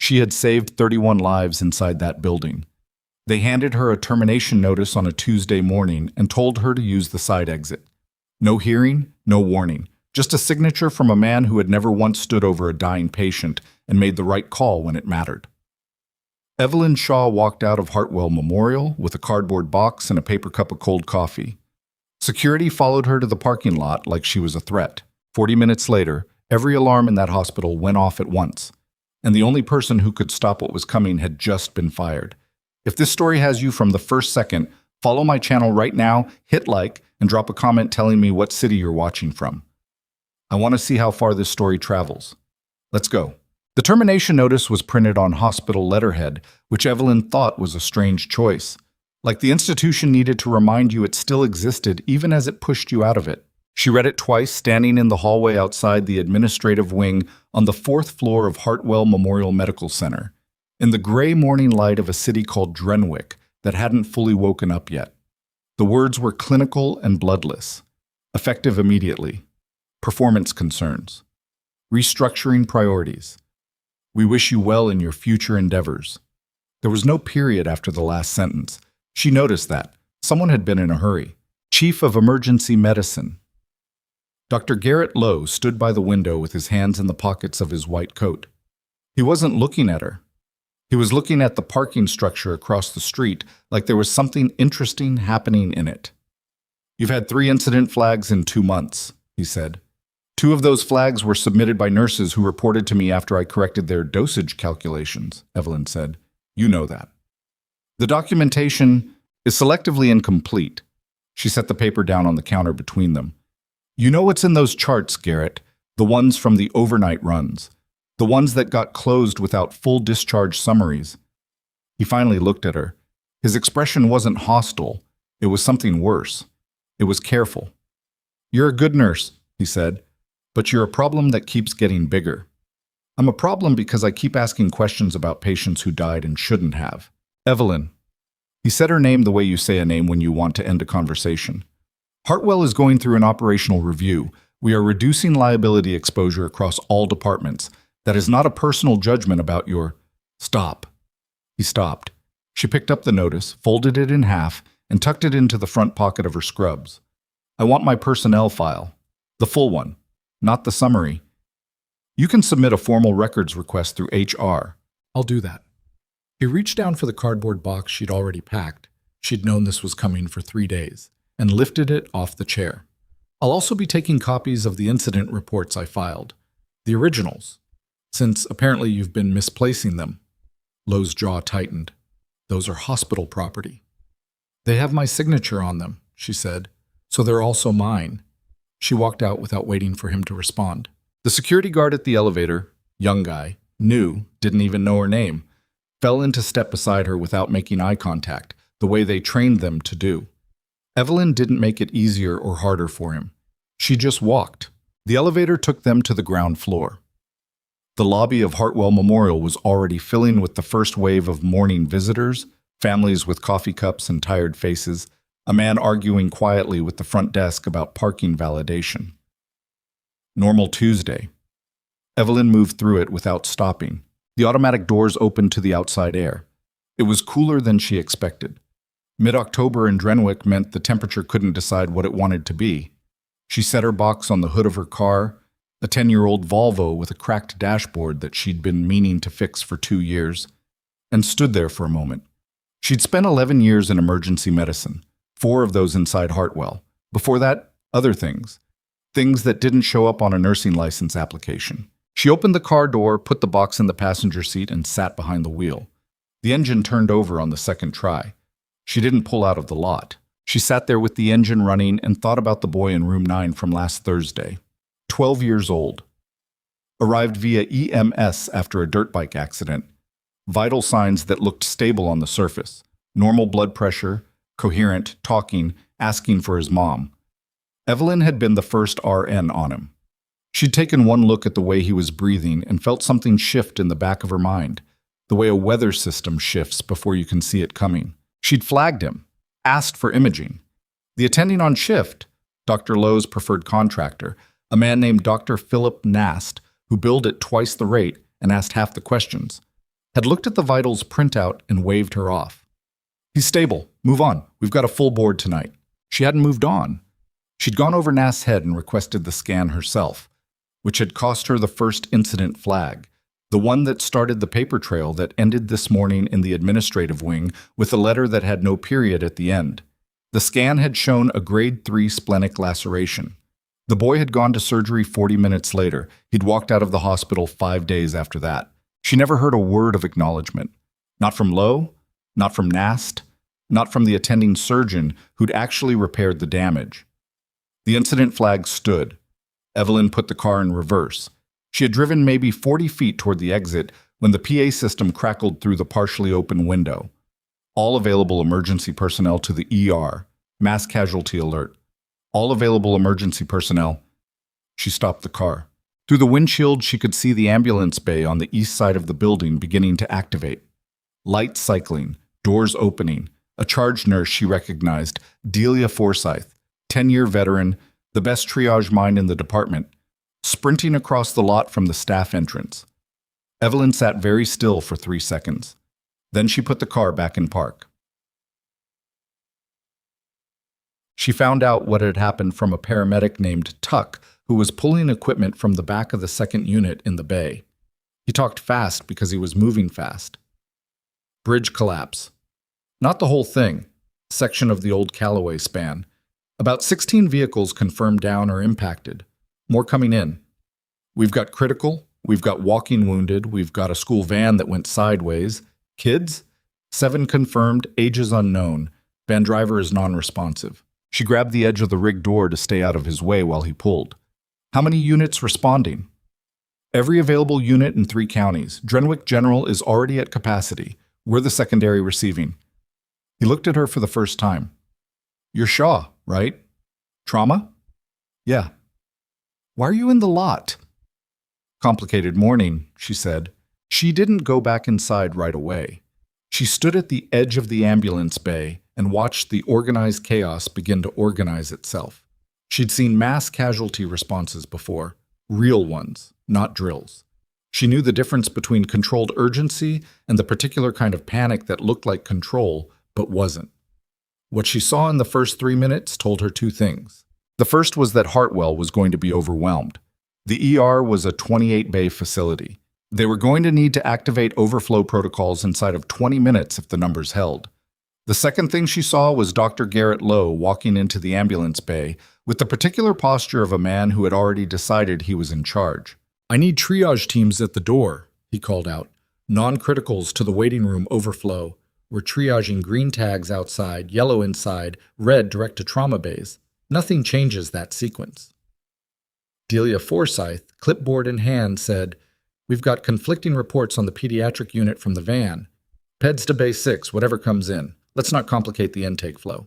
She had saved 31 lives inside that building. They handed her a termination notice on a Tuesday morning and told her to use the side exit. No hearing, no warning, just a signature from a man who had never once stood over a dying patient and made the right call when it mattered. Evelyn Shaw walked out of Hartwell Memorial with a cardboard box and a paper cup of cold coffee. Security followed her to the parking lot like she was a threat. 40 minutes later, every alarm in that hospital went off at once, and the only person who could stop what was coming had just been fired. If this story has you from the first second, follow my channel right now, hit like, and drop a comment telling me what city you're watching from. I want to see how far this story travels. Let's go. The termination notice was printed on hospital letterhead, which Evelyn thought was a strange choice. Like the institution needed to remind you it still existed even as it pushed you out of it. She read it twice, standing in the hallway outside the administrative wing on the 4th floor of Hartwell Memorial Medical Center, in the gray morning light of a city called Drenwick that hadn't fully woken up yet. The words were clinical and bloodless, effective immediately, performance concerns, restructuring priorities. We wish you well in your future endeavors. There was no period after the last sentence. She noticed that. Someone had been in a hurry. Chief of Emergency Medicine. Dr. Garrett Lowe stood by the window with his hands in the pockets of his white coat. He wasn't looking at her. He was looking at the parking structure across the street like there was something interesting happening in it. You've had 3 incident flags in 2 months, he said. 2 of those flags were submitted by nurses who reported to me after I corrected their dosage calculations, Evelyn said. You know that. The documentation is selectively incomplete. She set the paper down on the counter between them. You know what's in those charts, Garrett, the ones from the overnight runs, the ones that got closed without full discharge summaries. He finally looked at her. His expression wasn't hostile. It was something worse. It was careful. You're a good nurse, he said, but you're a problem that keeps getting bigger. I'm a problem because I keep asking questions about patients who died and shouldn't have. Evelyn. He said her name the way you say a name when you want to end a conversation. Hartwell is going through an operational review. We are reducing liability exposure across all departments. That is not a personal judgment about your... Stop. He stopped. She picked up the notice, folded it in half, and tucked it into the front pocket of her scrubs. I want my personnel file. The full one. Not the summary. You can submit a formal records request through HR. I'll do that. He reached down for the cardboard box she'd already packed. She'd known this was coming for 3 days, and lifted it off the chair. I'll also be taking copies of the incident reports I filed. The originals, since apparently you've been misplacing them. Lowe's jaw tightened. Those are hospital property. They have my signature on them, she said, so they're also mine. She walked out without waiting for him to respond. The security guard at the elevator, young guy, new, didn't even know her name, fell into step beside her without making eye contact, the way they trained them to do. Evelyn didn't make it easier or harder for him. She just walked. The elevator took them to the ground floor. The lobby of Hartwell Memorial was already filling with the first wave of morning visitors, families with coffee cups and tired faces, a man arguing quietly with the front desk about parking validation. Normal Tuesday. Evelyn moved through it without stopping. The automatic doors opened to the outside air. It was cooler than she expected. Mid-October in Drenwick meant the temperature couldn't decide what it wanted to be. She set her box on the hood of her car, a 10-year-old Volvo with a cracked dashboard that she'd been meaning to fix for 2 years, and stood there for a moment. She'd spent 11 years in emergency medicine, 4 of those inside Hartwell. Before that, other things. Things that didn't show up on a nursing license application. She opened the car door, put the box in the passenger seat, and sat behind the wheel. The engine turned over on the second try. She didn't pull out of the lot. She sat there with the engine running and thought about the boy in room 9 from last Thursday. 12 years old. Arrived via EMS after a dirt bike accident. Vital signs that looked stable on the surface. Normal blood pressure, coherent, talking, asking for his mom. Evelyn had been the first RN on him. She'd taken one look at the way he was breathing and felt something shift in the back of her mind, the way a weather system shifts before you can see it coming. She'd flagged him, asked for imaging. The attending on shift, Dr. Lowe's preferred contractor, a man named Dr. Philip Nast, who billed at twice the rate and asked half the questions. had looked at the vitals printout and waved her off. He's stable. Move on. We've got a full board tonight. She hadn't moved on. She'd gone over Nass's head and requested the scan herself, which had cost her the first incident flag, the one that started the paper trail that ended this morning in the administrative wing with a letter that had no period at the end. The scan had shown a grade 3 splenic laceration. The boy had gone to surgery 40 minutes later. He'd walked out of the hospital 5 days after that. She never heard a word of acknowledgement. Not from Lowe, not from Nast, not from the attending surgeon who'd actually repaired the damage. The incident flag stood. Evelyn put the car in reverse. She had driven maybe 40 feet toward the exit when the PA system crackled through the partially open window. All available emergency personnel to the ER. Mass casualty alert. All available emergency personnel. She stopped the car. Through the windshield, she could see the ambulance bay on the east side of the building beginning to activate. Lights cycling, doors opening. A charge nurse she recognized, Delia Forsyth, 10-year veteran, the best triage mind in the department, sprinting across the lot from the staff entrance. Evelyn sat very still for 3 seconds. Then she put the car back in park. She found out what had happened from a paramedic named Tuck, who was pulling equipment from the back of the second unit in the bay. He talked fast because he was moving fast. Bridge collapse. Not the whole thing. Section of the old Callaway span. About 16 vehicles confirmed down or impacted. More coming in. We've got critical, we've got walking wounded, we've got a school van that went sideways. Kids? 7 confirmed, ages unknown. Van driver is non-responsive. She grabbed the edge of the rig door to stay out of his way while he pulled. How many units responding? Every available unit in 3 counties. Drenwick General is already at capacity. We're the secondary receiving. He looked at her for the first time. You're Shaw, right? Trauma? Yeah. Why are you in the lot? Complicated morning, she said. She didn't go back inside right away. She stood at the edge of the ambulance bay and watched the organized chaos begin to organize itself. She'd seen mass casualty responses before, real ones, not drills. She knew the difference between controlled urgency and the particular kind of panic that looked like control but wasn't. What she saw in the first 3 minutes told her 2 things. The first was that Hartwell was going to be overwhelmed. The ER was a 28-bay facility. They were going to need to activate overflow protocols inside of 20 minutes if the numbers held. The second thing she saw was Dr. Garrett Lowe walking into the ambulance bay with the particular posture of a man who had already decided he was in charge. I need triage teams at the door, he called out. Non-criticals to the waiting room overflow. We're triaging green tags outside, yellow inside, red direct to trauma bays. Nothing changes that sequence. Delia Forsyth, clipboard in hand, said, We've got conflicting reports on the pediatric unit from the van. Peds to Bay 6, whatever comes in. Let's not complicate the intake flow.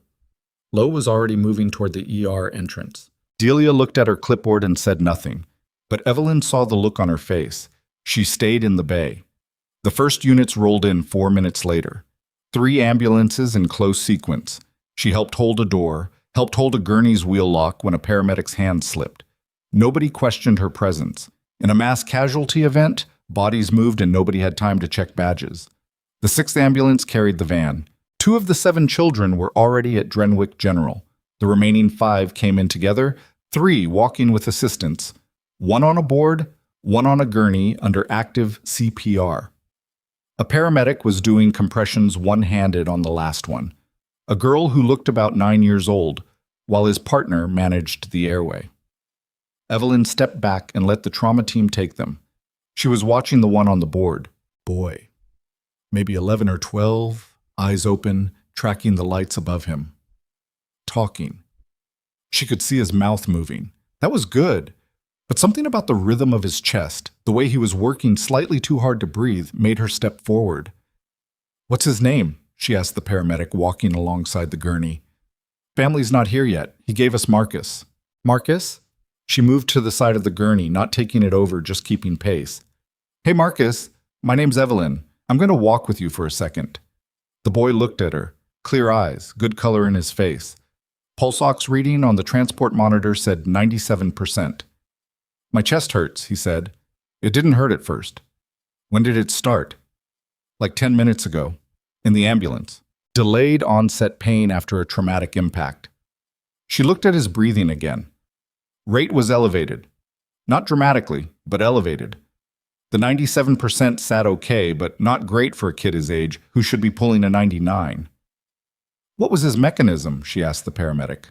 Lowe was already moving toward the ER entrance. Delia looked at her clipboard and said nothing, but Evelyn saw the look on her face. She stayed in the bay. The first units rolled in 4 minutes later. 3 ambulances in close sequence. She helped hold a door, helped hold a gurney's wheel lock when a paramedic's hand slipped. Nobody questioned her presence. In a mass casualty event, bodies moved and nobody had time to check badges. The 6th ambulance carried the van. 2 of the 7 children were already at Drenwick General. The remaining 5 came in together, 3 walking with assistance, 1 on a board, 1 on a gurney under active CPR. A paramedic was doing compressions one-handed on the last one, a girl who looked about 9 years old, while his partner managed the airway. Evelyn stepped back and let the trauma team take them. She was watching the one on the board. Boy, maybe 11 or 12, eyes open, tracking the lights above him. Talking. She could see his mouth moving. That was good. But something about the rhythm of his chest, the way he was working slightly too hard to breathe, made her step forward. What's his name? She asked the paramedic walking alongside the gurney. Family's not here yet. He gave us Marcus. Marcus? She moved to the side of the gurney, not taking it over, just keeping pace. Hey, Marcus. My name's Evelyn. I'm going to walk with you for a second. The boy looked at her. Clear eyes, good color in his face. Pulse ox reading on the transport monitor said 97%. My chest hurts, he said. It didn't hurt at first. When did it start? like 10 minutes ago, in the ambulance. Delayed onset pain after a traumatic impact. She looked at his breathing again. Rate was elevated. Not dramatically, but elevated. The 97% sat okay, but not great for a kid his age who should be pulling a 99. What was his mechanism? She asked the paramedic.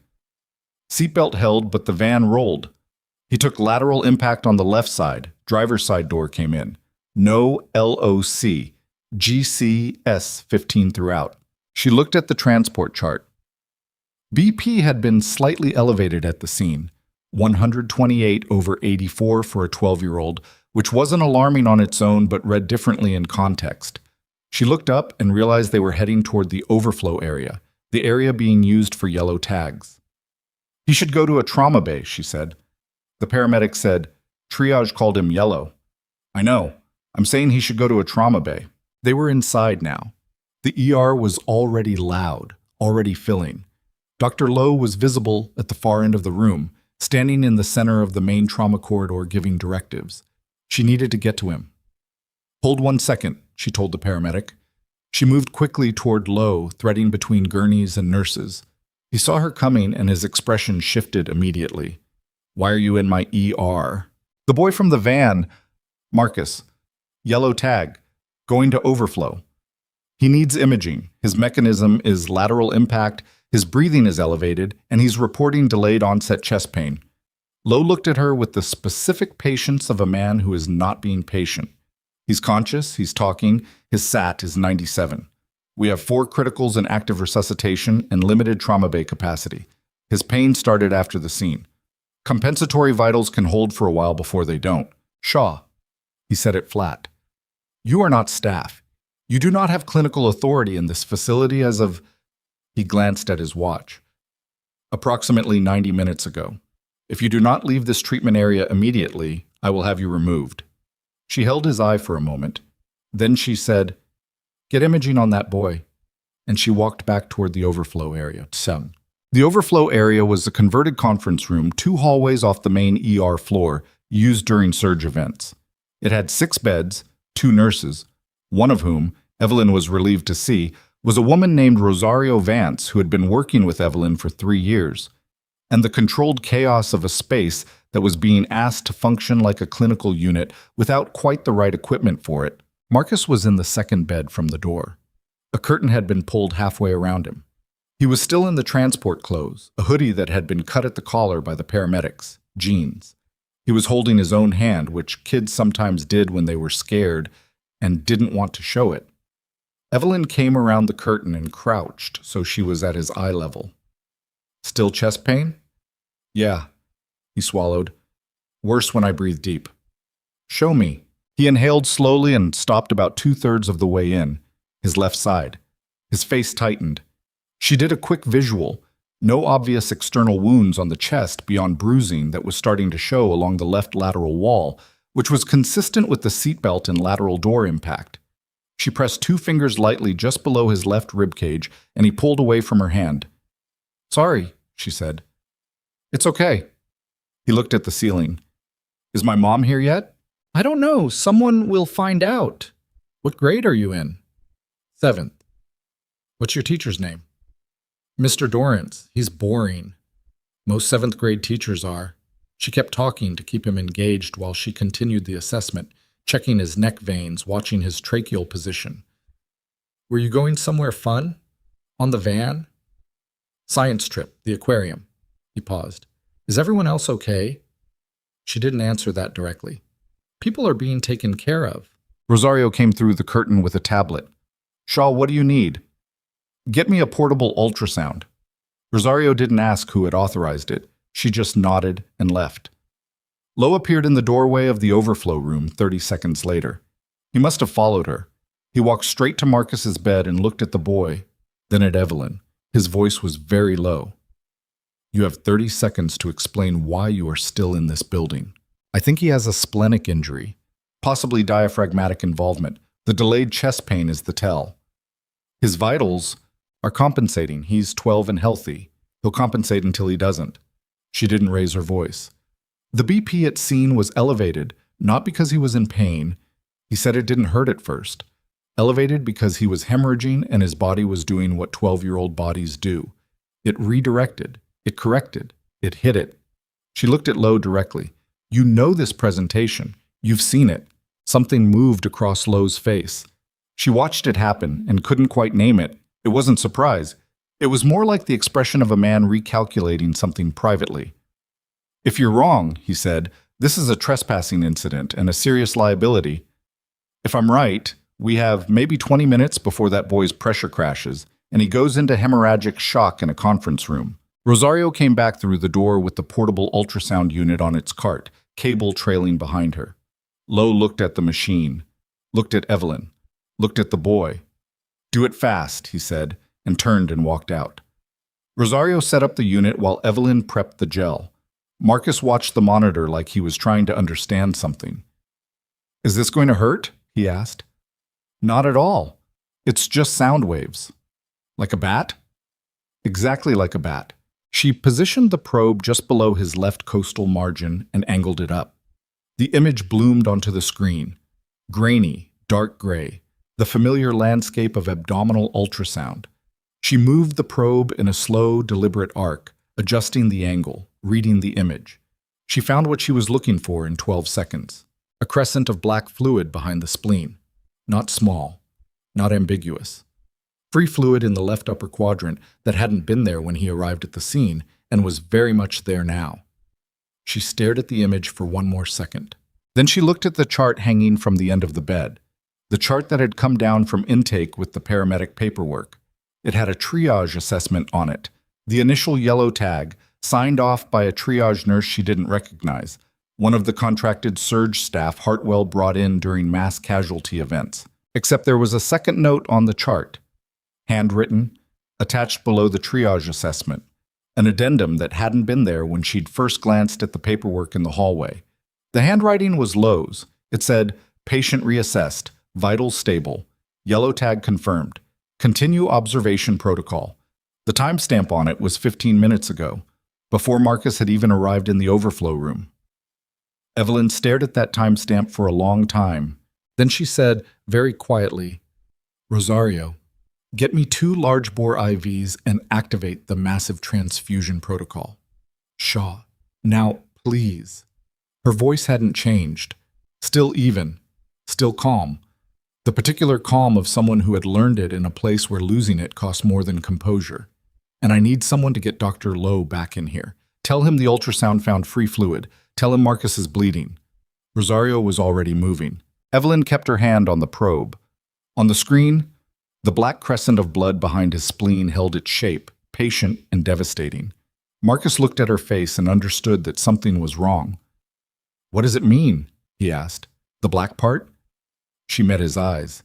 Seatbelt held, but the van rolled. He took lateral impact on the left side. Driver's side door came in. No LOC. GCS 15 throughout. She looked at the transport chart. BP had been slightly elevated at the scene, 128/84 for a 12-year-old, which wasn't alarming on its own but read differently in context. She looked up and realized they were heading toward the overflow area, the area being used for yellow tags. He should go to a trauma bay, she said. The paramedic said, triage called him yellow. I know. I'm saying he should go to a trauma bay. They were inside now. The ER was already loud, already filling. Dr. Lowe was visible at the far end of the room, standing in the center of the main trauma corridor giving directives. She needed to get to him. Hold 1 second, she told the paramedic. She moved quickly toward Lowe, threading between gurneys and nurses. He saw her coming and his expression shifted immediately. Why are you in my ER? The boy from the van, Marcus. Yellow tag. Going to overflow. He needs imaging. His mechanism is lateral impact, his breathing is elevated, and he's reporting delayed onset chest pain. Lowe looked at her with the specific patience of a man who is not being patient. He's conscious, he's talking, his SAT is 97. We have 4 criticals in active resuscitation and limited trauma bay capacity. His pain started after the scene. Compensatory vitals can hold for a while before they don't. Shaw. He said it flat. You are not staff. You do not have clinical authority in this facility as of... He glanced at his watch. Approximately 90 minutes ago. If you do not leave this treatment area immediately, I will have you removed. She held his eye for a moment. Then she said, get imaging on that boy. And she walked back toward the overflow area. The overflow area was a converted conference room 2 hallways off the main ER floor, used during surge events. It had 6 beds, 2 nurses, one of whom, Evelyn was relieved to see, was a woman named Rosario Vance who had been working with Evelyn for 3 years. And the controlled chaos of a space that was being asked to function like a clinical unit without quite the right equipment for it. Marcus was in the second bed from the door. A curtain had been pulled halfway around him. He was still in the transport clothes, a hoodie that had been cut at the collar by the paramedics, jeans. He was holding his own hand, which kids sometimes did when they were scared and didn't want to show it. Evelyn came around the curtain and crouched so she was at his eye level. Still chest pain? Yeah, he swallowed. Worse when I breathe deep. Show me. He inhaled slowly and stopped about 2/3 of the way in, his left side. His face tightened. She did a quick visual. No obvious external wounds on the chest beyond bruising that was starting to show along the left lateral wall, which was consistent with the seatbelt and lateral door impact. She pressed 2 fingers lightly just below his left ribcage, and he pulled away from her hand. Sorry, she said. It's okay. He looked at the ceiling. Is my mom here yet? I don't know. Someone will find out. What grade are you in? 7th. What's your teacher's name? Mr. Dorrance. He's boring. Most 7th grade teachers are. She kept talking to keep him engaged while she continued the assessment, checking his neck veins, watching his tracheal position. Were you going somewhere fun? On the van? Science trip, the aquarium. He paused. Is everyone else okay? She didn't answer that directly. People are being taken care of. Rosario came through the curtain with a tablet. Shaw, what do you need? Get me a portable ultrasound. Rosario didn't ask who had authorized it. She just nodded and left. Lowe appeared in the doorway of the overflow room 30 seconds later. He must have followed her. He walked straight to Marcus's bed and looked at the boy, then at Evelyn. His voice was very low. You have 30 seconds to explain why you are still in this building. I think he has a splenic injury, possibly diaphragmatic involvement. The delayed chest pain is the tell. His vitals are compensating. He's 12 and healthy. He'll compensate until he doesn't. She didn't raise her voice. The BP at scene was elevated, not because he was in pain. He said it didn't hurt at first, Elevated because he was hemorrhaging and his body was doing what 12-year-old bodies do. It redirected. It corrected. It hit it. She looked at Lo directly. You know this presentation. You've seen it. Something moved across Lo's face. She watched it happen and couldn't quite name it. It wasn't surprise. It was more like the expression of a man recalculating something privately. If you're wrong, he said, this is a trespassing incident and a serious liability. If I'm right, we have maybe 20 minutes before that boy's pressure crashes, and he goes into hemorrhagic shock in a conference room. Rosario came back through the door with the portable ultrasound unit on its cart, cable trailing behind her. Lo looked at the machine, looked at Evelyn, looked at the boy. Do it fast, he said, and turned and walked out. Rosario set up the unit while Evelyn prepped the gel. Marcus watched the monitor like he was trying to understand something. Is this going to hurt? He asked. Not at all. It's just sound waves. Like a bat? Exactly like a bat. She positioned the probe just below his left costal margin and angled it up. The image bloomed onto the screen. Grainy, dark gray, the familiar landscape of abdominal ultrasound. She moved the probe in a slow, deliberate arc, adjusting the angle, reading the image. She found what she was looking for in 12 seconds. A crescent of black fluid behind the spleen. Not small, not ambiguous. Free fluid in the left upper quadrant that hadn't been there when he arrived at the scene and was very much there now. She stared at the image for one more second. Then she looked at the chart hanging from the end of the bed, the chart that had come down from intake with the paramedic paperwork. It had a triage assessment on it, the initial yellow tag, signed off by a triage nurse she didn't recognize, one of the contracted surge staff Hartwell brought in during mass casualty events. Except there was a second note on the chart, handwritten, attached below the triage assessment, an addendum that hadn't been there when she'd first glanced at the paperwork in the hallway. The handwriting was Lo's. It said, patient reassessed, vitals stable, yellow tag confirmed, continue observation protocol. The timestamp on it was 15 minutes ago, before Marcus had even arrived in the overflow room. Evelyn stared at that timestamp for a long time. Then she said, very quietly, Rosario, get me 2 large-bore IVs and activate the massive transfusion protocol. Shaw, now, please. Her voice hadn't changed. Still even. Still calm. The particular calm of someone who had learned it in a place where losing it cost more than composure. And I need someone to get Dr. Lo back in here. Tell him the ultrasound found free fluid. Tell him Marcus is bleeding. Rosario was already moving. Evelyn kept her hand on the probe. On the screen, the black crescent of blood behind his spleen held its shape, patient and devastating. Marcus looked at her face and understood that something was wrong. What does it mean? He asked. The black part? She met his eyes.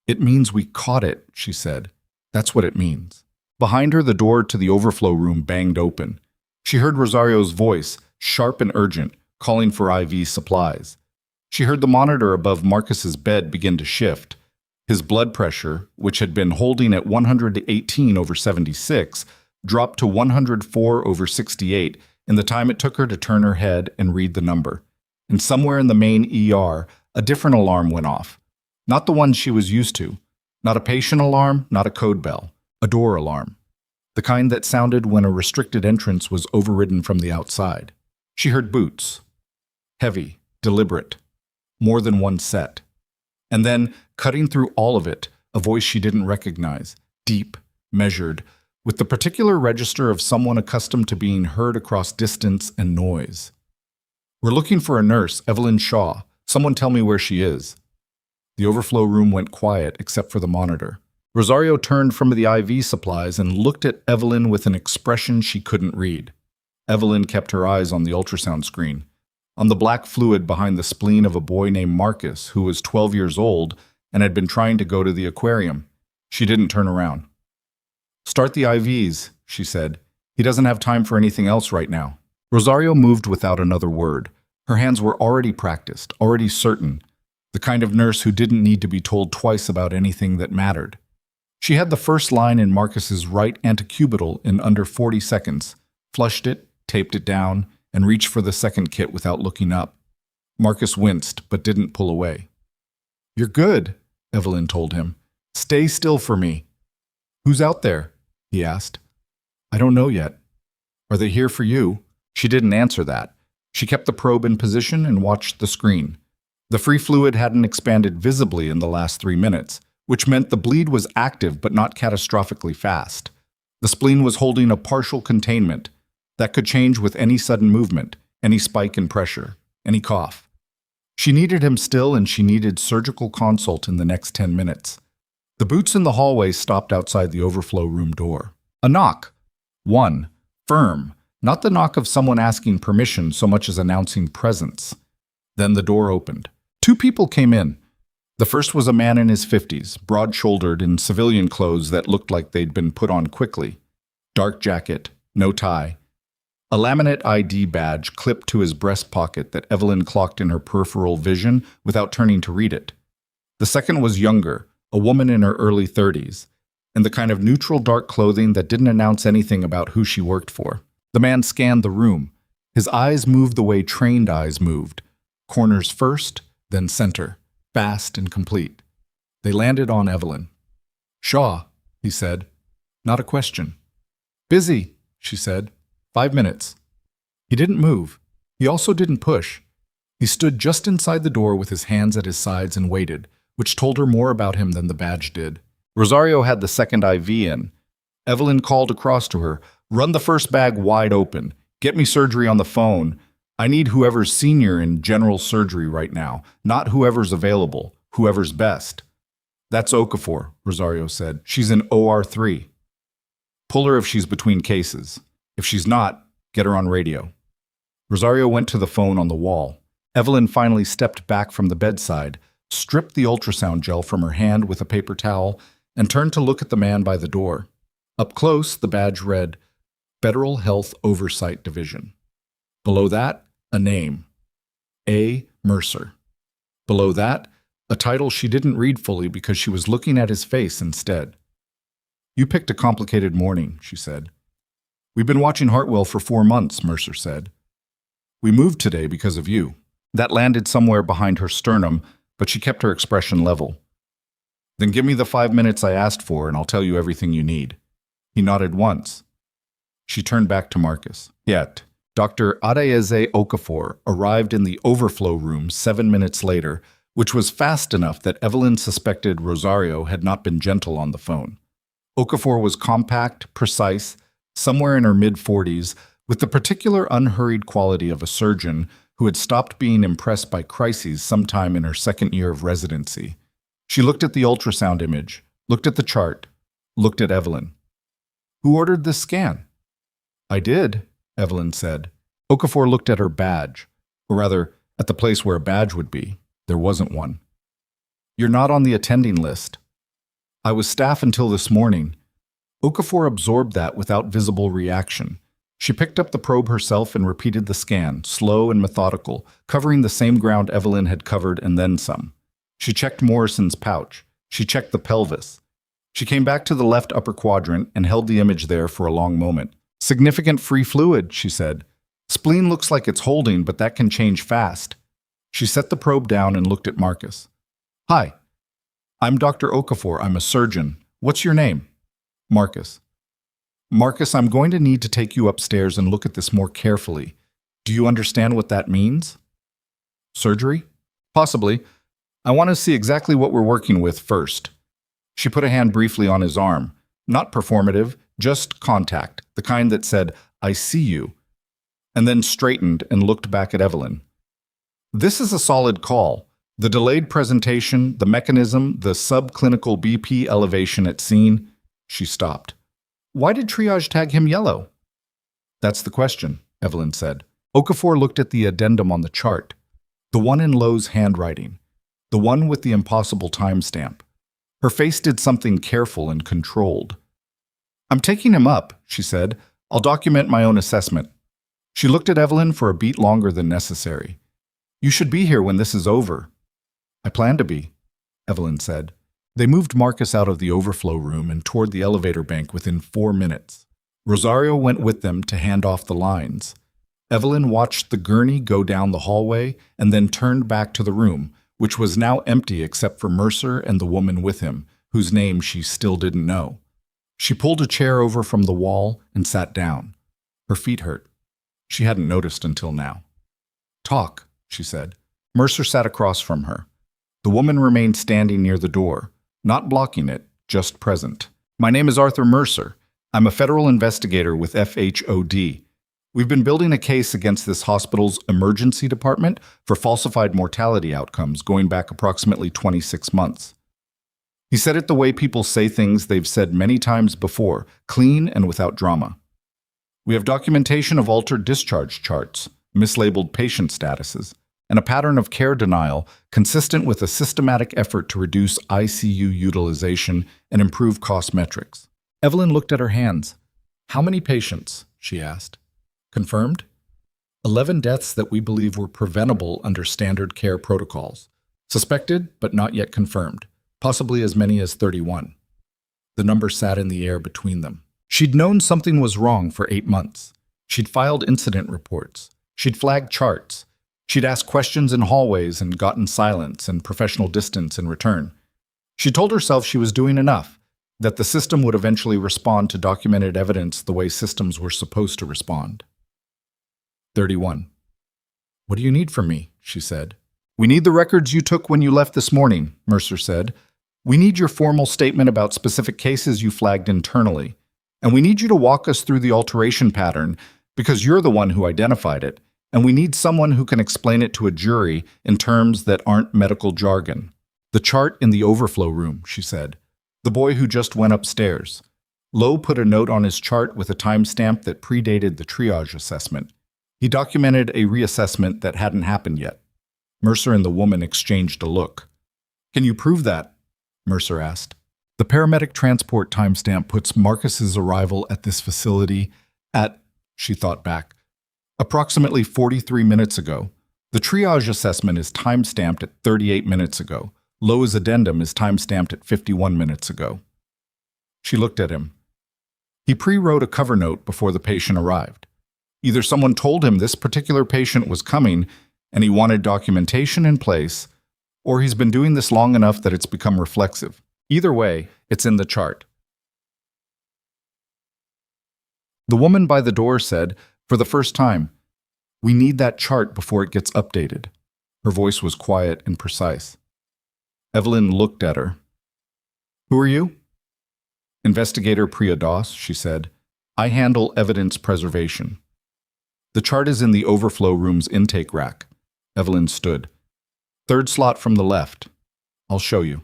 It means we caught it, she said. That's what it means. Behind her, the door to the overflow room banged open. She heard Rosario's voice, sharp and urgent, calling for IV supplies. She heard the monitor above Marcus's bed begin to shift. His blood pressure, which had been holding at 118/76, dropped to 104/68 in the time it took her to turn her head and read the number. And somewhere in the main ER, a different alarm went off. Not the one she was used to. Not a patient alarm, not a code bell. A door alarm. The kind that sounded when a restricted entrance was overridden from the outside. She heard boots. Heavy, deliberate. More than one set. And then, cutting through all of it, a voice she didn't recognize, deep, measured, with the particular register of someone accustomed to being heard across distance and noise. We're looking for a nurse, Evelyn Shaw. Someone tell me where she is. The overflow room went quiet except for the monitor. Rosario turned from the IV supplies and looked at Evelyn with an expression she couldn't read. Evelyn kept her eyes on the ultrasound screen, on the black fluid behind the spleen of a boy named Marcus, who was 12 years old and had been trying to go to the aquarium. She didn't turn around. Start the IVs, she said. He doesn't have time for anything else right now. Rosario moved without another word. Her hands were already practiced, already certain, the kind of nurse who didn't need to be told twice about anything that mattered. She had the first line in Marcus's right antecubital in under 40 seconds, flushed it, taped it down, and reached for the second kit without looking up. Marcus winced, but didn't pull away. You're good, Evelyn told him. Stay still for me. Who's out there? He asked. I don't know yet. Are they here for you? She didn't answer that. She kept the probe in position and watched the screen. The free fluid hadn't expanded visibly in the last 3 minutes, which meant the bleed was active but not catastrophically fast. The spleen was holding a partial containment that could change with any sudden movement, any spike in pressure, any cough. She needed him still, and she needed surgical consult in the next 10 minutes. The boots in the hallway stopped outside the overflow room door. A knock. One. Firm. Not the knock of someone asking permission so much as announcing presence. Then the door opened. 2 people came in. The first was a man in his 50s, broad-shouldered in civilian clothes that looked like they'd been put on quickly. Dark jacket, no tie. A laminate ID badge clipped to his breast pocket that Evelyn clocked in her peripheral vision without turning to read it. The second was younger, a woman in her early 30s, and the kind of neutral dark clothing that didn't announce anything about who she worked for. The man scanned the room. His eyes moved the way trained eyes moved. Corners first, then center, fast and complete. They landed on Evelyn. Shaw, he said. Not a question. Busy, she said. 5 minutes. He didn't move. He also didn't push. He stood just inside the door with his hands at his sides and waited, which told her more about him than the badge did. Rosario had the second IV in. Evelyn called across to her, "Run the first bag wide open. Get me surgery on the phone. I need whoever's senior in general surgery right now, not whoever's available, whoever's best." That's Okafor, Rosario said. She's in OR3. Pull her if she's between cases. If she's not, get her on radio. Rosario went to the phone on the wall. Evelyn finally stepped back from the bedside, stripped the ultrasound gel from her hand with a paper towel, and turned to look at the man by the door. Up close, the badge read, Federal Health Oversight Division. Below that, a name. A. Mercer. Below that, a title she didn't read fully because she was looking at his face instead. You picked a complicated morning, she said. We've been watching Hartwell for 4 months, Mercer said. We moved today because of you. That landed somewhere behind her sternum, but she kept her expression level. Then give me the 5 minutes I asked for and I'll tell you everything you need. He nodded once. She turned back to Marcus. Yet, Dr. Adeyeze Okafor arrived in the overflow room 7 minutes later, which was fast enough that Evelyn suspected Rosario had not been gentle on the phone. Okafor was compact, precise, somewhere in her mid-40s, with the particular unhurried quality of a surgeon who had stopped being impressed by crises sometime in her second year of residency. She looked at the ultrasound image, looked at the chart, looked at Evelyn. Who ordered this scan? I did, Evelyn said. Okafor looked at her badge, or rather, at the place where a badge would be. There wasn't one. You're not on the attending list. I was staff until this morning. Okafor absorbed that without visible reaction. She picked up the probe herself and repeated the scan, slow and methodical, covering the same ground Evelyn had covered and then some. She checked Morrison's pouch. She checked the pelvis. She came back to the left upper quadrant and held the image there for a long moment. Significant free fluid, she said. Spleen looks like it's holding, but that can change fast. She set the probe down and looked at Marcus. Hi. I'm Dr. Okafor. I'm a surgeon. What's your name? Marcus. Marcus, I'm going to need to take you upstairs and look at this more carefully. Do you understand what that means? Surgery? Possibly. I want to see exactly what we're working with first. She put a hand briefly on his arm. Not performative, just contact, the kind that said, I see you, and then straightened and looked back at Evelyn. This is a solid call. The delayed presentation, the mechanism, the subclinical BP elevation at scene. She stopped. Why did triage tag him yellow? That's the question, Evelyn said. Okafor looked at the addendum on the chart, the one in Lowe's handwriting, the one with the impossible timestamp. Her face did something careful and controlled. I'm taking him up, she said. I'll document my own assessment. She looked at Evelyn for a beat longer than necessary. You should be here when this is over. I plan to be, Evelyn said. They moved Marcus out of the overflow room and toward the elevator bank within 4 minutes. Rosario went with them to hand off the lines. Evelyn watched the gurney go down the hallway and then turned back to the room, which was now empty except for Mercer and the woman with him, whose name she still didn't know. She pulled a chair over from the wall and sat down. Her feet hurt. She hadn't noticed until now. "Talk," she said. Mercer sat across from her. The woman remained standing near the door, not blocking it, just present. "My name is Arthur Mercer. I'm a federal investigator with FHOD. We've been building a case against this hospital's emergency department for falsified mortality outcomes going back approximately 26 months. He said it the way people say things they've said many times before, clean and without drama. We have documentation of altered discharge charts, mislabeled patient statuses, and a pattern of care denial consistent with a systematic effort to reduce ICU utilization and improve cost metrics." Evelyn looked at her hands. "How many patients?" she asked. "Confirmed?" 11 deaths that we believe were preventable under standard care protocols. Suspected, but not yet confirmed. Possibly as many as 31. The number sat in the air between them. She'd known something was wrong for 8 months. She'd filed incident reports. She'd flagged charts. She'd asked questions in hallways and gotten silence and professional distance in return. She told herself she was doing enough, that the system would eventually respond to documented evidence the way systems were supposed to respond. 31. "What do you need from me?" she said. "We need the records you took when you left this morning," Mercer said. "We need your formal statement about specific cases you flagged internally. And we need you to walk us through the alteration pattern because you're the one who identified it, and we need someone who can explain it to a jury in terms that aren't medical jargon." "The chart in the overflow room," she said. "The boy who just went upstairs." Lowe put a note on his chart with a timestamp that predated the triage assessment. He documented a reassessment that hadn't happened yet. Mercer and the woman exchanged a look. "Can you prove that?" Mercer asked. "The paramedic transport timestamp puts Marcus's arrival at this facility at," she thought back, "approximately 43 minutes ago. The triage assessment is timestamped at 38 minutes ago. Lowe's addendum is timestamped at 51 minutes ago." She looked at him. He pre-wrote a cover note before the patient arrived. Either someone told him this particular patient was coming and he wanted documentation in place, or he's been doing this long enough that it's become reflexive. Either way, it's in the chart. The woman by the door said, for the first time, "We need that chart before it gets updated." Her voice was quiet and precise. Evelyn looked at her. "Who are you?" "Investigator Priados," she said. "I handle evidence preservation." "The chart is in the overflow room's intake rack." Evelyn stood. "Third slot from the left." "I'll show you."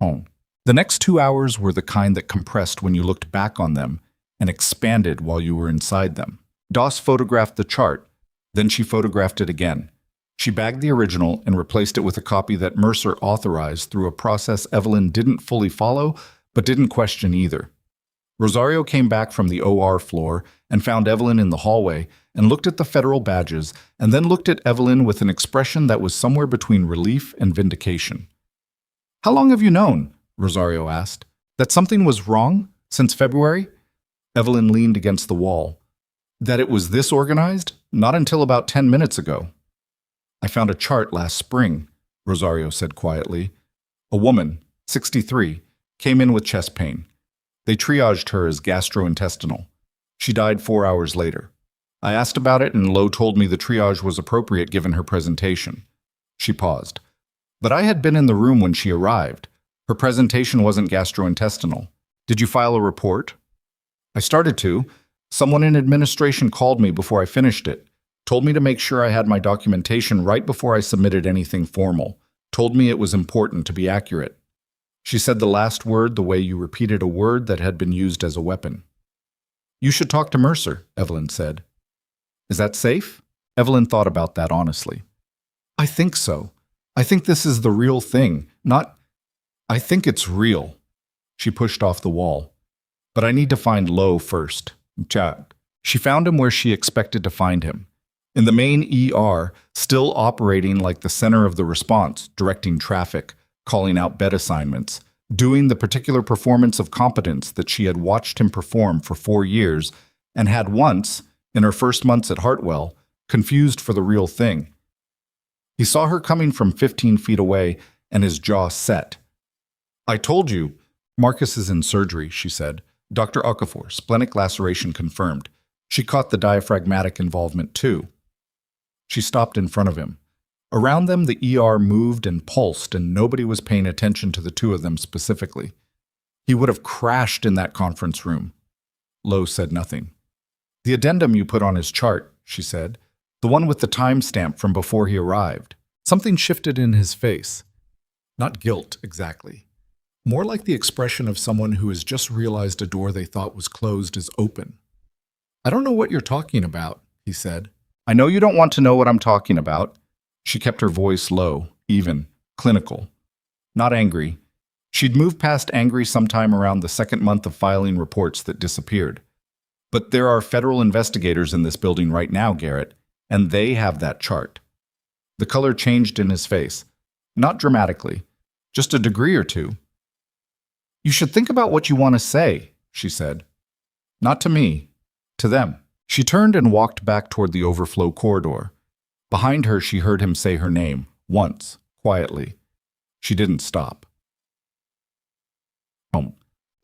Home. The next 2 hours were the kind that compressed when you looked back on them and expanded while you were inside them. Doss photographed the chart, then she photographed it again. She bagged the original and replaced it with a copy that Mercer authorized through a process Evelyn didn't fully follow, but didn't question either. Rosario came back from the OR floor and found Evelyn in the hallway and looked at the federal badges and then looked at Evelyn with an expression that was somewhere between relief and vindication. "How long have you known?" Rosario asked. "That something was wrong? Since February?" Evelyn leaned against the wall. "That it was this organized? Not until about 10 minutes ago." "I found a chart last spring," Rosario said quietly. "A woman, 63, came in with chest pain. They triaged her as gastrointestinal. She died 4 hours later. I asked about it and Lowe told me the triage was appropriate given her presentation." She paused. "But I had been in the room when she arrived. Her presentation wasn't gastrointestinal. Did you file a report?" "I started to. Someone in administration called me before I finished it. Told me to make sure I had my documentation right before I submitted anything formal. Told me it was important to be accurate." She said the last word the way you repeated a word that had been used as a weapon. "You should talk to Mercer," Evelyn said. "Is that safe?" Evelyn thought about that honestly. "I think so. I think this is the real thing, not... I think it's real." She pushed off the wall. "But I need to find Lowe first." She found him where she expected to find him. In the main ER, still operating like the center of the response, directing traffic, calling out bed assignments, doing the particular performance of competence that she had watched him perform for 4 years and had once, in her first months at Hartwell, confused for the real thing. He saw her coming from 15 feet away, and his jaw set. "I told you." "Marcus is in surgery," she said. "Dr. Okafor, splenic laceration confirmed. She caught the diaphragmatic involvement too." She stopped in front of him. Around them, the ER moved and pulsed, and nobody was paying attention to the two of them specifically. He would have crashed in that conference room. Lowe said nothing. "The addendum you put on his chart," she said, "the one with the timestamp from before he arrived." Something shifted in his face. Not guilt, exactly. More like the expression of someone who has just realized a door they thought was closed is open. "I don't know what you're talking about," he said. "I know you don't want to know what I'm talking about." She kept her voice low, even, clinical. Not angry. She'd moved past angry sometime around the second month of filing reports that disappeared. "But there are federal investigators in this building right now, Garrett, and they have that chart." The color changed in his face. Not dramatically, just a degree or two. "You should think about what you want to say," she said. "Not to me, to them." She turned and walked back toward the overflow corridor. Behind her, she heard him say her name, once, quietly. She didn't stop. Home.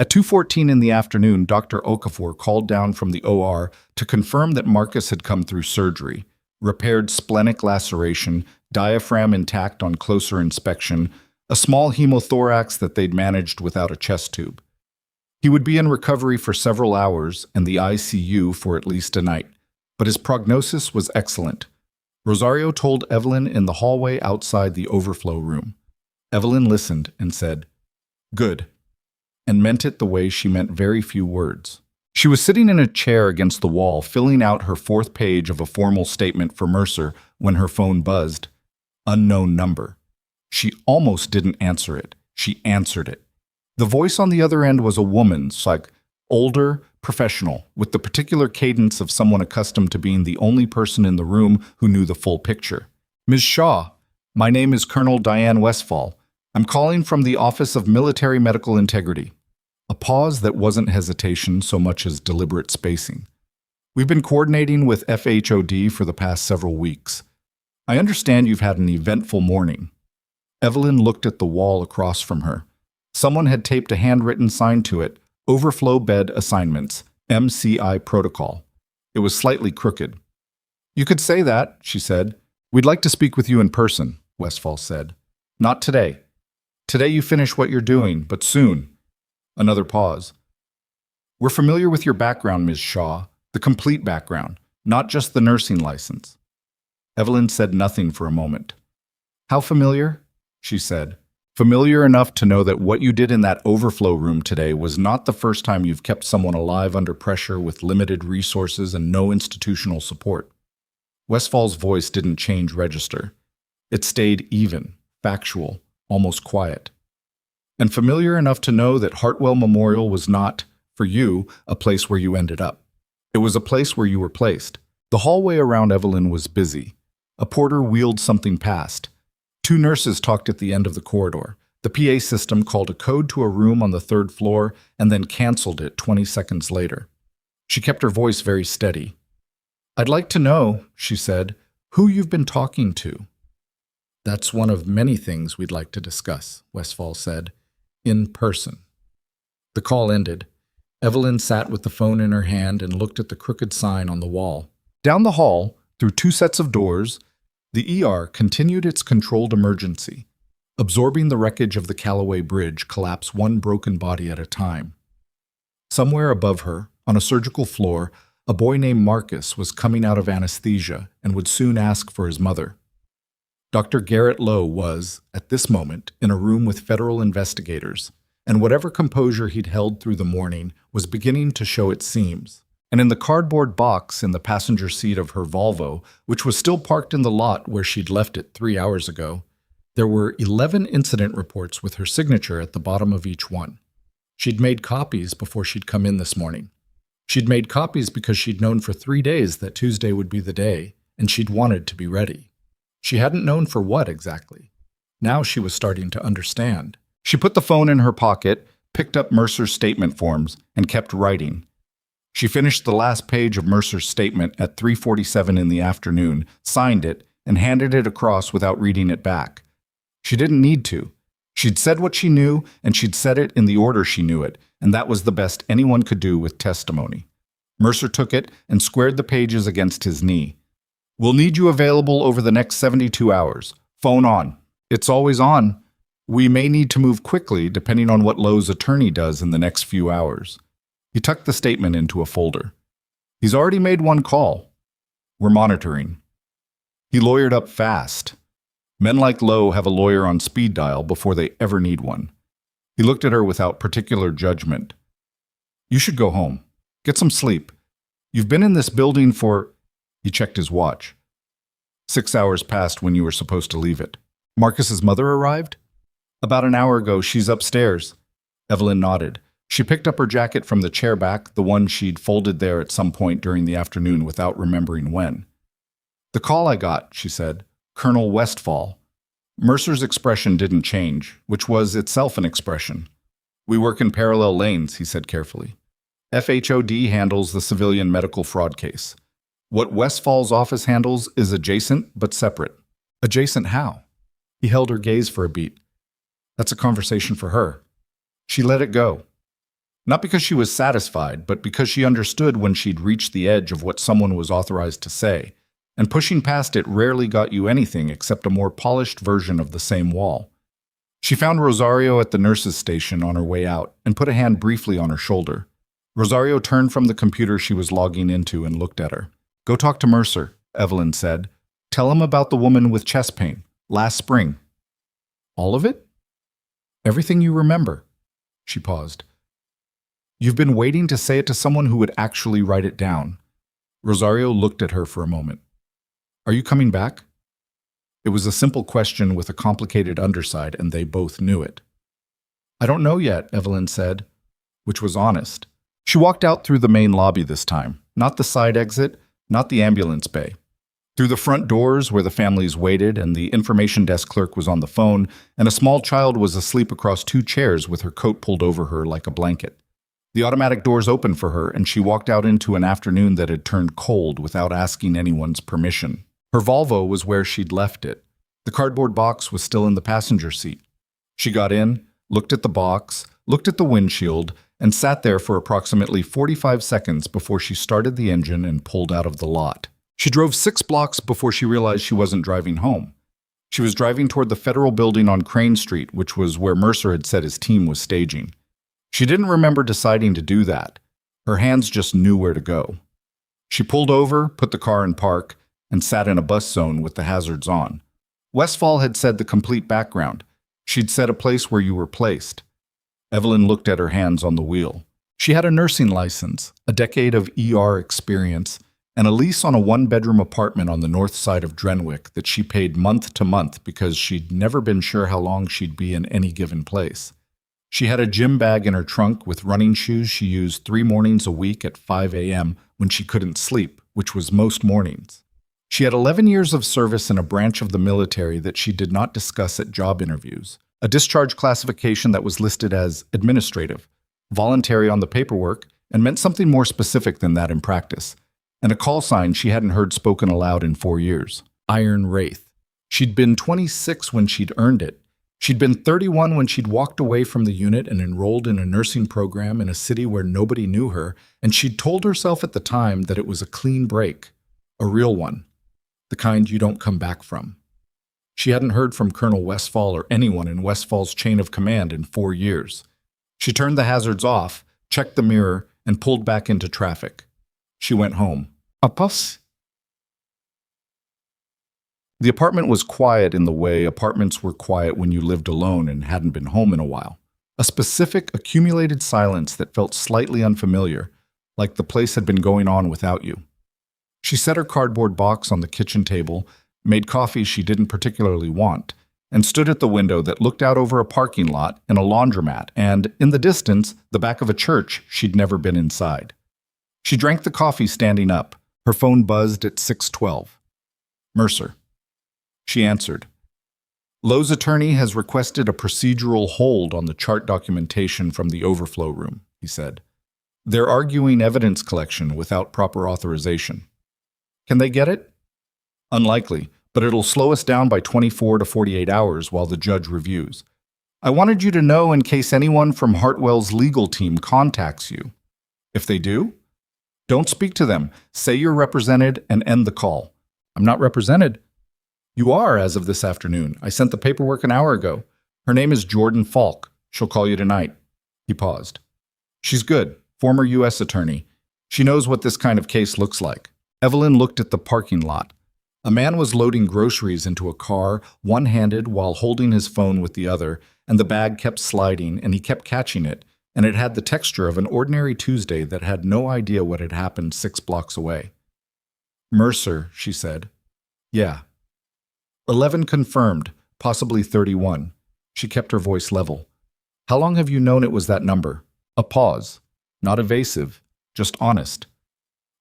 At 2:14 in the afternoon, Dr. Okafor called down from the OR to confirm that Marcus had come through surgery, repaired splenic laceration, diaphragm intact on closer inspection, a small hemothorax that they'd managed without a chest tube. He would be in recovery for several hours and the ICU for at least a night, but his prognosis was excellent. Rosario told Evelyn in the hallway outside the overflow room. Evelyn listened and said, "Good," and meant it the way she meant very few words. She was sitting in a chair against the wall, filling out her fourth page of a formal statement for Mercer when her phone buzzed. Unknown number. She almost didn't answer it. She answered it. The voice on the other end was a woman's, older, professional, with the particular cadence of someone accustomed to being the only person in the room who knew the full picture. "Ms. Shaw, my name is Colonel Diane Westfall. I'm calling from the Office of Military Medical Integrity." A pause that wasn't hesitation so much as deliberate spacing. "We've been coordinating with FHOD for the past several weeks. I understand you've had an eventful morning." Evelyn looked at the wall across from her. Someone had taped a handwritten sign to it, "Overflow Bed Assignments, MCI Protocol." It was slightly crooked. "You could say that," she said. "We'd like to speak with you in person," Westfall said. "Not today. Today you finish what you're doing, but soon." Another pause. "We're familiar with your background, Ms. Shaw, the complete background, not just the nursing license." Evelyn said nothing for a moment. "How familiar?" she said. "Familiar enough to know that what you did in that overflow room today was not the first time you've kept someone alive under pressure with limited resources and no institutional support." Westfall's voice didn't change register. It stayed even, factual, almost quiet. "And familiar enough to know that Hartwell Memorial was not, for you, a place where you ended up. It was a place where you were placed." The hallway around Evelyn was busy. A porter wheeled something past. Two nurses talked at the end of the corridor. The PA system called a code to a room on the third floor and then canceled it 20 seconds later. She kept her voice very steady. "I'd like to know," she said, "who you've been talking to." "That's one of many things we'd like to discuss," Westfall said. "In person." The call ended. Evelyn sat with the phone in her hand and looked at the crooked sign on the wall. Down the hall, through two sets of doors, the ER continued its controlled emergency, absorbing the wreckage of the Callaway Bridge collapse one broken body at a time. Somewhere above her, on a surgical floor, a boy named Marcus was coming out of anesthesia and would soon ask for his mother. Dr. Garrett Lowe was, at this moment, in a room with federal investigators, and whatever composure he'd held through the morning was beginning to show its seams. And in the cardboard box in the passenger seat of her Volvo, which was still parked in the lot where she'd left it 3 hours ago, there were 11 incident reports with her signature at the bottom of each one. She'd made copies before she'd come in this morning. She'd made copies because she'd known for 3 days that Tuesday would be the day, and she'd wanted to be ready. She hadn't known for what exactly. Now she was starting to understand. She put the phone in her pocket, picked up Mercer's statement forms, and kept writing. She finished the last page of Mercer's statement at 3:47 in the afternoon, signed it, and handed it across without reading it back. She didn't need to. She'd said what she knew, and she'd said it in the order she knew it, and that was the best anyone could do with testimony. Mercer took it and squared the pages against his knee. "We'll need you available over the next 72 hours. Phone on." "It's always on. We may need to move quickly depending on what Lowe's attorney does in the next few hours." He tucked the statement into a folder. "He's already made one call. We're monitoring." He lawyered up fast. Men like Lowe have a lawyer on speed dial before they ever need one. He looked at her without particular judgment. "You should go home. Get some sleep. You've been in this building for—" He checked his watch. 6 hours passed when you were supposed to leave it. "Marcus's mother arrived?" "About an hour ago. She's upstairs." Evelyn nodded. She picked up her jacket from the chair back, the one she'd folded there at some point during the afternoon without remembering when. "The call I got," she said. "Colonel Westfall." Mercer's expression didn't change, which was itself an expression. "We work in parallel lanes," he said carefully. FHOD handles the civilian medical fraud case. What Westfall's office handles is adjacent but separate. Adjacent how? He held her gaze for a beat. "That's a conversation for her." She let it go. Not because she was satisfied, but because she understood when she'd reached the edge of what someone was authorized to say, and pushing past it rarely got you anything except a more polished version of the same wall. She found Rosario at the nurse's station on her way out and put a hand briefly on her shoulder. Rosario turned from the computer she was logging into and looked at her. "Go talk to Mercer," Evelyn said. "Tell him about the woman with chest pain, last spring." "All of it?" "Everything you remember." She paused. "You've been waiting to say it to someone who would actually write it down." Rosario looked at her for a moment. "Are you coming back?" It was a simple question with a complicated underside, and they both knew it. "I don't know yet," Evelyn said, which was honest. She walked out through the main lobby this time, not the side exit, not the ambulance bay. Through the front doors where the families waited and the information desk clerk was on the phone, and a small child was asleep across 2 chairs with her coat pulled over her like a blanket. The automatic doors opened for her, and she walked out into an afternoon that had turned cold without asking anyone's permission. Her Volvo was where she'd left it. The cardboard box was still in the passenger seat. She got in, looked at the box, looked at the windshield, and sat there for approximately 45 seconds before she started the engine and pulled out of the lot. She drove 6 blocks before she realized she wasn't driving home. She was driving toward the federal building on Crane Street, which was where Mercer had said his team was staging. She didn't remember deciding to do that. Her hands just knew where to go. She pulled over, put the car in park, and sat in a bus zone with the hazards on. Westfall had said the complete background. She'd said a place where you were placed. Evelyn looked at her hands on the wheel. She had a nursing license, a decade of ER experience, and a lease on a 1-bedroom apartment on the north side of Drenwick that she paid month to month because she'd never been sure how long she'd be in any given place. She had a gym bag in her trunk with running shoes she used 3 mornings a week at 5 a.m. when she couldn't sleep, which was most mornings. She had 11 years of service in a branch of the military that she did not discuss at job interviews, a discharge classification that was listed as administrative, voluntary on the paperwork, and meant something more specific than that in practice, and a call sign she hadn't heard spoken aloud in 4 years, Iron Wraith. She'd been 26 when she'd earned it. She'd been 31 when she'd walked away from the unit and enrolled in a nursing program in a city where nobody knew her, and she'd told herself at the time that it was a clean break, a real one, the kind you don't come back from. She hadn't heard from Colonel Westfall or anyone in Westfall's chain of command in 4 years. She turned the hazards off, checked the mirror, and pulled back into traffic. She went home. Apos? The apartment was quiet in the way apartments were quiet when you lived alone and hadn't been home in a while. A specific, accumulated silence that felt slightly unfamiliar, like the place had been going on without you. She set her cardboard box on the kitchen table, made coffee she didn't particularly want, and stood at the window that looked out over a parking lot and a laundromat and, in the distance, the back of a church she'd never been inside. She drank the coffee standing up. Her phone buzzed at 6:12. Mercer. She answered. Lowe's attorney has requested a procedural hold on the chart documentation from the overflow room, he said. They're arguing evidence collection without proper authorization. Can they get it? Unlikely. but it'll slow us down by 24 to 48 hours while the judge reviews. I wanted you to know in case anyone from Hartwell's legal team contacts you. If they do, don't speak to them. Say you're represented and end the call. I'm not represented. You are as of this afternoon. I sent the paperwork an hour ago. Her name is Jordan Falk. She'll call you tonight. He paused. She's good. Former U.S. attorney. She knows what this kind of case looks like. Evelyn looked at the parking lot. A man was loading groceries into a car, one-handed while holding his phone with the other, and the bag kept sliding, and he kept catching it, and it had the texture of an ordinary Tuesday that had no idea what had happened 6 blocks away. Mercer, she said. Yeah. 11 confirmed, possibly 31. She kept her voice level. How long have you known it was that number? A pause. Not evasive, just honest.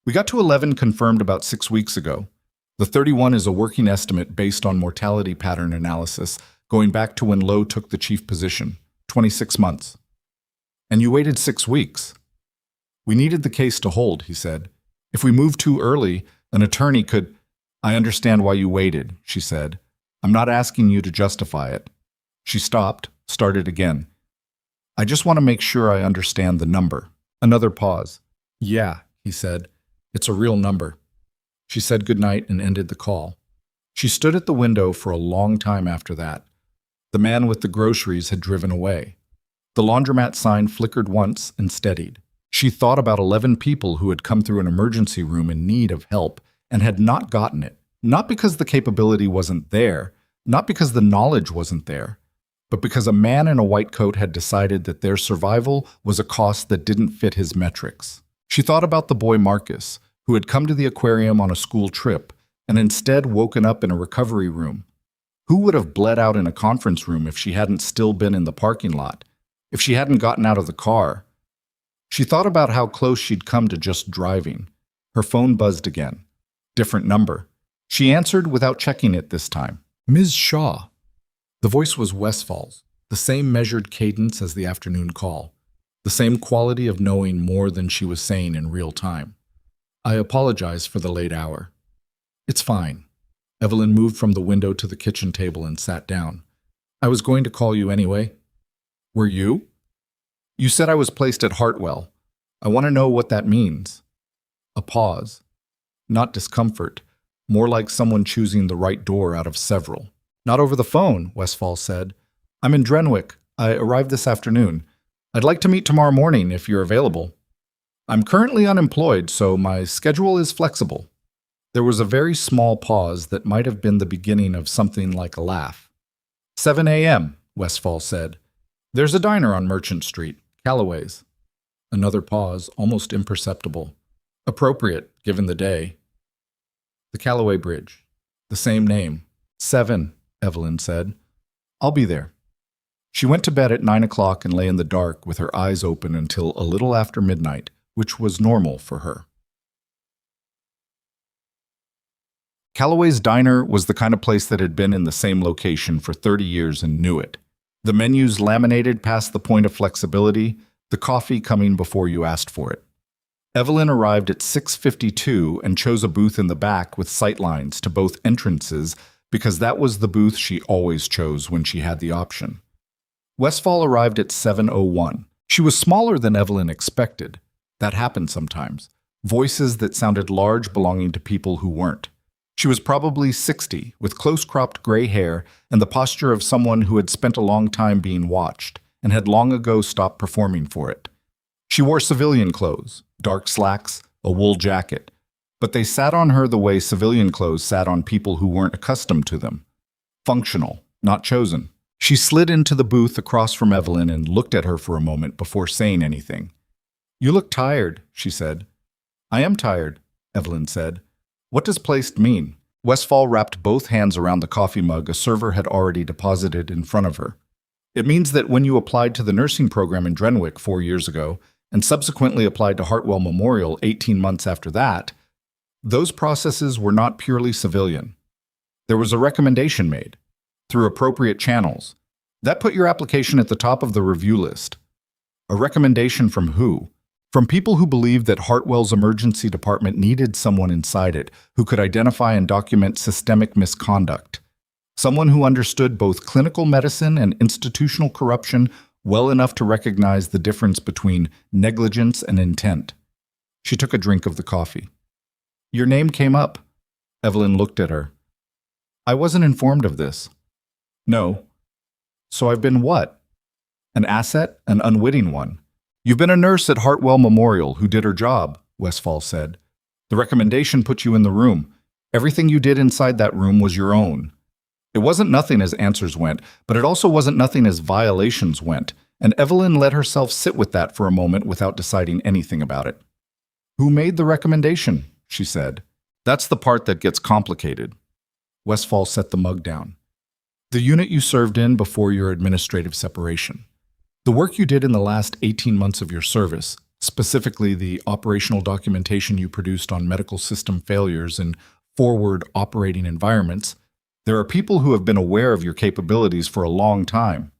We got to 11 confirmed about 6 weeks ago. The 31 is a working estimate based on mortality pattern analysis, going back to when Lowe took the chief position, 26 months. And you waited 6 weeks. We needed the case to hold, he said. If we moved too early, an attorney could... I understand why you waited, she said. I'm not asking you to justify it. She stopped, started again. I just want to make sure I understand the number. Another pause. Yeah, he said. It's a real number. She said goodnight and ended the call. She stood at the window for a long time after that. The man with the groceries had driven away. The laundromat sign flickered once and steadied. She thought about 11 people who had come through an emergency room in need of help and had not gotten it. Not because the capability wasn't there, not because the knowledge wasn't there, but because a man in a white coat had decided that their survival was a cost that didn't fit his metrics. She thought about the boy Marcus, who had come to the aquarium on a school trip and instead woken up in a recovery room. Who would have bled out in a conference room if she hadn't still been in the parking lot, if she hadn't gotten out of the car? She thought about how close she'd come to just driving. Her phone buzzed again. Different number. She answered without checking it this time. Ms. Shaw. The voice was Westfall's, the same measured cadence as the afternoon call, the same quality of knowing more than she was saying in real time. I apologize for the late hour. It's fine. Evelyn moved from the window to the kitchen table and sat down. I was going to call you anyway. Were you? You said I was placed at Hartwell. I want to know what that means. A pause. Not discomfort, more like someone choosing the right door out of several. Not over the phone, Westfall said. I'm in Drenwick. I arrived this afternoon. I'd like to meet tomorrow morning if you're available. I'm currently unemployed, so my schedule is flexible. There was a very small pause that might have been the beginning of something like a laugh. 7 a.m., Westfall said. There's a diner on Merchant Street, Callaway's. Another pause, almost imperceptible. Appropriate, given the day. The Callaway Bridge. The same name. 7, Evelyn said. I'll be there. She went to bed at 9 o'clock and lay in the dark with her eyes open until a little after midnight, which was normal for her. Callaway's Diner was the kind of place that had been in the same location for 30 years and knew it. The menus laminated past the point of flexibility, the coffee coming before you asked for it. Evelyn arrived at 6:52 and chose a booth in the back with sightlines to both entrances because that was the booth she always chose when she had the option. Westfall arrived at 7:01. She was smaller than Evelyn expected. That happened sometimes. Voices that sounded large belonging to people who weren't. She was probably 60, with close-cropped gray hair and the posture of someone who had spent a long time being watched and had long ago stopped performing for it. She wore civilian clothes, dark slacks, a wool jacket, but they sat on her the way civilian clothes sat on people who weren't accustomed to them. Functional, not chosen. She slid into the booth across from Evelyn and looked at her for a moment before saying anything. You look tired, she said. I am tired, Evelyn said. What does placed mean? Westfall wrapped both hands around the coffee mug a server had already deposited in front of her. It means that when you applied to the nursing program in Drenwick 4 years ago, and subsequently applied to Hartwell Memorial 18 months after that, those processes were not purely civilian. There was a recommendation made, through appropriate channels. That put your application at the top of the review list. A recommendation from who? From people who believed that Hartwell's emergency department needed someone inside it who could identify and document systemic misconduct. Someone who understood both clinical medicine and institutional corruption well enough to recognize the difference between negligence and intent. She took a drink of the coffee. "Your name came up." Evelyn looked at her. "I wasn't informed of this." "No. So I've been what? An asset, an unwitting one. You've been a nurse at Hartwell Memorial who did her job," Westphal said. "The recommendation put you in the room. Everything you did inside that room was your own. It wasn't nothing as answers went, but it also wasn't nothing as violations went, and Evelyn let herself sit with that for a moment without deciding anything about it. "Who made the recommendation?" she said. "That's the part that gets complicated." Westphal set the mug down. "The unit you served in before your administrative separation. The work you did in the last 18 months of your service, specifically the operational documentation you produced on medical system failures in forward operating environments, there are people who have been aware of your capabilities for a long time."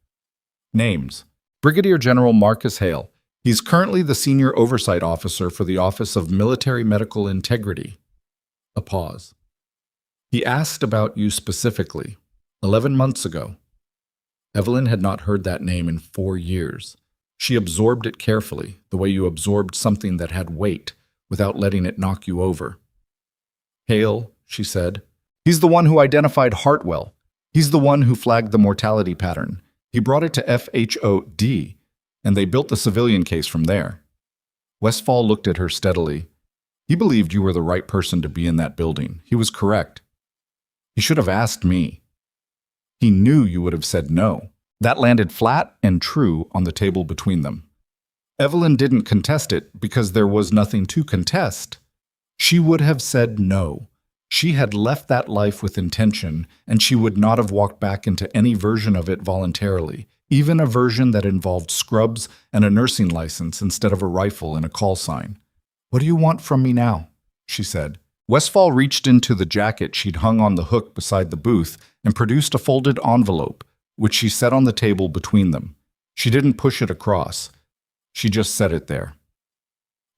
Names: Brigadier General Marcus Hale. He's currently the Senior Oversight Officer for the Office of Military Medical Integrity. A pause. "He asked about you specifically, 11 months ago." Evelyn had not heard that name in 4 years. She absorbed it carefully, the way you absorbed something that had weight, without letting it knock you over. "Hale," she said. "He's the one who identified Hartwell. He's the one who flagged the mortality pattern. He brought it to FHOD, and they built the civilian case from there." Westphal looked at her steadily. "He believed you were the right person to be in that building. He was correct. He should have asked me. He knew you would have said no." That landed flat and true on the table between them. Evelyn didn't contest it because there was nothing to contest. She would have said no. She had left that life with intention, and she would not have walked back into any version of it voluntarily, even a version that involved scrubs and a nursing license instead of a rifle and a call sign. "What do you want from me now?" she said. Westphal reached into the jacket she'd hung on the hook beside the booth and produced a folded envelope, which she set on the table between them. She didn't push it across. She just set it there.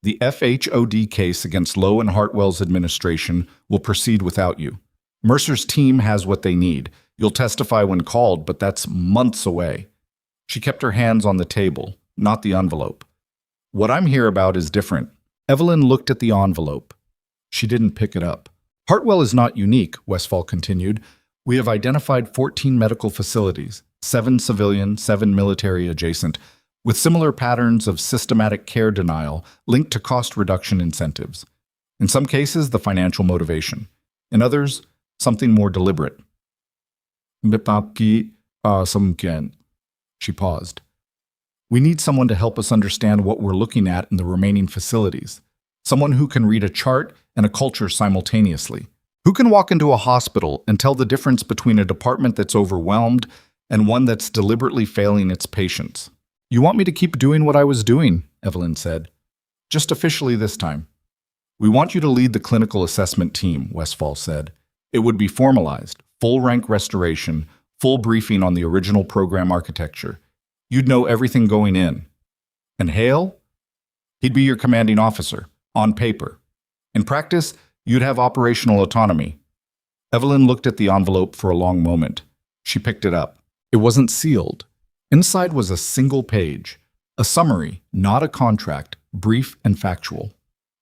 "The FHOD case against Lowe and Hartwell's administration will proceed without you. Mercer's team has what they need. You'll testify when called, but that's months away." She kept her hands on the table, not the envelope. "What I'm here about is different." Evelyn looked at the envelope. She didn't pick it up. "Hartwell is not unique," Westphal continued. "We have identified 14 medical facilities, 7 civilian, 7 military adjacent, with similar patterns of systematic care denial linked to cost reduction incentives. In some cases, the financial motivation. In others, something more deliberate." She paused. "We need someone to help us understand what we're looking at in the remaining facilities. Someone who can read a chart and a culture simultaneously. Who can walk into a hospital and tell the difference between a department that's overwhelmed and one that's deliberately failing its patients." "You want me to keep doing what I was doing," Evelyn said. "Just officially this time." "We want you to lead the clinical assessment team," Westphal said. "It would be formalized, full rank restoration, full briefing on the original program architecture. You'd know everything going in. And Hale? He'd be your commanding officer, on paper. In practice, you'd have operational autonomy." Evelyn looked at the envelope for a long moment. She picked it up. It wasn't sealed. Inside was a single page, a summary, not a contract, brief and factual.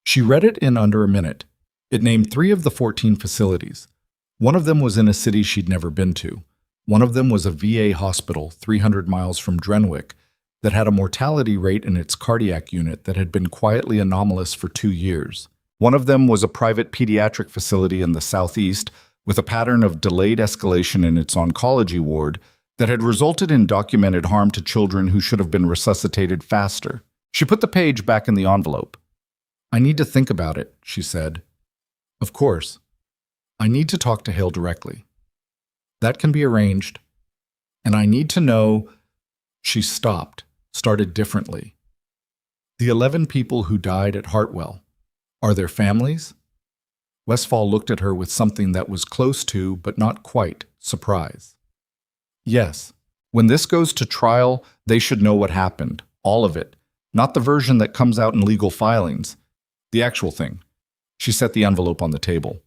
She read it in under a minute. It named 3 of the 14 facilities. One of them was in a city she'd never been to. One of them was a VA hospital 300 miles from Drenwick that had a mortality rate in its cardiac unit that had been quietly anomalous for 2 years. One of them was a private pediatric facility in the southeast with a pattern of delayed escalation in its oncology ward that had resulted in documented harm to children who should have been resuscitated faster. She put the page back in the envelope. "I need to think about it," she said. "Of course. I need to talk to Hale directly. That can be arranged. And I need to know—" She stopped, started differently. "The 11 people who died at Hartwell. Are their families?" Westphal looked at her with something that was close to, but not quite, surprise. "Yes. When this goes to trial, they should know what happened, all of it. Not the version that comes out in legal filings. The actual thing. She set the envelope on the table.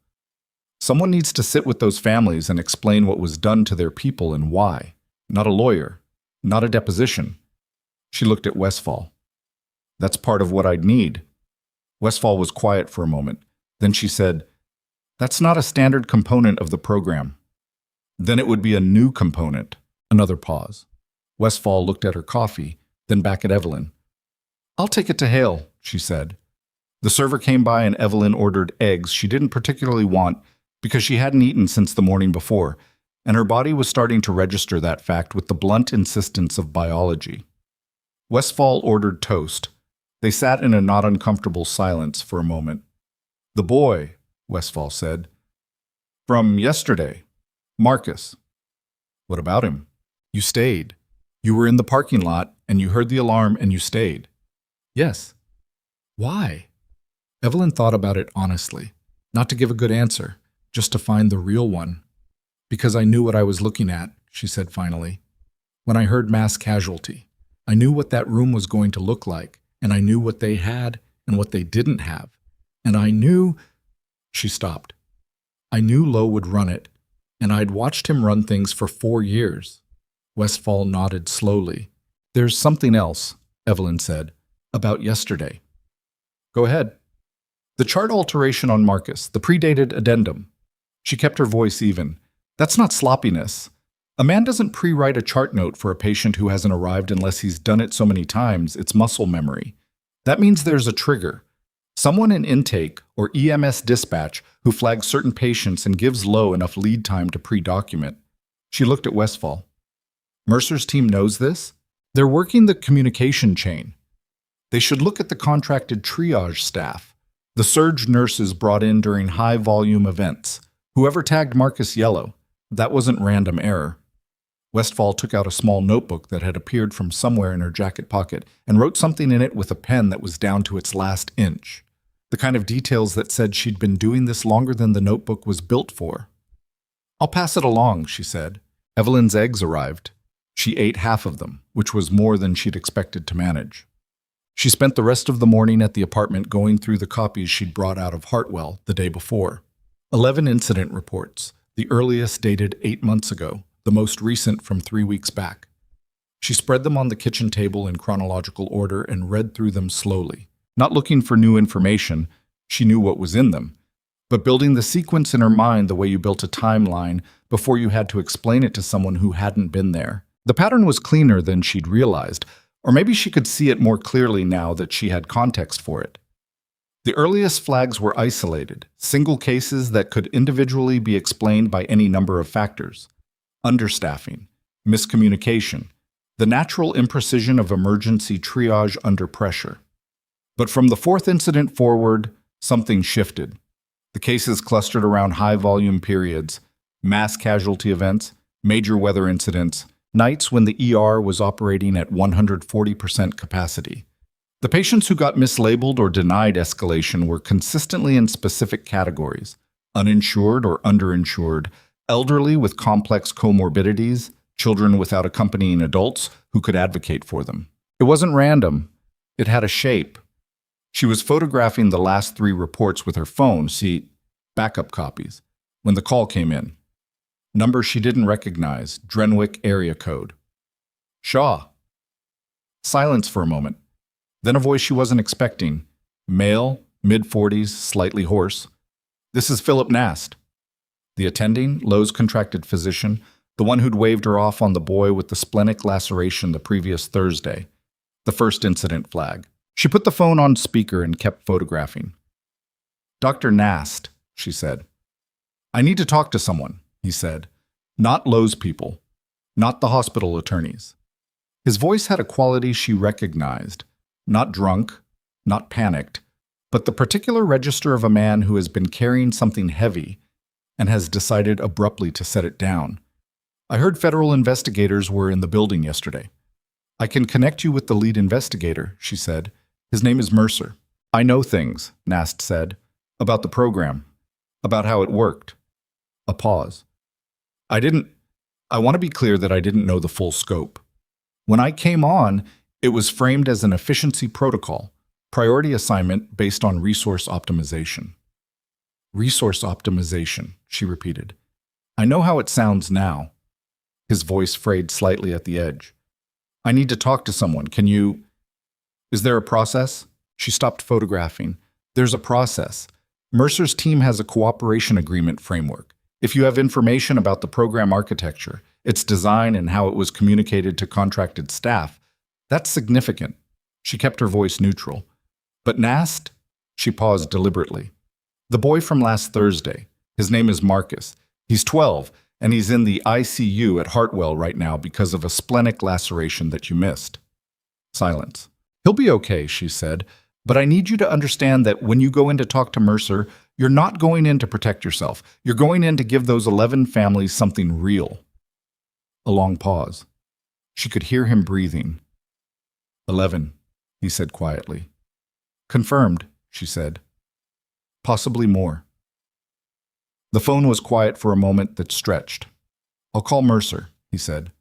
Someone needs to sit with those families and explain what was done to their people and why. Not a lawyer. Not a deposition. She looked at Westfall. That's part of what I'd need. Westfall was quiet for a moment. Then she said, That's not a standard component of the program. Then it would be a new component. Another pause. Westfall looked at her coffee, then back at Evelyn. I'll take it to Hale, she said. The server came by and Evelyn ordered eggs she didn't particularly want because she hadn't eaten since the morning before, and her body was starting to register that fact with the blunt insistence of biology. Westfall ordered toast. They sat in a not uncomfortable silence for a moment. The boy, Westfall said. From yesterday. Marcus. What about him? You stayed. You were in the parking lot, and you heard the alarm, and you stayed. Yes. Why? Evelyn thought about it honestly, not to give a good answer, just to find the real one. Because I knew what I was looking at, she said finally. When I heard mass casualty, I knew what that room was going to look like, and I knew what they had and what they didn't have. And I knew... She stopped. I knew Lowe would run it, and I'd watched him run things for 4 years. Westfall nodded slowly. There's something else, Evelyn said, about yesterday. Go ahead. The chart alteration on Marcus, the predated addendum. She kept her voice even. That's not sloppiness. A man doesn't pre-write a chart note for a patient who hasn't arrived unless he's done it so many times, it's muscle memory. That means there's a trigger. Someone in intake or EMS dispatch who flags certain patients and gives Lowe enough lead time to pre-document. She looked at Westfall. Mercer's team knows this? They're working the communication chain. They should look at the contracted triage staff, the surge nurses brought in during high-volume events. Whoever tagged Marcus yellow, that wasn't random error. Westfall took out a small notebook that had appeared from somewhere in her jacket pocket and wrote something in it with a pen that was down to its last inch. The kind of details that said she'd been doing this longer than the notebook was built for. I'll pass it along, she said. Evelyn's eggs arrived. She ate half of them, which was more than she'd expected to manage. She spent the rest of the morning at the apartment going through the copies she'd brought out of Hartwell the day before. 11 incident reports, the earliest dated 8 months ago, the most recent from 3 weeks back. She spread them on the kitchen table in chronological order and read through them slowly. Not looking for new information, she knew what was in them, but building the sequence in her mind the way you built a timeline before you had to explain it to someone who hadn't been there. The pattern was cleaner than she'd realized, or maybe she could see it more clearly now that she had context for it. The earliest flags were isolated, single cases that could individually be explained by any number of factors. Understaffing, miscommunication, the natural imprecision of emergency triage under pressure. But from the 4th incident forward, something shifted. The cases clustered around high-volume periods, mass casualty events, major weather incidents, nights when the ER was operating at 140% capacity. The patients who got mislabeled or denied escalation were consistently in specific categories: uninsured or underinsured, elderly with complex comorbidities, children without accompanying adults who could advocate for them. It wasn't random. It had a shape. She was photographing the last 3 reports with her phone, backup copies, when the call came in. Number she didn't recognize, Drenwick area code. Shaw. Silence for a moment. Then a voice she wasn't expecting. Male, mid-40s, slightly hoarse. This is Philip Nast. The attending, Lowe's contracted physician, the one who'd waved her off on the boy with the splenic laceration the previous Thursday. The first incident flag. She put the phone on speaker and kept photographing. Dr. Nast, she said. I need to talk to someone, he said. Not Lowe's people. Not the hospital attorneys. His voice had a quality she recognized. Not drunk, not panicked, but the particular register of a man who has been carrying something heavy and has decided abruptly to set it down. I heard federal investigators were in the building yesterday. I can connect you with the lead investigator, she said. His name is Mercer. I know things, Nast said, about the program, about how it worked. A pause. I want to be clear that I didn't know the full scope. When I came on, It was framed as an efficiency protocol, priority assignment based on resource optimization. Resource optimization, she repeated. I know how it sounds now. His voice frayed slightly at the edge. I need to talk to someone. Can you... Is there a process? She stopped photographing. There's a process. Mercer's team has a cooperation agreement framework. If you have information about the program architecture, its design, and how it was communicated to contracted staff, that's significant. She kept her voice neutral. But Nast? She paused deliberately. The boy from last Thursday. His name is Marcus. He's 12, and he's in the ICU at Hartwell right now because of a splenic laceration that you missed. Silence. He'll be okay, she said, but I need you to understand that when you go in to talk to Mercer, you're not going in to protect yourself. You're going in to give those 11 families something real. A long pause. She could hear him breathing. 11, he said quietly. Confirmed, she said. Possibly more. The phone was quiet for a moment that stretched. I'll call Mercer, he said.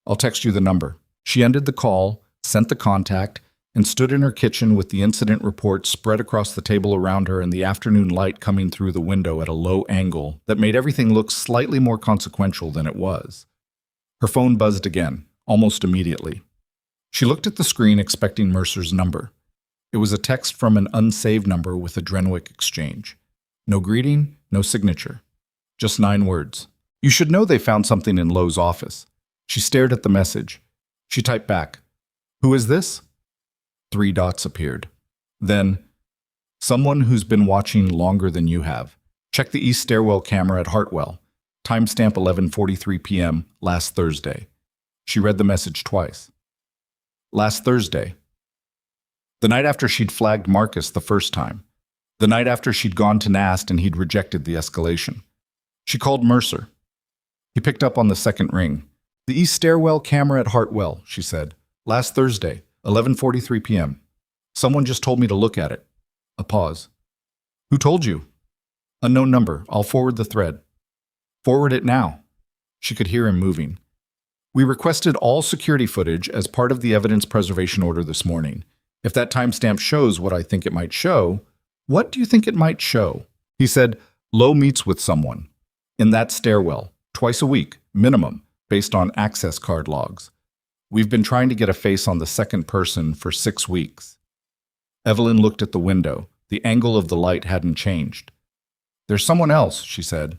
I'll text you the number. She ended the call, sent the contact, and stood in her kitchen with the incident report spread across the table around her and the afternoon light coming through the window at a low angle that made everything look slightly more consequential than it was. Her phone buzzed again, almost immediately. She looked at the screen expecting Mercer's number. It was a text from an unsaved number with a Drenwick exchange. No greeting, no signature. Just 9 words. You should know they found something in Lowe's office. She stared at the message. She typed back, Who is this? 3 dots appeared. Then, someone who's been watching longer than you have. Check the east stairwell camera at Hartwell. Timestamp 11:43 p.m. last Thursday. She read the message twice. Last Thursday. The night after she'd flagged Marcus the first time. The night after she'd gone to Nast and he'd rejected the escalation. She called Mercer. He picked up on the second ring. The east stairwell camera at Hartwell, she said. Last Thursday, 11:43 p.m. Someone just told me to look at it. A pause. Who told you? Unknown number. I'll forward the thread. Forward it now. She could hear him moving. We requested all security footage as part of the evidence preservation order this morning. If that timestamp shows what I think it might show, what do you think it might show? He said, Lowe meets with someone. In that stairwell, twice a week, minimum, based on access card logs. We've been trying to get a face on the second person for 6 weeks. Evelyn looked at the window. The angle of the light hadn't changed. There's someone else, she said.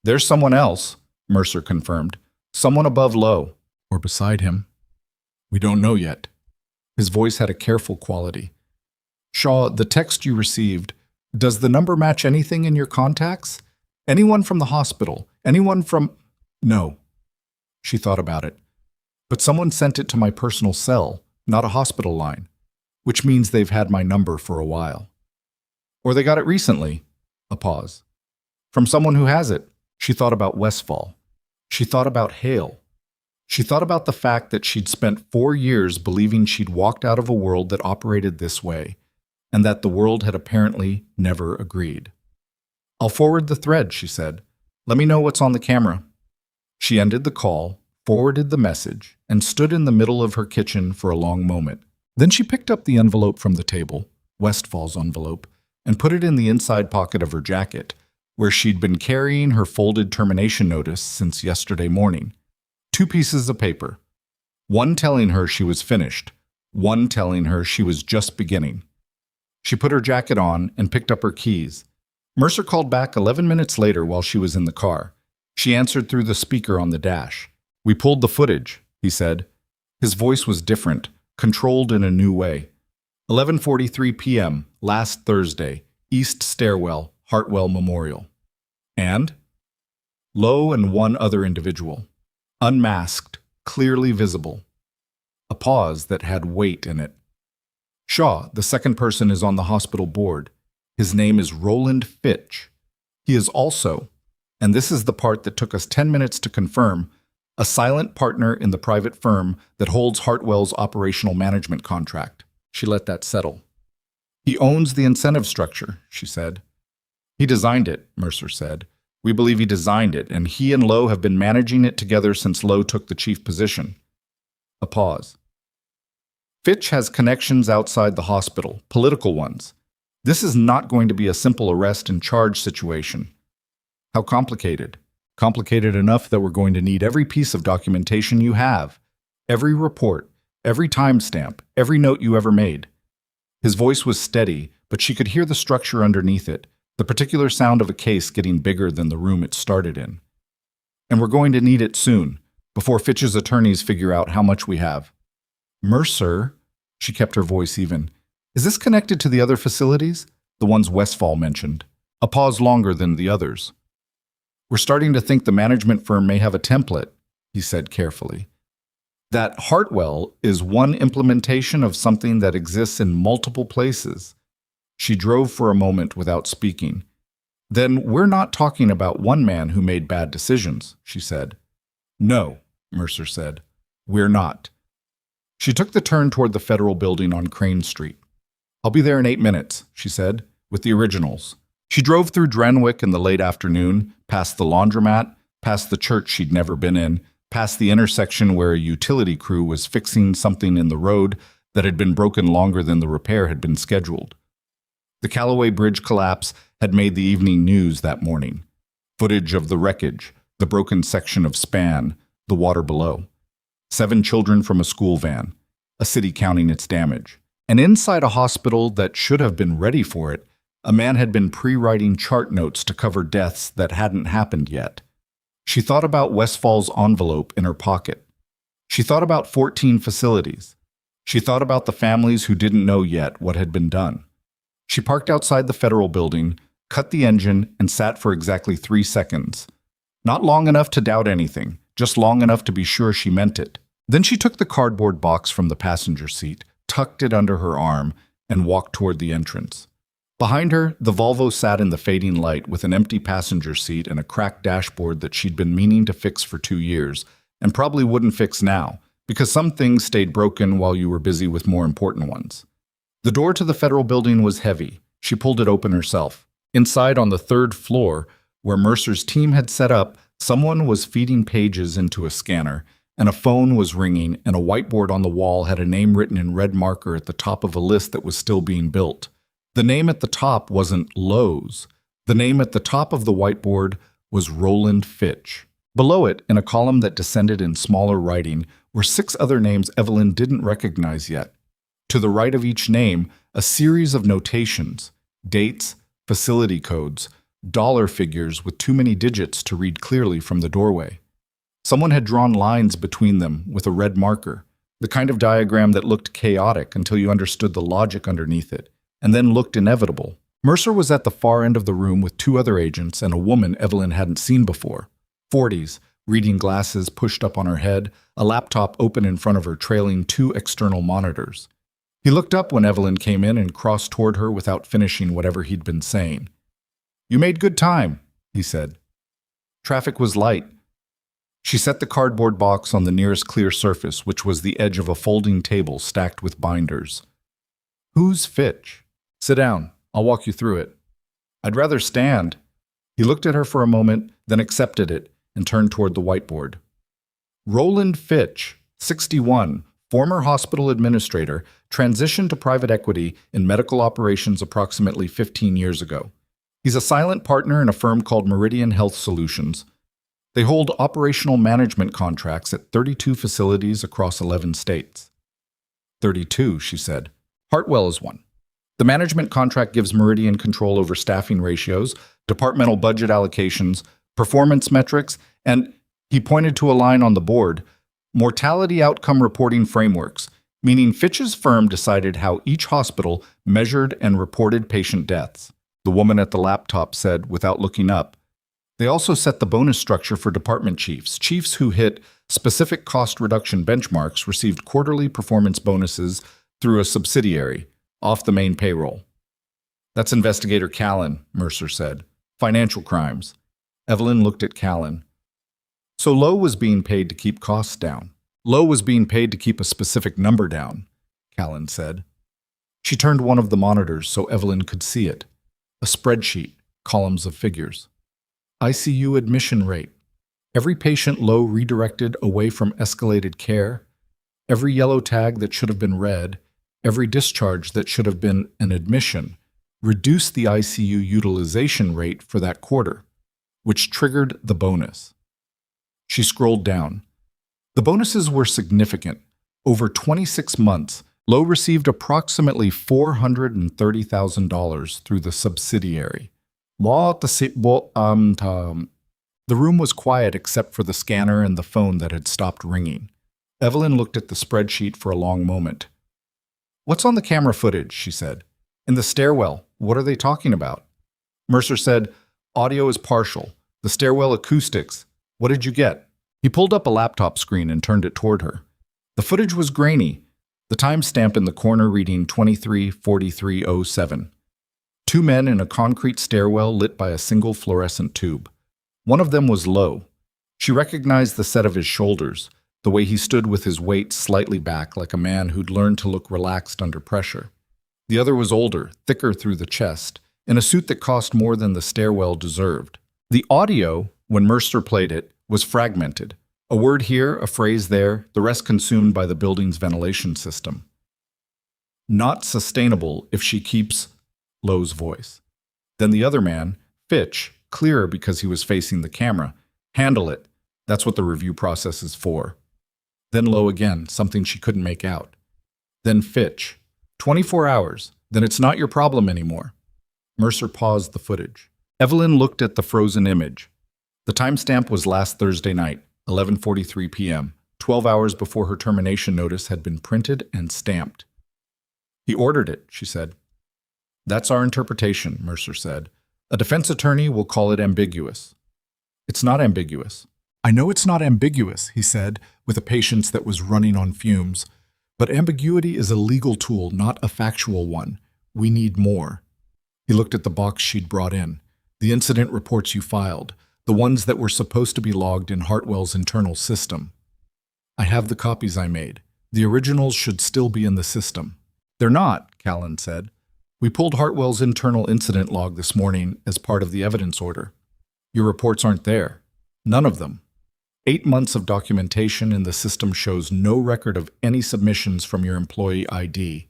There's someone else, Mercer confirmed. Someone above Lowe, or beside him. We don't know yet. His voice had a careful quality. Shaw, the text you received, does the number match anything in your contacts? Anyone from the hospital? Anyone from... No. She thought about it. But someone sent it to my personal cell, not a hospital line, which means they've had my number for a while. Or they got it recently. A pause. From someone who has it. She thought about Westfall. She thought about Hale. She thought about the fact that she'd spent 4 years believing she'd walked out of a world that operated this way, and that the world had apparently never agreed. I'll forward the thread, she said. Let me know what's on the camera. She ended the call, forwarded the message, and stood in the middle of her kitchen for a long moment. Then she picked up the envelope from the table, Westfall's envelope, and put it in the inside pocket of her jacket, where she'd been carrying her folded termination notice since yesterday morning. 2 pieces of paper. One telling her she was finished, one telling her she was just beginning. She put her jacket on and picked up her keys. Mercer called back 11 minutes later while she was in the car. She answered through the speaker on the dash. We pulled the footage, he said. His voice was different, controlled in a new way. 11:43 p.m., last Thursday, East Stairwell, Hartwell Memorial. And? Lowe and 1 other individual. Unmasked, clearly visible. A pause that had weight in it. Shaw, the second person, is on the hospital board. His name is Roland Fitch. He is also, and this is the part that took us 10 minutes to confirm, a silent partner in the private firm that holds Hartwell's operational management contract. She let that settle. He owns the incentive structure, she said. He designed it, Mercer said. We believe he designed it, and he and Lowe have been managing it together since Lowe took the chief position. A pause. Fitch has connections outside the hospital, political ones. This is not going to be a simple arrest and charge situation. How complicated? Complicated enough that we're going to need every piece of documentation you have, every report, every timestamp, every note you ever made. His voice was steady, but she could hear the structure underneath it, the particular sound of a case getting bigger than the room it started in. And we're going to need it soon, before Fitch's attorneys figure out how much we have. Mercer, she kept her voice even, is this connected to the other facilities? The ones Westfall mentioned. A pause longer than the others. We're starting to think the management firm may have a template, he said carefully. That Hartwell is one implementation of something that exists in multiple places. She drove for a moment without speaking. Then we're not talking about one man who made bad decisions, she said. No, Mercer said. We're not. She took the turn toward the federal building on Crane Street. I'll be there in 8 minutes, she said, with the originals. She drove through Drenwick in the late afternoon, past the laundromat, past the church she'd never been in, past the intersection where a utility crew was fixing something in the road that had been broken longer than the repair had been scheduled. The Callaway Bridge collapse had made the evening news that morning. Footage of the wreckage, the broken section of span, the water below. 7 children from a school van, a city counting its damage. And inside a hospital that should have been ready for it, a man had been pre-writing chart notes to cover deaths that hadn't happened yet. She thought about Westfall's envelope in her pocket. She thought about 14 facilities. She thought about the families who didn't know yet what had been done. She parked outside the federal building, cut the engine, and sat for exactly 3 seconds. Not long enough to doubt anything, just long enough to be sure she meant it. Then she took the cardboard box from the passenger seat, tucked it under her arm, and walked toward the entrance. Behind her, the Volvo sat in the fading light with an empty passenger seat and a cracked dashboard that she'd been meaning to fix for 2 years, and probably wouldn't fix now, because some things stayed broken while you were busy with more important ones. The door to the federal building was heavy. She pulled it open herself. Inside on the 3rd floor, where Mercer's team had set up, someone was feeding pages into a scanner, and a phone was ringing, and a whiteboard on the wall had a name written in red marker at the top of a list that was still being built. The name at the top wasn't Lowe's. The name at the top of the whiteboard was Roland Fitch. Below it, in a column that descended in smaller writing, were 6 other names Evelyn didn't recognize yet. To the right of each name, a series of notations, dates, facility codes, dollar figures with too many digits to read clearly from the doorway. Someone had drawn lines between them with a red marker, the kind of diagram that looked chaotic until you understood the logic underneath it, and then looked inevitable. Mercer was at the far end of the room with 2 other agents and a woman Evelyn hadn't seen before. 40s, reading glasses pushed up on her head, a laptop open in front of her trailing 2 external monitors. He looked up when Evelyn came in and crossed toward her without finishing whatever he'd been saying. "You made good time," he said. Traffic was light. She set the cardboard box on the nearest clear surface, which was the edge of a folding table stacked with binders. "Who's Fitch?" "Sit down. I'll walk you through it." "I'd rather stand." He looked at her for a moment, then accepted it and turned toward the whiteboard. Roland Fitch, 61, former hospital administrator, transitioned to private equity in medical operations approximately 15 years ago. He's a silent partner in a firm called Meridian Health Solutions. They hold operational management contracts at 32 facilities across 11 states. 32, she said. Hartwell is one. The management contract gives Meridian control over staffing ratios, departmental budget allocations, performance metrics, and, he pointed to a line on the board, mortality outcome reporting frameworks, meaning Fitch's firm decided how each hospital measured and reported patient deaths. The woman at the laptop said, without looking up. They also set the bonus structure for department chiefs. Chiefs who hit specific cost reduction benchmarks received quarterly performance bonuses through a subsidiary, off the main payroll. "That's Investigator Callan," Mercer said. "Financial crimes." Evelyn looked at Callan. "So Lowe was being paid to keep costs down." "Lowe was being paid to keep a specific number down," Callan said. She turned one of the monitors so Evelyn could see it. A spreadsheet, columns of figures. ICU admission rate. Every patient Lowe redirected away from escalated care. Every yellow tag that should have been red, every discharge that should have been an admission, reduced the ICU utilization rate for that quarter, which triggered the bonus. She scrolled down. The bonuses were significant. Over 26 months, Lowe received approximately $430,000 through the subsidiary. The room was quiet except for the scanner and the phone that had stopped ringing. Evelyn looked at the spreadsheet for a long moment. "What's on the camera footage?" she said. "In the stairwell, what are they talking about?" Mercer said, "Audio is partial. The stairwell acoustics. What did you get?" He pulled up a laptop screen and turned it toward her. The footage was grainy, the timestamp in the corner reading 23:43:07. Two men in a concrete stairwell lit by a single fluorescent tube. One of them was Lowe. She recognized the set of his shoulders, the way he stood with his weight slightly back like a man who'd learned to look relaxed under pressure. The other was older, thicker through the chest, in a suit that cost more than the stairwell deserved. The audio, when Mercer played it, was fragmented. A word here, a phrase there, the rest consumed by the building's ventilation system. "Not sustainable if she keeps," Lowe's voice. Then the other man, Fitch, clearer because he was facing the camera. "Handle it. That's what the review process is for." Then Lowe again, something she couldn't make out. Then Fitch. 24 hours. Then it's not your problem anymore." Mercer paused the footage. Evelyn looked at the frozen image. The timestamp was last Thursday night, 11:43 p.m., 12 hours before her termination notice had been printed and stamped. "He ordered it," she said. "That's our interpretation," Mercer said. "A defense attorney will call it ambiguous." "It's not ambiguous." "I know it's not ambiguous," he said, with a patience that was running on fumes. "But ambiguity is a legal tool, not a factual one. We need more." He looked at the box she'd brought in. "The incident reports you filed, the ones that were supposed to be logged in Hartwell's internal system. I have the copies I made. The originals should still be in the system." "They're not," Callan said. "We pulled Hartwell's internal incident log this morning as part of the evidence order. Your reports aren't there. None of them. 8 months of documentation in the system shows no record of any submissions from your employee ID."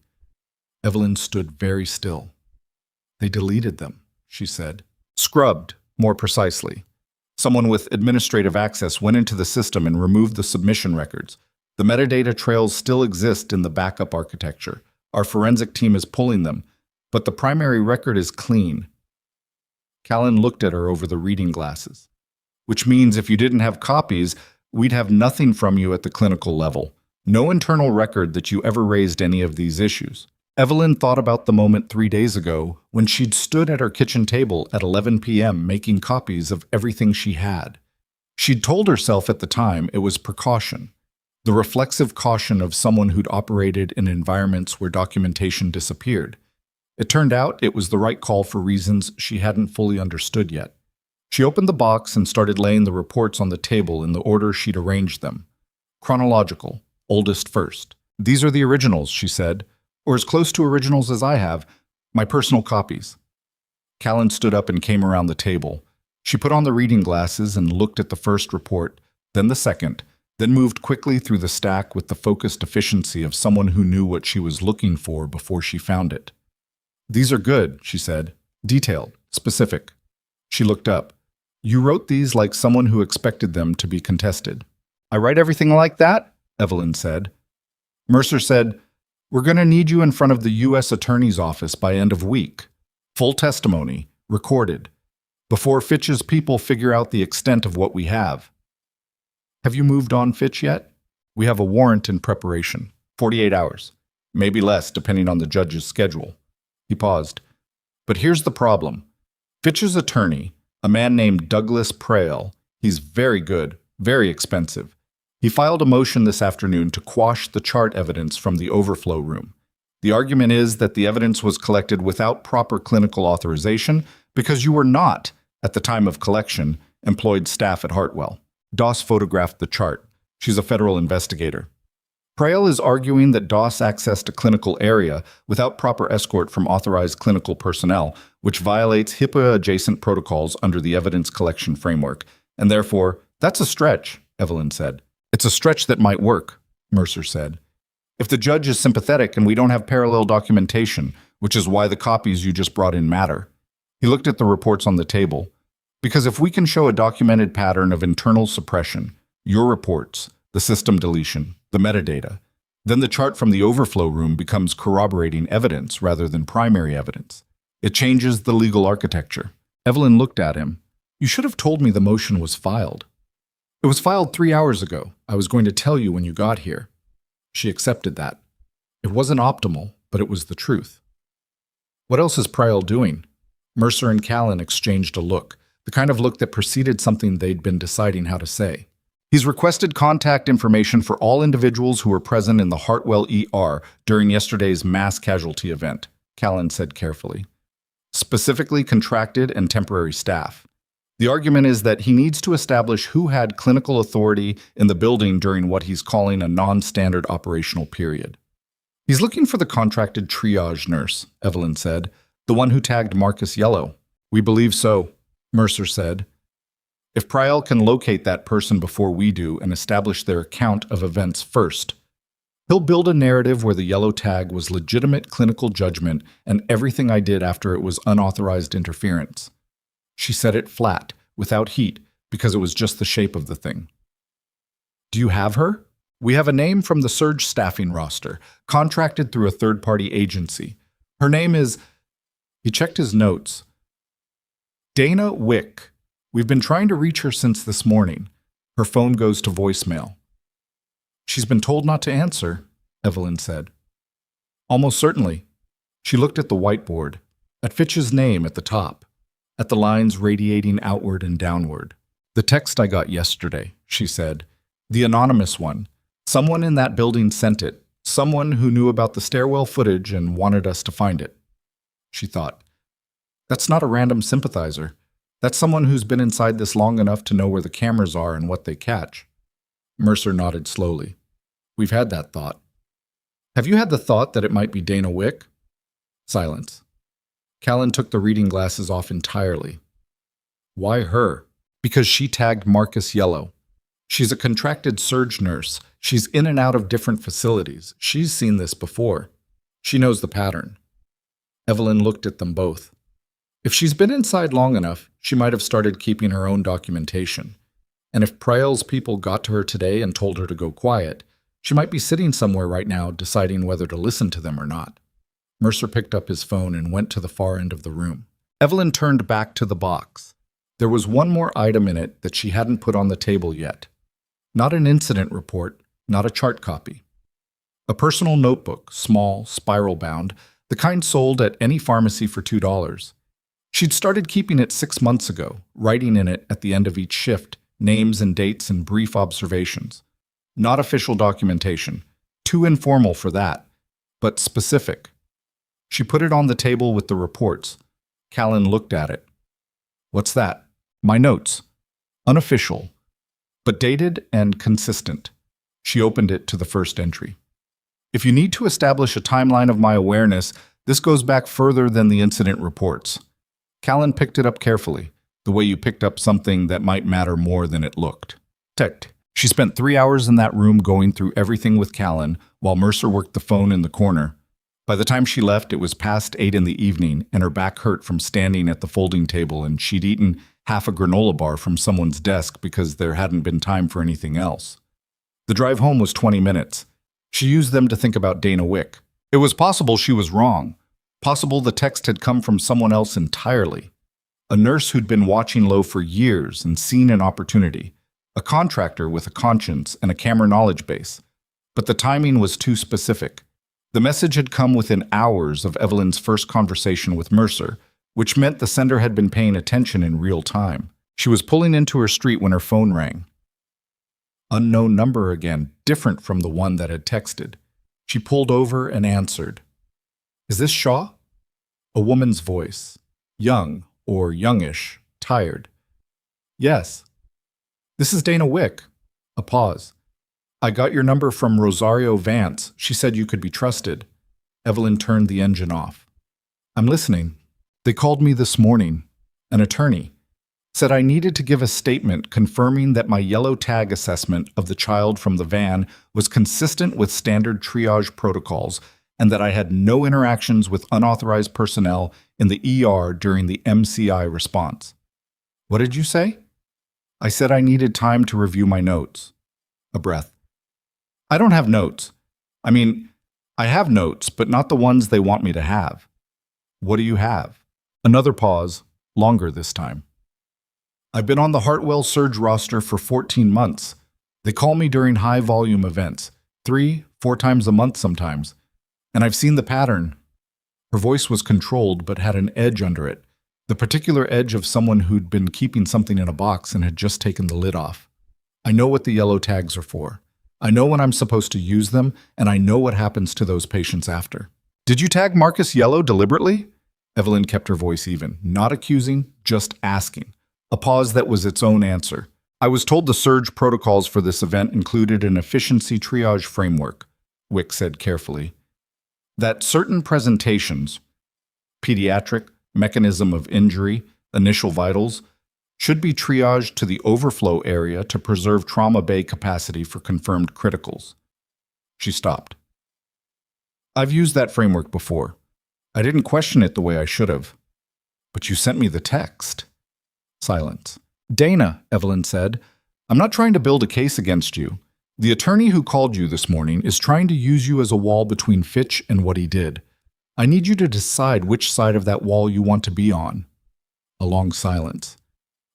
Evelyn stood very still. "They deleted them," she said. "Scrubbed, more precisely. Someone with administrative access went into the system and removed the submission records. The metadata trails still exist in the backup architecture. Our forensic team is pulling them, but the primary record is clean." Callan looked at her over the reading glasses. "Which means if you didn't have copies, we'd have nothing from you at the clinical level. No internal record that you ever raised any of these issues." Evelyn thought about the moment 3 days ago when she'd stood at her kitchen table at 11 p.m. making copies of everything she had. She'd told herself at the time it was precaution, the reflexive caution of someone who'd operated in environments where documentation disappeared. It turned out it was the right call for reasons she hadn't fully understood yet. She opened the box and started laying the reports on the table in the order she'd arranged them. Chronological, oldest first. "These are the originals," she said. "Or as close to originals as I have, my personal copies." Callan stood up and came around the table. She put on the reading glasses and looked at the first report, then the second, then moved quickly through the stack with the focused efficiency of someone who knew what she was looking for before she found it. "These are good," she said. "Detailed, specific." She looked up. "You wrote these like someone who expected them to be contested." "I write everything like that?" Evelyn said. Mercer said, "We're going to need you in front of the U.S. Attorney's Office by end of week. Full testimony, recorded, before Fitch's people figure out the extent of what we have." "Have you moved on Fitch yet?" "We have a warrant in preparation. 48 hours. Maybe less, depending on the judge's schedule." He paused. "But here's the problem. Fitch's attorney, a man named Douglas Prail, he's very good, very expensive. He filed a motion this afternoon to quash the chart evidence from the overflow room. The argument is that the evidence was collected without proper clinical authorization because you were not, at the time of collection, employed staff at Hartwell. Doss photographed the chart. She's a federal investigator. Prail is arguing that Doss accessed a clinical area without proper escort from authorized clinical personnel, which violates HIPAA-adjacent protocols under the evidence collection framework. And therefore, that's a stretch, Evelyn said. "It's a stretch that might work," Mercer said. If the judge is sympathetic and we don't have parallel documentation, which is why the copies you just brought in matter. He looked at the reports on the table. Because if we can show a documented pattern of internal suppression, your reports, the system deletion, the metadata, then the chart from the overflow room becomes corroborating evidence rather than primary evidence. It changes the legal architecture. Evelyn looked at him. You should have told me the motion was filed. It was filed 3 hours ago. I was going to tell you when you got here. She accepted that. It wasn't optimal, but it was the truth. What else is Prial doing? Mercer and Callan exchanged a look, the kind of look that preceded something they'd been deciding how to say. He's requested contact information for all individuals who were present in the Hartwell ER during yesterday's mass casualty event, Callan said carefully. Specifically contracted and temporary staff. The argument is that he needs to establish who had clinical authority in the building during what he's calling a non-standard operational period. He's looking for the contracted triage nurse, Evelyn said, the one who tagged Marcus Yellow. We believe so, Mercer said. If Prial can locate that person before we do and establish their account of events first, he'll build a narrative where the yellow tag was legitimate clinical judgment and everything I did after it was unauthorized interference. She said it flat, without heat, because it was just the shape of the thing. Do you have her? We have a name from the surge staffing roster, contracted through a third-party agency. Her name is... He checked his notes. Dana Wick. We've been trying to reach her since this morning. Her phone goes to voicemail. She's been told not to answer, Evelyn said. Almost certainly. She looked at the whiteboard, at Fitch's name at the top, at the lines radiating outward and downward. The text I got yesterday, she said. The anonymous one. Someone in that building sent it. Someone who knew about the stairwell footage and wanted us to find it. She thought. That's not a random sympathizer. That's someone who's been inside this long enough to know where the cameras are and what they catch. Mercer nodded slowly. We've had that thought. Have you had the thought that it might be Dana Wick? Silence. Callan took the reading glasses off entirely. Why her? Because she tagged Marcus Yellow. She's a contracted surge nurse. She's in and out of different facilities. She's seen this before. She knows the pattern. Evelyn looked at them both. If she's been inside long enough, she might have started keeping her own documentation. And if Prial's people got to her today and told her to go quiet, she might be sitting somewhere right now deciding whether to listen to them or not. Mercer picked up his phone and went to the far end of the room. Evelyn turned back to the box. There was one more item in it that she hadn't put on the table yet. Not an incident report, not a chart copy. A personal notebook, small, spiral-bound, the kind sold at any pharmacy for $2. She'd started keeping it 6 months ago, writing in it at the end of each shift, names and dates and brief observations. Not official documentation, too informal for that, but specific. She put it on the table with the reports. Callan looked at it. What's that? My notes. Unofficial, but dated and consistent. She opened it to the first entry. If you need to establish a timeline of my awareness, this goes back further than the incident reports. Callan picked it up carefully, the way you picked up something that might matter more than it looked. Ticked. She spent 3 hours in that room going through everything with Callan, while Mercer worked the phone in the corner. By the time she left, it was past 8 in the evening, and her back hurt from standing at the folding table, and she'd eaten half a granola bar from someone's desk because there hadn't been time for anything else. The drive home was 20 minutes. She used them to think about Dana Wick. It was possible she was wrong. Possible the text had come from someone else entirely. A nurse who'd been watching low for years and seen an opportunity. A contractor with a conscience and a camera knowledge base. But the timing was too specific. The message had come within hours of Evelyn's first conversation with Mercer, which meant the sender had been paying attention in real time. She was pulling into her street when her phone rang. Unknown number again, different from the one that had texted. She pulled over and answered. Is this Shaw? A woman's voice. Young, or youngish, tired. Yes. This is Dana Wick. A pause. I got your number from Rosario Vance. She said you could be trusted. Evelyn turned the engine off. I'm listening. They called me this morning. An attorney. said I needed to give a statement confirming that my yellow tag assessment of the child from the van was consistent with standard triage protocols and that I had no interactions with unauthorized personnel in the ER during the MCI response. What did you say? I said I needed time to review my notes. A breath. I don't have notes. I mean, I have notes, but not the ones they want me to have. What do you have? Another pause, longer this time. I've been on the Hartwell Surge roster for 14 months. They call me during high-volume events, 3-4 times a month sometimes. And I've seen the pattern. Her voice was controlled but had an edge under it, the particular edge of someone who'd been keeping something in a box and had just taken the lid off. I know what the yellow tags are for. I know when I'm supposed to use them, and I know what happens to those patients after. Did you tag Marcus yellow deliberately? Evelyn kept her voice even, not accusing, just asking. A pause that was its own answer. I was told the surge protocols for this event included an efficiency triage framework, Wick said carefully. That certain presentations, pediatric, mechanism of injury, initial vitals, should be triaged to the overflow area to preserve trauma bay capacity for confirmed criticals. She stopped. I've used that framework before. I didn't question it the way I should have. But you sent me the text. Silence. Dana, Evelyn said, I'm not trying to build a case against you. The attorney who called you this morning is trying to use you as a wall between Fitch and what he did. I need you to decide which side of that wall you want to be on. A long silence.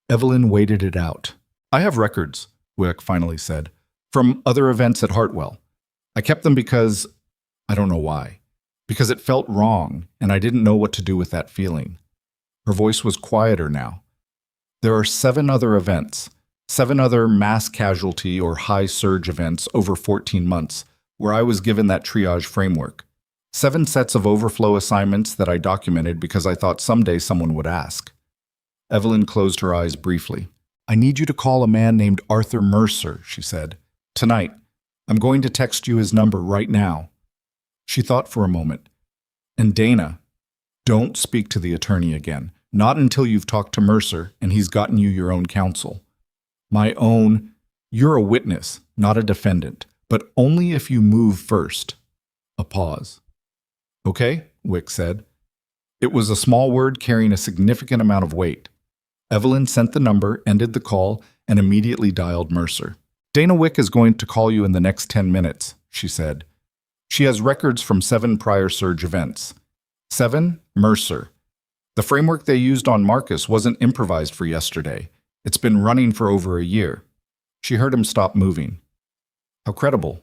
Evelyn waited it out. I have records, Wick finally said, from other events at Hartwell. I kept them because, I don't know why, because it felt wrong and I didn't know what to do with that feeling. Her voice was quieter now. There are 7 other events, 7 other mass casualty or high surge events over 14 months where I was given that triage framework. 7 sets of overflow assignments that I documented because I thought someday someone would ask. Evelyn closed her eyes briefly. I need you to call a man named Arthur Mercer, she said. Tonight. I'm going to text you his number right now. She thought for a moment. And Dana, don't speak to the attorney again. Not until you've talked to Mercer and he's gotten you your own counsel. You're a witness, not a defendant, but only if you move first. A pause. Okay, Wick said. It was a small word carrying a significant amount of weight. Evelyn sent the number, ended the call, and immediately dialed Mercer. Dana Wick is going to call you in the next 10 minutes, she said. She has records from 7 prior surge events. 7, Mercer. The framework they used on Marcus wasn't improvised for yesterday. It's been running for over a year. She heard him stop moving. How credible.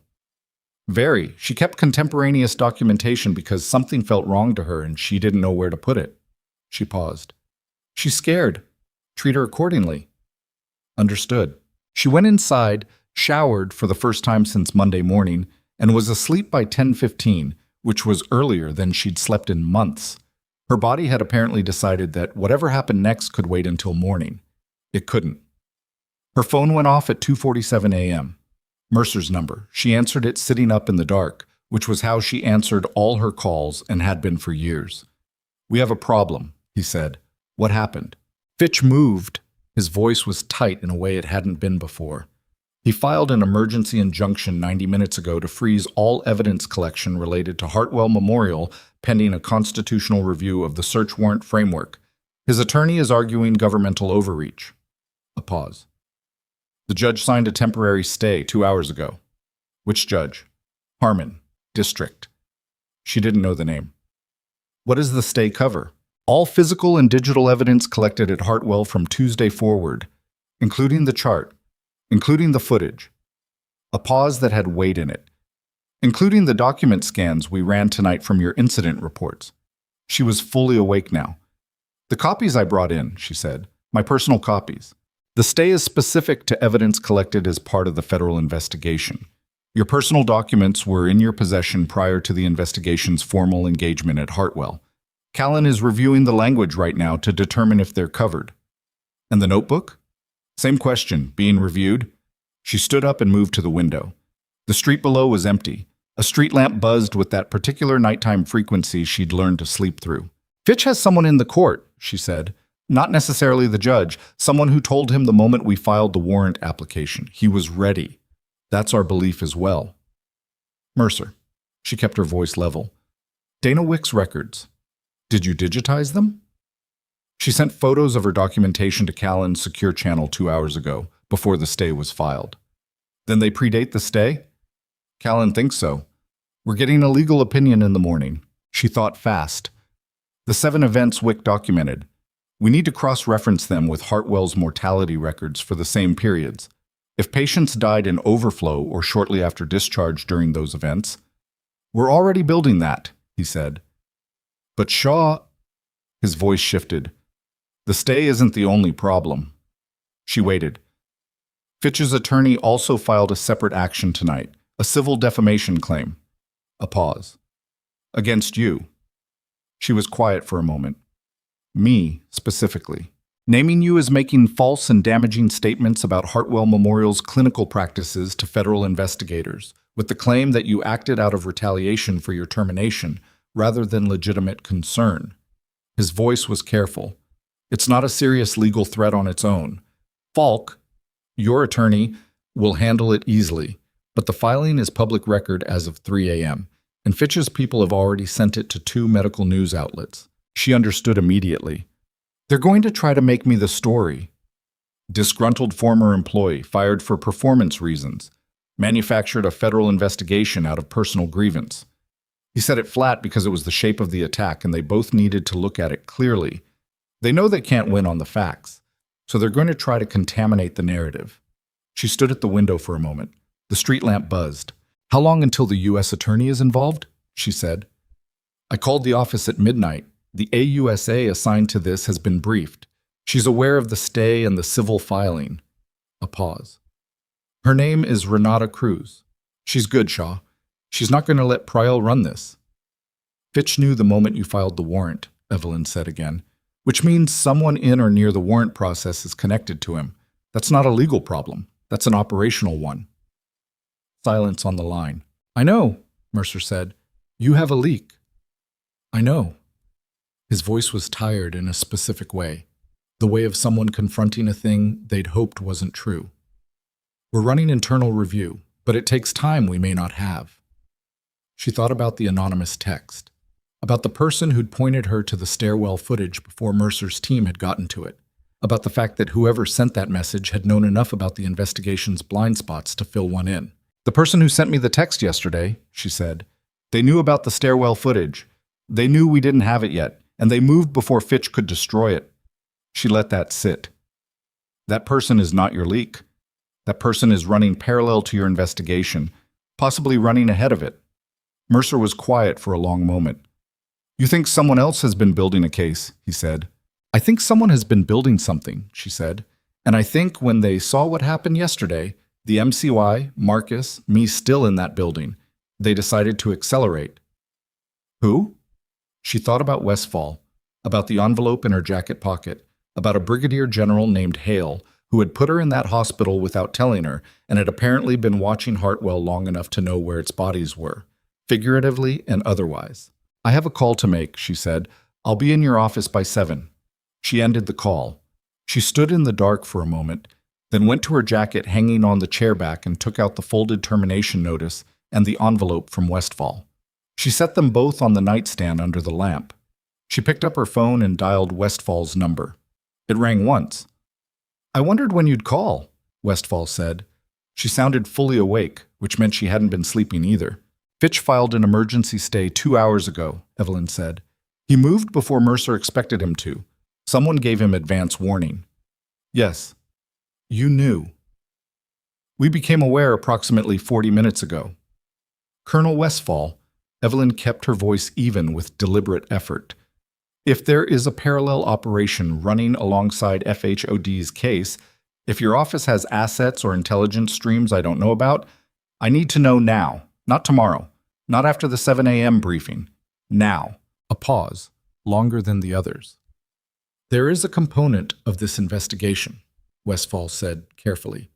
Very. She kept contemporaneous documentation because something felt wrong to her and she didn't know where to put it. She paused. She's scared. Treat her accordingly. Understood. She went inside, showered for the first time since Monday morning, and was asleep by 10:15, which was earlier than she'd slept in months. Her body had apparently decided that whatever happened next could wait until morning. It couldn't. Her phone went off at 2:47 a.m. Mercer's number. She answered it sitting up in the dark, which was how she answered all her calls and had been for years. We have a problem, he said. What happened? Fitch moved. His voice was tight in a way it hadn't been before. He filed an emergency injunction 90 minutes ago to freeze all evidence collection related to Hartwell Memorial pending a constitutional review of the search warrant framework. His attorney is arguing governmental overreach. A pause. The judge signed a temporary stay 2 hours ago. Which judge? Harmon, District. She didn't know the name. What does the stay cover? All physical and digital evidence collected at Hartwell from Tuesday forward, including the chart, including the footage. A pause that had weight in it. Including the document scans we ran tonight from your incident reports. She was fully awake now. The copies I brought in, she said, my personal copies. The stay is specific to evidence collected as part of the federal investigation. Your personal documents were in your possession prior to the investigation's formal engagement at Hartwell. Callan is reviewing the language right now to determine if they're covered. And the notebook? Same question, being reviewed. She stood up and moved to the window. The street below was empty. A street lamp buzzed with that particular nighttime frequency she'd learned to sleep through. Fitch has someone in the court, she said. Not necessarily the judge, someone who told him the moment we filed the warrant application. He was ready. That's our belief as well. Mercer. She kept her voice level. Dana Wick's records. Did you digitize them? She sent photos of her documentation to Callan's secure channel 2 hours ago, before the stay was filed. Then they predate the stay? Callan thinks so. We're getting a legal opinion in the morning. She thought fast. The 7 events Wick documented. We need to cross-reference them with Hartwell's mortality records for the same periods. If patients died in overflow or shortly after discharge during those events, we're already building that, he said. But Shaw, his voice shifted. The stay isn't the only problem. She waited. Fitch's attorney also filed a separate action tonight, a civil defamation claim. A pause. Against you. She was quiet for a moment. Me, specifically. Naming you as making false and damaging statements about Hartwell Memorial's clinical practices to federal investigators, with the claim that you acted out of retaliation for your termination rather than legitimate concern. His voice was careful. It's not a serious legal threat on its own. Falk, your attorney, will handle it easily, but the filing is public record as of 3 a.m., and Fitch's people have already sent it to 2 medical news outlets. She understood immediately. They're going to try to make me the story. Disgruntled former employee, fired for performance reasons, manufactured a federal investigation out of personal grievance. He said it flat because it was the shape of the attack, and they both needed to look at it clearly. They know they can't win on the facts, so they're going to try to contaminate the narrative. She stood at the window for a moment. The street lamp buzzed. How long until the U.S. attorney is involved? She said. I called the office at midnight. The AUSA assigned to this has been briefed. She's aware of the stay and the civil filing. A pause. Her name is Renata Cruz. She's good, Shaw. She's not going to let Priel run this. Fitch knew the moment you filed the warrant, Evelyn said again, which means someone in or near the warrant process is connected to him. That's not a legal problem. That's an operational one. Silence on the line. I know, Mercer said. You have a leak. I know. His voice was tired in a specific way, the way of someone confronting a thing they'd hoped wasn't true. We're running internal review, but it takes time we may not have. She thought about the anonymous text, about the person who'd pointed her to the stairwell footage before Mercer's team had gotten to it, about the fact that whoever sent that message had known enough about the investigation's blind spots to fill one in. The person who sent me the text yesterday, she said, they knew about the stairwell footage. They knew we didn't have it yet, and they moved before Fitch could destroy it. She let that sit. That person is not your leak. That person is running parallel to your investigation, possibly running ahead of it. Mercer was quiet for a long moment. You think someone else has been building a case, he said. I think someone has been building something, she said. And I think when they saw what happened yesterday, the MCY, Marcus, me still in that building, they decided to accelerate. Who? She thought about Westfall, about the envelope in her jacket pocket, about a brigadier general named Hale, who had put her in that hospital without telling her and had apparently been watching Hartwell long enough to know where its bodies were, figuratively and otherwise. I have a call to make, she said. I'll be in your office by 7. She ended the call. She stood in the dark for a moment, then went to her jacket hanging on the chair back and took out the folded termination notice and the envelope from Westfall. She set them both on the nightstand under the lamp. She picked up her phone and dialed Westfall's number. It rang once. I wondered when you'd call, Westfall said. She sounded fully awake, which meant she hadn't been sleeping either. Fitch filed an emergency stay 2 hours ago, Evelyn said. He moved before Mercer expected him to. Someone gave him advance warning. Yes. You knew. We became aware approximately 40 minutes ago. Colonel Westfall, Evelyn kept her voice even with deliberate effort. If there is a parallel operation running alongside FHOD's case, if your office has assets or intelligence streams I don't know about, I need to know now, not tomorrow, not after the 7 a.m. briefing. Now. A pause, longer than the others. There is a component of this investigation, Westfall said carefully,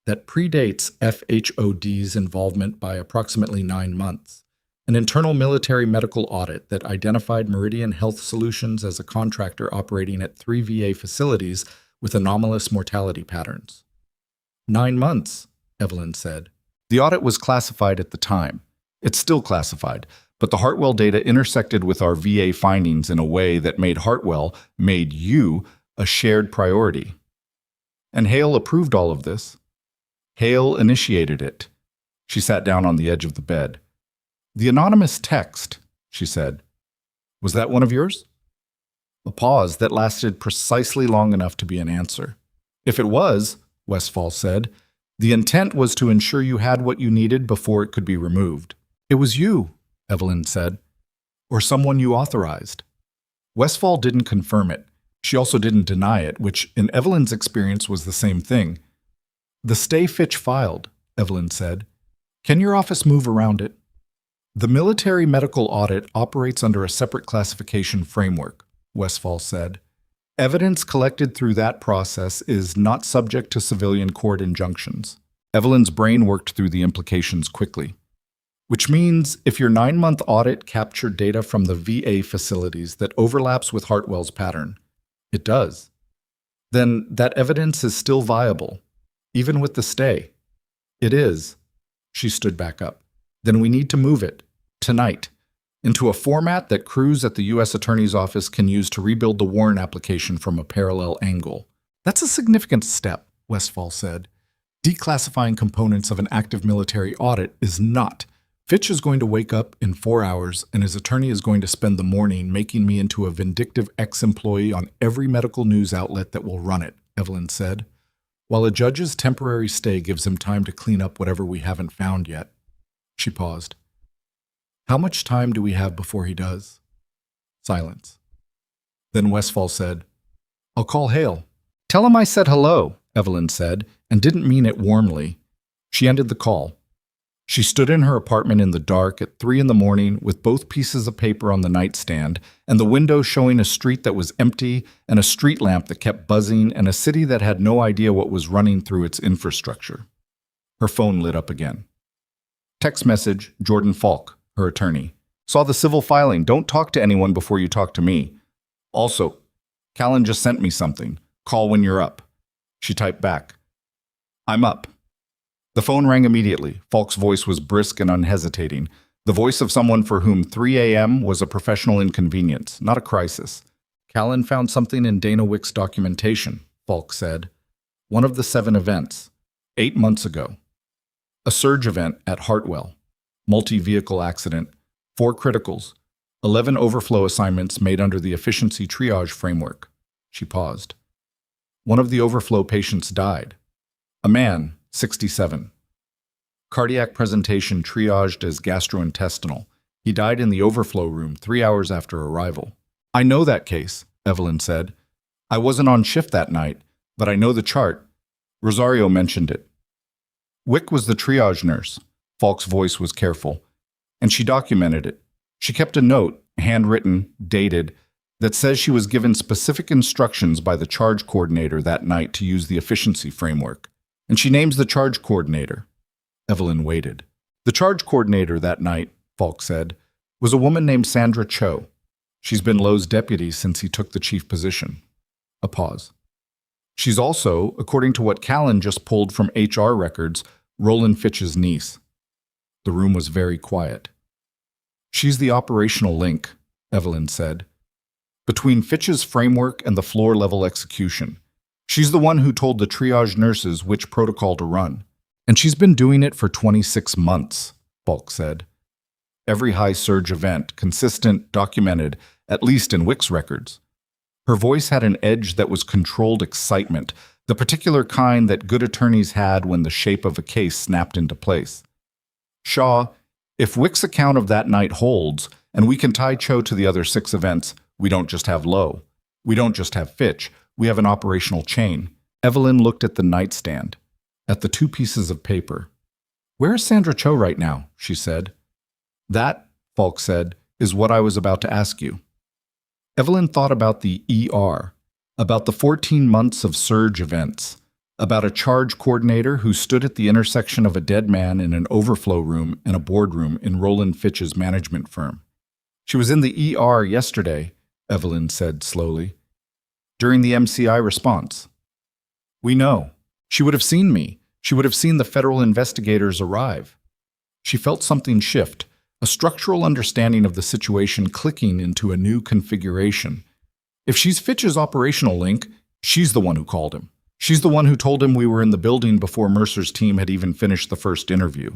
that predates FHOD's involvement by approximately 9 months, an internal military medical audit that identified Meridian Health Solutions as a contractor operating at 3 VA facilities with anomalous mortality patterns. 9 months, Evelyn said. The audit was classified at the time. It's still classified, but the Hartwell data intersected with our VA findings in a way that made you, a shared priority. And Hale approved all of this. Hale initiated it. She sat down on the edge of the bed. The anonymous text, she said. Was that one of yours? A pause that lasted precisely long enough to be an answer. If it was, Westfall said, the intent was to ensure you had what you needed before it could be removed. It was you, Evelyn said, or someone you authorized. Westfall didn't confirm it. She also didn't deny it, which in Evelyn's experience was the same thing. The stay Fitch filed, Evelyn said. Can your office move around it? The military medical audit operates under a separate classification framework, Westfall said. Evidence collected through that process is not subject to civilian court injunctions. Evelyn's brain worked through the implications quickly. Which means if your 9-month audit captured data from the VA facilities that overlaps with Hartwell's pattern, it does, then that evidence is still viable, even with the stay. It is. She stood back up. Then we need to move it, tonight, into a format that crews at the U.S. Attorney's Office can use to rebuild the warrant application from a parallel angle. That's a significant step, Westfall said. Declassifying components of an active military audit is not. Fitch is going to wake up in 4 hours, and his attorney is going to spend the morning making me into a vindictive ex-employee on every medical news outlet that will run it, Evelyn said, while a judge's temporary stay gives him time to clean up whatever we haven't found yet. She paused. How much time do we have before he does? Silence. Then Westfall said, I'll call Hale. Tell him I said hello, Evelyn said, and didn't mean it warmly. She ended the call. She stood in her apartment in the dark at 3 a.m. with both pieces of paper on the nightstand and the window showing a street that was empty and a street lamp that kept buzzing and a city that had no idea what was running through its infrastructure. Her phone lit up again. Text message, Jordan Falk, her attorney. Saw the civil filing. Don't talk to anyone before you talk to me. Also, Callan just sent me something. Call when you're up. She typed back. I'm up. The phone rang immediately. Falk's voice was brisk and unhesitating. The voice of someone for whom 3 a.m. was a professional inconvenience, not a crisis. Callan found something in Dana Wick's documentation, Falk said. One of the 7 events. 8 months ago. A surge event at Hartwell. Multi-vehicle accident. 4 criticals. 11 overflow assignments made under the efficiency triage framework. She paused. One of the overflow patients died. A man, 67. Cardiac presentation triaged as gastrointestinal. He died in the overflow room 3 hours after arrival. I know that case, Evelyn said. I wasn't on shift that night, but I know the chart. Rosario mentioned it. Wick was the triage nurse. Falk's voice was careful. And she documented it. She kept a note, handwritten, dated, that says she was given specific instructions by the charge coordinator that night to use the efficiency framework. And she names the charge coordinator. Evelyn waited. The charge coordinator that night, Falk said, was a woman named Sandra Cho. She's been Lowe's deputy since he took the chief position. A pause. She's also, according to what Callan just pulled from HR records, Roland Fitch's niece. The room was very quiet. She's the operational link, Evelyn said, between Fitch's framework and the floor-level execution. She's the one who told the triage nurses which protocol to run. And she's been doing it for 26 months, Falk said. Every high-surge event, consistent, documented, at least in Wick's records. Her voice had an edge that was controlled excitement, the particular kind that good attorneys had when the shape of a case snapped into place. Shaw, if Wick's account of that night holds, and we can tie Cho to the other 6 events, we don't just have Lowe. We don't just have Fitch. We have an operational chain. Evelyn looked at the nightstand, at the 2 pieces of paper. Where is Sandra Cho right now? She said. That, Falk said, is what I was about to ask you. Evelyn thought about the ER, about the 14 months of surge events, about a charge coordinator who stood at the intersection of a dead man in an overflow room and a boardroom in Roland Fitch's management firm. She was in the ER yesterday, Evelyn said slowly, during the MCI response. We know. She would have seen me. She would have seen the federal investigators arrive. She felt something shift, a structural understanding of the situation clicking into a new configuration. If she's Fitch's operational link, she's the one who called him. She's the one who told him we were in the building before Mercer's team had even finished the first interview.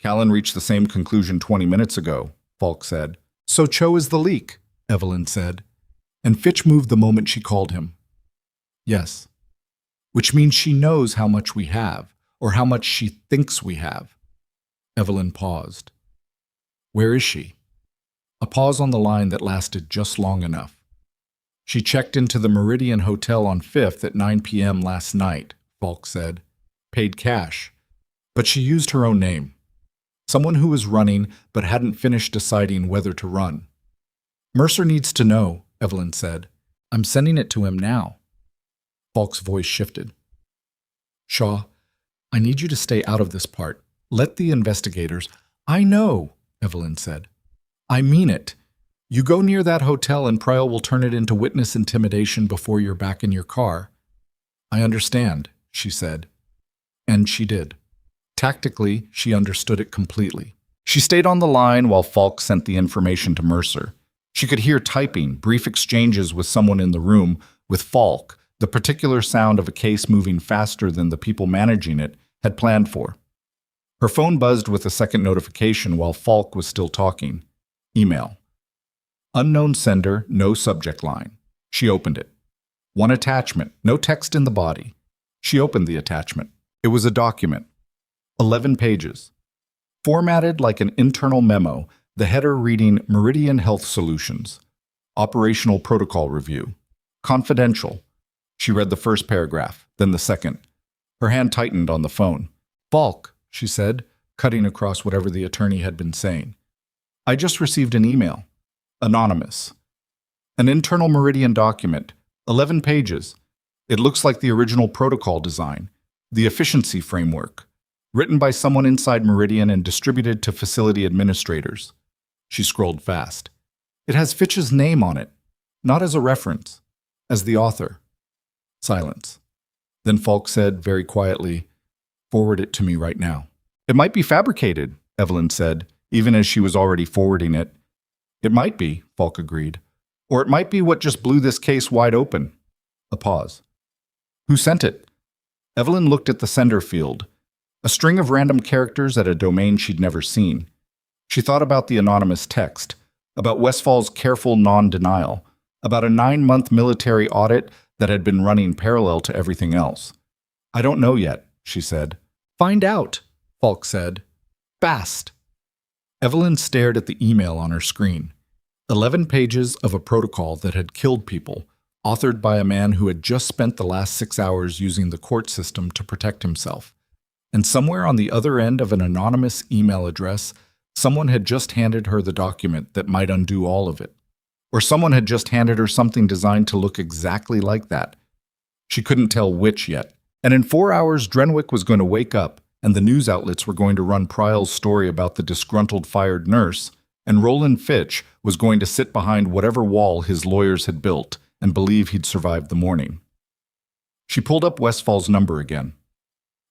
Callan reached the same conclusion 20 minutes ago, Falk said. So Cho is the leak, Evelyn said. And Fitch moved the moment she called him. Yes. Which means she knows how much we have, or how much she thinks we have. Evelyn paused. Where is she? A pause on the line that lasted just long enough. She checked into the Meridian Hotel on 5th at 9 p.m. last night, Falk said. Paid cash. But she used her own name. Someone who was running but hadn't finished deciding whether to run. Mercer needs to know, Evelyn said. I'm sending it to him now. Falk's voice shifted. Shaw, I need you to stay out of this part. Let the investigators— I know, Evelyn said. I mean it. You go near that hotel and Prial will turn it into witness intimidation before you're back in your car. I understand, she said. And she did. Tactically, she understood it completely. She stayed on the line while Falk sent the information to Mercer. She could hear typing, brief exchanges with someone in the room, with Falk, the particular sound of a case moving faster than the people managing it had planned for. Her phone buzzed with a second notification while Falk was still talking. Email. Unknown sender, no subject line. She opened it. One attachment, no text in the body. She opened the attachment. It was a document. 11 pages. Formatted like an internal memo, the header reading Meridian Health Solutions. Operational Protocol Review. Confidential. She read the first paragraph, then the second. Her hand tightened on the phone. Falk, she said, cutting across whatever the attorney had been saying. I just received an email. Anonymous. An internal Meridian document, 11 pages. It looks like the original protocol design, the efficiency framework, written by someone inside Meridian and distributed to facility administrators. She scrolled fast. It has Fitch's name on it, not as a reference, as the author. Silence. Then Falk said very quietly, forward it to me right now. It might be fabricated, Evelyn said, even as she was already forwarding it. It might be, Falk agreed. Or it might be what just blew this case wide open. A pause. Who sent it? Evelyn looked at the sender field. A string of random characters at a domain she'd never seen. She thought about the anonymous text, about Westfall's careful non-denial, about a 9-month military audit that had been running parallel to everything else. I don't know yet, she said. Find out, Falk said. Fast. Evelyn stared at the email on her screen. 11 pages of a protocol that had killed people, authored by a man who had just spent the last 6 hours using the court system to protect himself. And somewhere on the other end of an anonymous email address, someone had just handed her the document that might undo all of it. Or someone had just handed her something designed to look exactly like that. She couldn't tell which yet. And in 4 hours, Drenwick was going to wake up, and the news outlets were going to run Prial's story about the disgruntled fired nurse, and Roland Fitch was going to sit behind whatever wall his lawyers had built and believe he'd survived the morning. She pulled up Westfall's number again.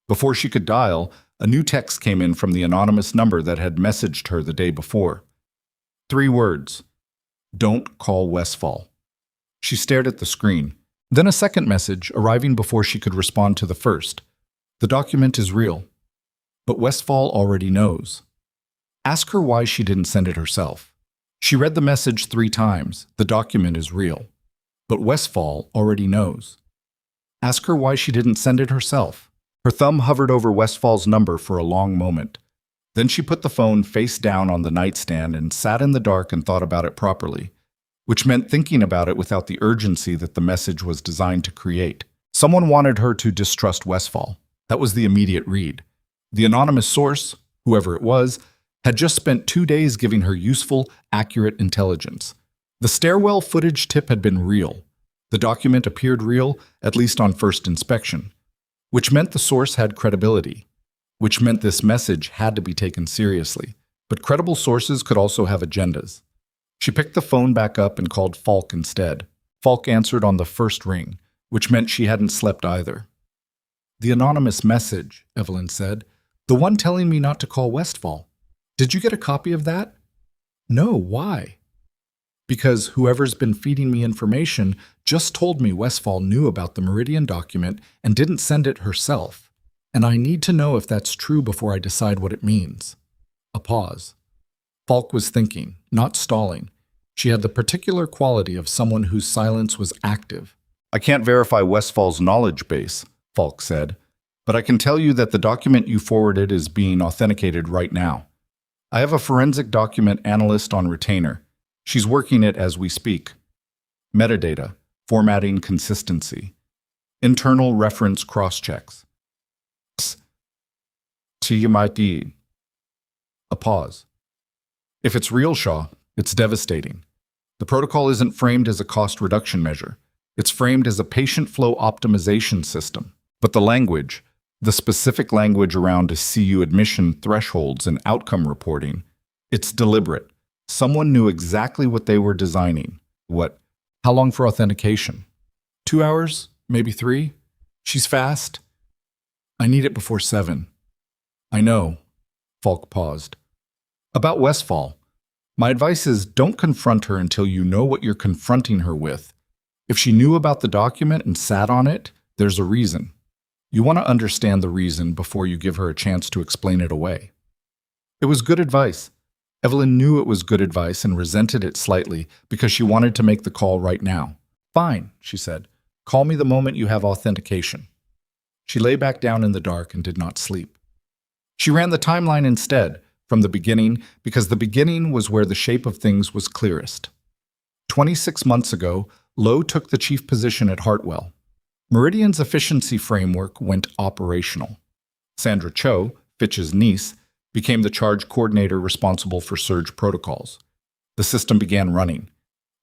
Before she could dial, a new text came in from the anonymous number that had messaged her the day before. 3 words. Don't call Westfall. She stared at the screen. Then a second message, arriving before she could respond to the first. The document is real. But Westfall already knows. Ask her why she didn't send it herself. She read the message 3 times. The document is real. But Westfall already knows. Ask her why she didn't send it herself. Her thumb hovered over Westfall's number for a long moment. Then she put the phone face down on the nightstand and sat in the dark and thought about it properly, which meant thinking about it without the urgency that the message was designed to create. Someone wanted her to distrust Westfall. That was the immediate read. The anonymous source, whoever it was, had just spent 2 days giving her useful, accurate intelligence. The stairwell footage tip had been real. The document appeared real, at least on first inspection. which meant the source had credibility, which meant this message had to be taken seriously. But credible sources could also have agendas. She picked the phone back up and called Falk instead. Falk answered on the first ring, which meant she hadn't slept either. "The anonymous message," Evelyn said. "The one telling me not to call Westfall. Did you get a copy of that?" "No, why?" "Because whoever's been feeding me information just told me Westfall knew about the Meridian document and didn't send it herself. And I need to know if that's true before I decide what it means." A pause. Falk was thinking, not stalling. She had the particular quality of someone whose silence was active. "I can't verify Westfall's knowledge base," Falk said, "but I can tell you that the document you forwarded is being authenticated right now. I have a forensic document analyst on retainer. She's working it as we speak. Metadata, formatting consistency, internal reference cross-checks. TMID. A pause. "If it's real, Shaw, it's devastating. The protocol isn't framed as a cost reduction measure. It's framed as a patient flow optimization system. But the language, the specific language around CU admission thresholds and outcome reporting, it's deliberate. Someone knew exactly what they were designing. What? How long for authentication? 2 hours? Maybe 3? She's fast. I need it before 7. I know." Falk paused. "About Westfall. My advice is don't confront her until you know what you're confronting her with. If she knew about the document and sat on it, there's a reason. You want to understand the reason before you give her a chance to explain it away." It was good advice. Evelyn knew it was good advice and resented it slightly because she wanted to make the call right now. "Fine," she said. "Call me the moment you have authentication." She lay back down in the dark and did not sleep. She ran the timeline instead, from the beginning, because the beginning was where the shape of things was clearest. 26 months ago, Lowe took the chief position at Hartwell. Meridian's efficiency framework went operational. Sandra Cho, Fitch's niece, became the charge coordinator responsible for surge protocols. The system began running.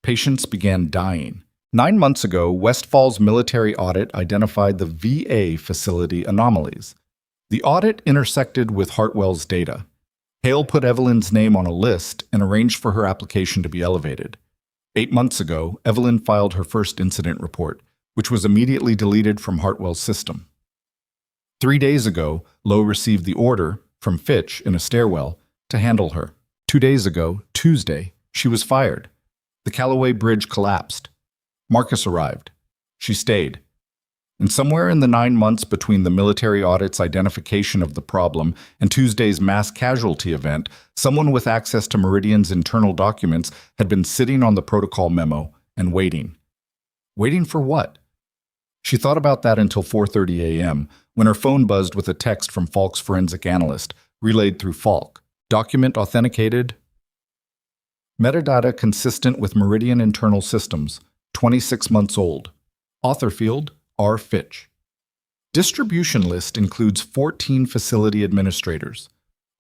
Patients began dying. 9 months ago, Westfall's military audit identified the VA facility anomalies. The audit intersected with Hartwell's data. Hale put Evelyn's name on a list and arranged for her application to be elevated. 8 months ago, Evelyn filed her first incident report, which was immediately deleted from Hartwell's system. 3 days ago, Lowe received the order, from Fitch in a stairwell, to handle her. 2 days ago, Tuesday, she was fired. The Callaway Bridge collapsed. Marcus arrived. She stayed. And somewhere in the 9 months between the military audit's identification of the problem and Tuesday's mass casualty event, someone with access to Meridian's internal documents had been sitting on the protocol memo and waiting. Waiting for what? She thought about that until 4:30 a.m., when her phone buzzed with a text from Falk's forensic analyst, relayed through Falk. Document authenticated. Metadata consistent with Meridian internal systems, 26 months old. Author field, R. Fitch. Distribution list includes 14 facility administrators.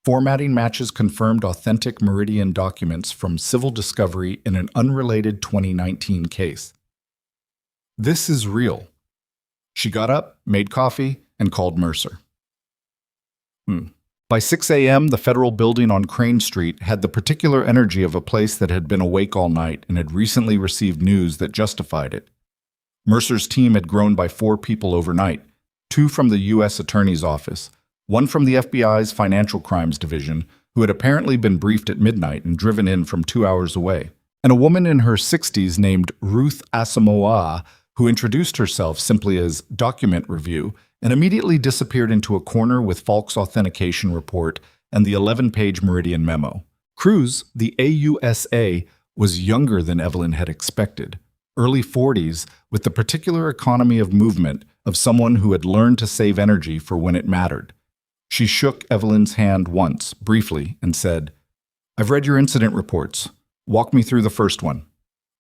Formatting matches confirmed authentic Meridian documents from civil discovery in an unrelated 2019 case. This is real. She got up, made coffee, and called Mercer. By 6 a.m., the federal building on Crane Street had the particular energy of a place that had been awake all night and had recently received news that justified it. Mercer's team had grown by 4 people overnight, 2 from the U.S. Attorney's Office, 1 from the FBI's Financial Crimes Division, who had apparently been briefed at midnight and driven in from 2 hours away, and a woman in her 60s named Ruth Asamoah, who introduced herself simply as Document Review and immediately disappeared into a corner with Falk's authentication report and the 11-page Meridian memo. Cruz, the AUSA, was younger than Evelyn had expected, early 40s, with the particular economy of movement of someone who had learned to save energy for when it mattered. She shook Evelyn's hand once, briefly, and said, "I've read your incident reports. Walk me through the first one.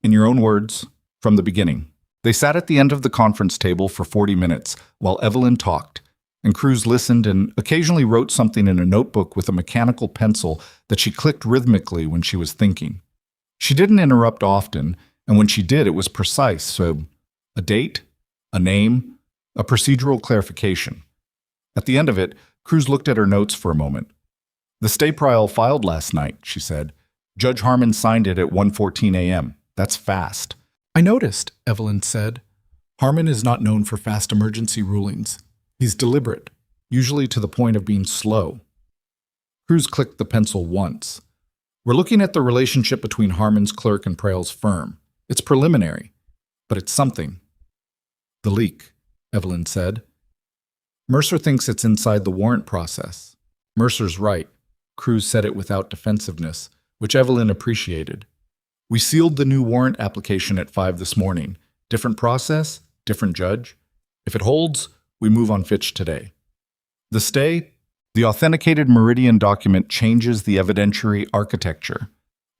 In your own words, from the beginning." They sat at the end of the conference table for 40 minutes while Evelyn talked, and Cruz listened and occasionally wrote something in a notebook with a mechanical pencil that she clicked rhythmically when she was thinking. She didn't interrupt often, and when she did, it was precise, so a date, a name, A procedural clarification. At the end of it, Cruz looked at her notes for a moment. The stay trial filed last night, she said. Judge Harmon signed it at 1:14 a.m. That's fast. I noticed, Evelyn said. Harmon is not known for fast emergency rulings. He's deliberate, usually to the point of being slow. Cruz clicked the pencil once. We're looking at the relationship between Harmon's clerk and Prail's firm. It's preliminary, but it's something. The leak, Evelyn said. Mercer thinks it's inside the warrant process. Mercer's right. Cruz said it without defensiveness, which Evelyn appreciated. We sealed the new warrant application at 5 this morning. Different process, different judge. If it holds, we move on Fitch today. The stay, the authenticated Meridian document changes the evidentiary architecture.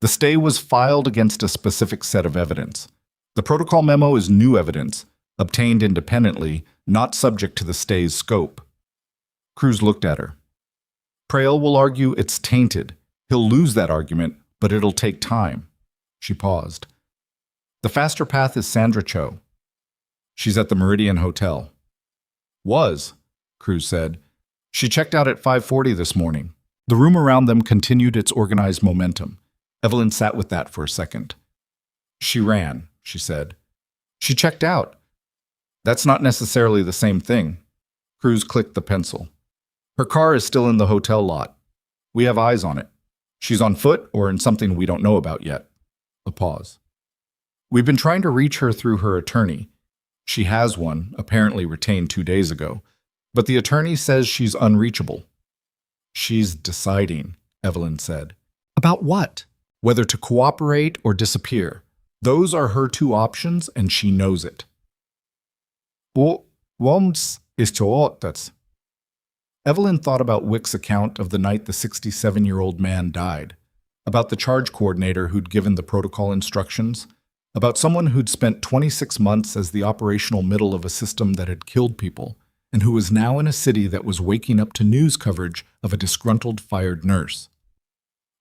The stay was filed against a specific set of evidence. The protocol memo is new evidence, obtained independently, not subject to the stay's scope. Cruz looked at her. Prail will argue it's tainted. He'll lose that argument, but it'll take time. She paused. The faster path is Sandra Cho. She's at the Meridian Hotel. Was, Cruz said. She checked out at 5:40 this morning. The room around them continued its organized momentum. Evelyn sat with that for a second. She ran, she said. She checked out. That's not necessarily the same thing. Cruz clicked the pencil. Her car is still in the hotel lot. We have eyes on it. She's on foot or in something we don't know about yet. A pause. We've been trying to reach her through her attorney. She has one, apparently retained 2 days ago, but the attorney says she's unreachable. She's deciding, Evelyn said. About what? Whether to cooperate or disappear. Those are her two options, and she knows it. Worms is that's. Evelyn thought about Wick's account of the night the 67-year-old man died, about the charge coordinator who'd given the protocol instructions, about someone who'd spent 26 months as the operational middle of a system that had killed people, and who was now in a city that was waking up to news coverage of a disgruntled fired nurse.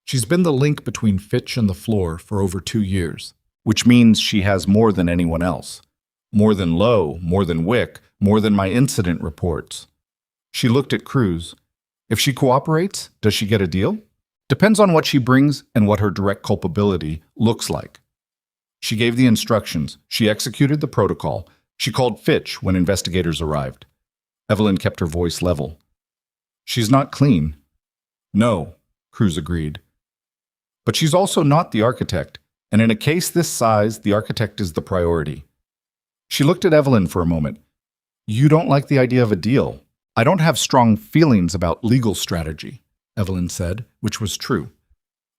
She's been the link between Fitch and the floor for over 2 years, which means she has more than anyone else. More than Lowe, more than Wick, more than my incident reports. She looked at Cruz. If she cooperates, does she get a deal? Depends on what she brings and what her direct culpability looks like. She gave the instructions. She executed the protocol. She called Fitch when investigators arrived. Evelyn kept her voice level. She's not clean. No, Cruz agreed. But she's also not the architect, and in a case this size, the architect is the priority. She looked at Evelyn for a moment. You don't like the idea of a deal. I don't have strong feelings about legal strategy, Evelyn said, which was true.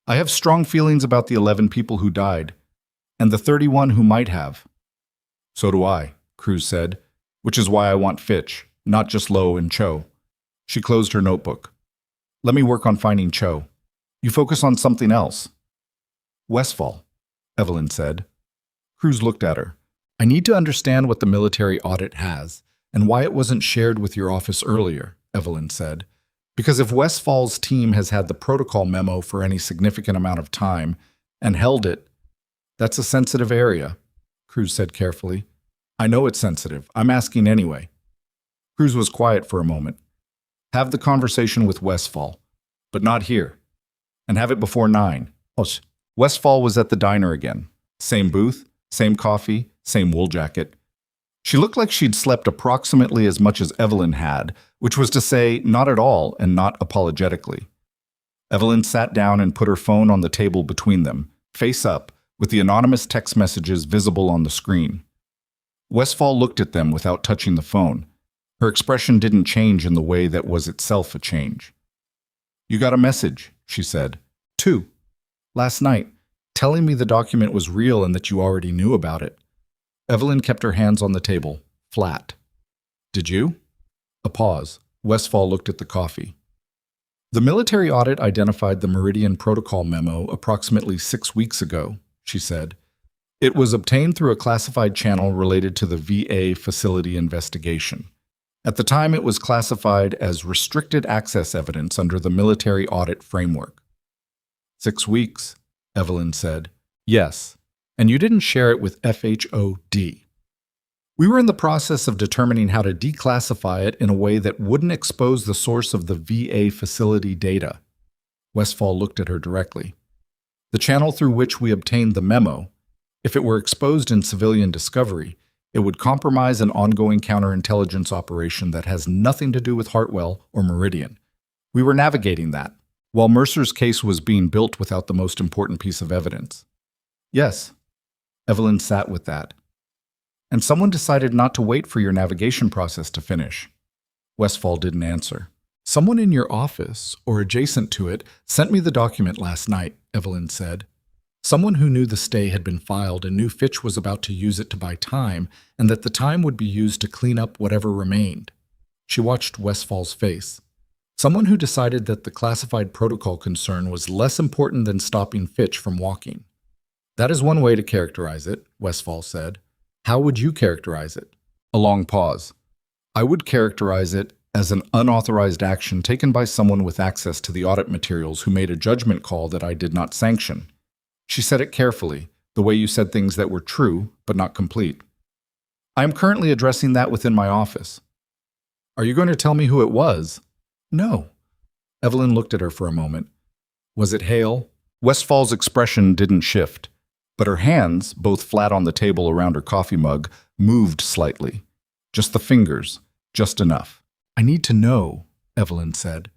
I have strong feelings about the 11 people who died, and the 31 who might have. So do I, Cruz said, which is why I want Fitch, not just Lowe and Cho. She closed her notebook. Let me work on finding Cho. You focus on something else. Westfall, Evelyn said. Cruz looked at her. I need to understand what the military audit has and why it wasn't shared with your office earlier, Evelyn said. Because if Westfall's team has had the protocol memo for any significant amount of time and held it, that's a sensitive area, Cruz said carefully. I know it's sensitive. I'm asking anyway. Cruz was quiet for a moment. Have the conversation with Westfall, but not here. And have it before 9. Westfall was at the diner again. Same booth, same coffee, same wool jacket. She looked like she'd slept approximately as much as Evelyn had, which was to say, not at all and not apologetically. Evelyn sat down and put her phone on the table between them, face up, with the anonymous text messages visible on the screen. Westfall looked at them without touching the phone. Her expression didn't change in the way that was itself a change. You got a message, she said. 2. Last night, telling me the document was real and that you already knew about it. Evelyn kept her hands on the table, flat. Did you? A pause. Westfall looked at the coffee. The military audit identified the Meridian Protocol memo approximately 6 weeks ago, she said. It was obtained through a classified channel related to the VA facility investigation. At the time, it was classified as restricted access evidence under the military audit framework. 6 weeks, Evelyn said. Yes. And you didn't share it with FHOD. We were in the process of determining how to declassify it in a way that wouldn't expose the source of the VA facility data. Westphal looked at her directly. The channel through which we obtained the memo, if it were exposed in civilian discovery, it would compromise an ongoing counterintelligence operation that has nothing to do with Hartwell or Meridian. We were navigating that, while Mercer's case was being built without the most important piece of evidence. Yes, Evelyn sat with that. And someone decided not to wait for your navigation process to finish. Westphal didn't answer. Someone in your office, or adjacent to it, sent me the document last night, Evelyn said. Someone who knew the stay had been filed and knew Fitch was about to use it to buy time, and that the time would be used to clean up whatever remained. She watched Westphal's face. Someone who decided that the classified protocol concern was less important than stopping Fitch from walking. That is one way to characterize it, Westphal said. How would you characterize it? A long pause. I would characterize it as an unauthorized action taken by someone with access to the audit materials who made a judgment call that I did not sanction. She said it carefully, the way you said things that were true, but not complete. I am currently addressing that within my office. Are you going to tell me who it was? No. Evelyn looked at her for a moment. Was it Hale? Westphal's expression didn't shift, but her hands, both flat on the table around her coffee mug, moved slightly. Just the fingers, just enough. I need to know, Evelyn said.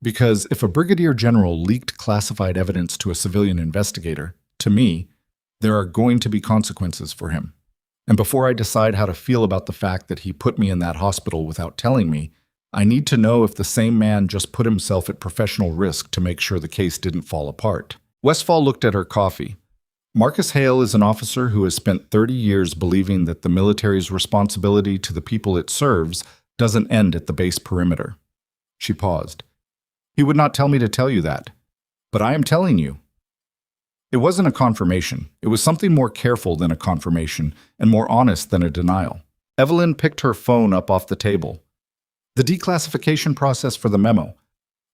Because if a brigadier general leaked classified evidence to a civilian investigator, to me, there are going to be consequences for him. And before I decide how to feel about the fact that he put me in that hospital without telling me, I need to know if the same man just put himself at professional risk to make sure the case didn't fall apart. Westphal looked at her coffee. Marcus Hale is an officer who has spent 30 years believing that the military's responsibility to the people it serves doesn't end at the base perimeter. She paused. He would not tell me to tell you that, but I am telling you. It wasn't a confirmation. It was something more careful than a confirmation and more honest than a denial. Evelyn picked her phone up off the table. The declassification process for the memo.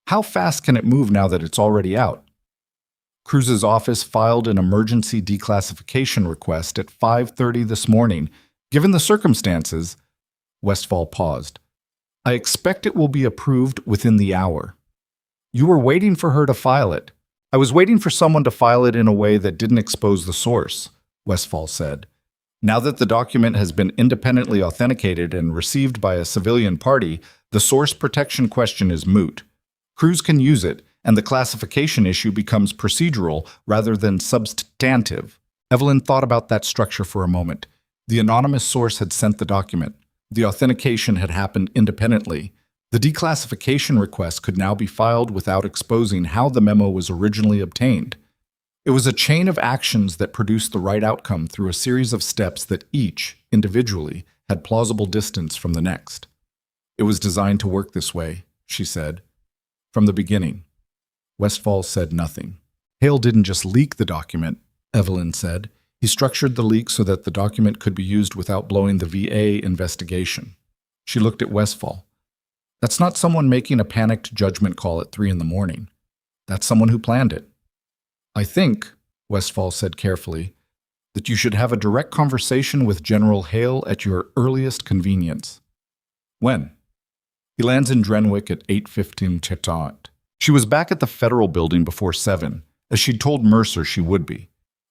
How fast can it move now that it's already out? Cruz's office filed an emergency declassification request at 5:30 this morning. Given the circumstances, Westphal paused. I expect it will be approved within the hour. You were waiting for her to file it. I was waiting for someone to file it in a way that didn't expose the source, Westphal said. Now that the document has been independently authenticated and received by a civilian party, the source protection question is moot. Cruz can use it, and the classification issue becomes procedural rather than substantive. Evelyn thought about that structure for a moment. The anonymous source had sent the document. The authentication had happened independently. The declassification request could now be filed without exposing how the memo was originally obtained. It was a chain of actions that produced the right outcome through a series of steps that each, individually, had plausible distance from the next. It was designed to work this way, she said. From the beginning. Westphal said nothing. Hale didn't just leak the document, Evelyn said. He structured the leak so that the document could be used without blowing the VA investigation. She looked at Westphal. That's not someone making a panicked judgment call at 3 a.m. That's someone who planned it. I think, Westphal said carefully, that you should have a direct conversation with General Hale at your earliest convenience. When? He lands in Drenwick at 8:15 Chetat. She was back at the Federal Building before 7, as she'd told Mercer she would be.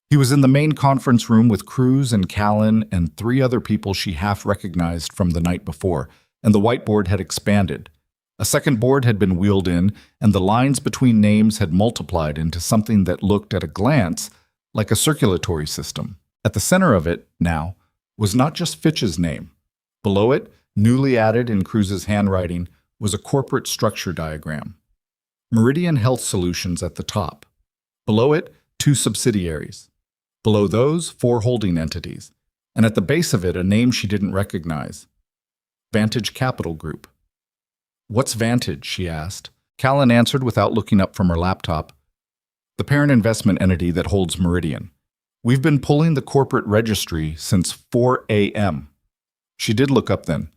He was in the main conference room with Cruz and Callan and 3 other people she half recognized from the night before, and the whiteboard had expanded. A second board had been wheeled in, and the lines between names had multiplied into something that looked at a glance like a circulatory system. At the center of it, now, was not just Fitch's name. Below it, newly added in Cruz's handwriting, was a corporate structure diagram. Meridian Health Solutions at the top. Below it, 2 subsidiaries. Below those, 4 holding entities. And at the base of it, a name she didn't recognize. Vantage Capital Group. What's Vantage? She asked. Callan answered without looking up from her laptop. The parent investment entity that holds Meridian. We've been pulling the corporate registry since 4 a.m. She did look up then.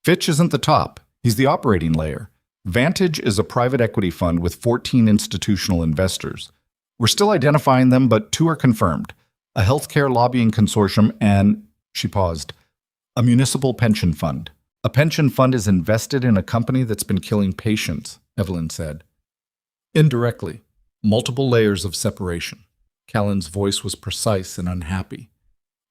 Fitch isn't the top. He's the operating layer. Vantage is a private equity fund with 14 institutional investors. We're still identifying them, but 2 are confirmed. A healthcare lobbying consortium and, she paused, A municipal pension fund. A pension fund is invested in a company that's been killing patients, Evelyn said. Indirectly. Multiple layers of separation. Callan's voice was precise and unhappy.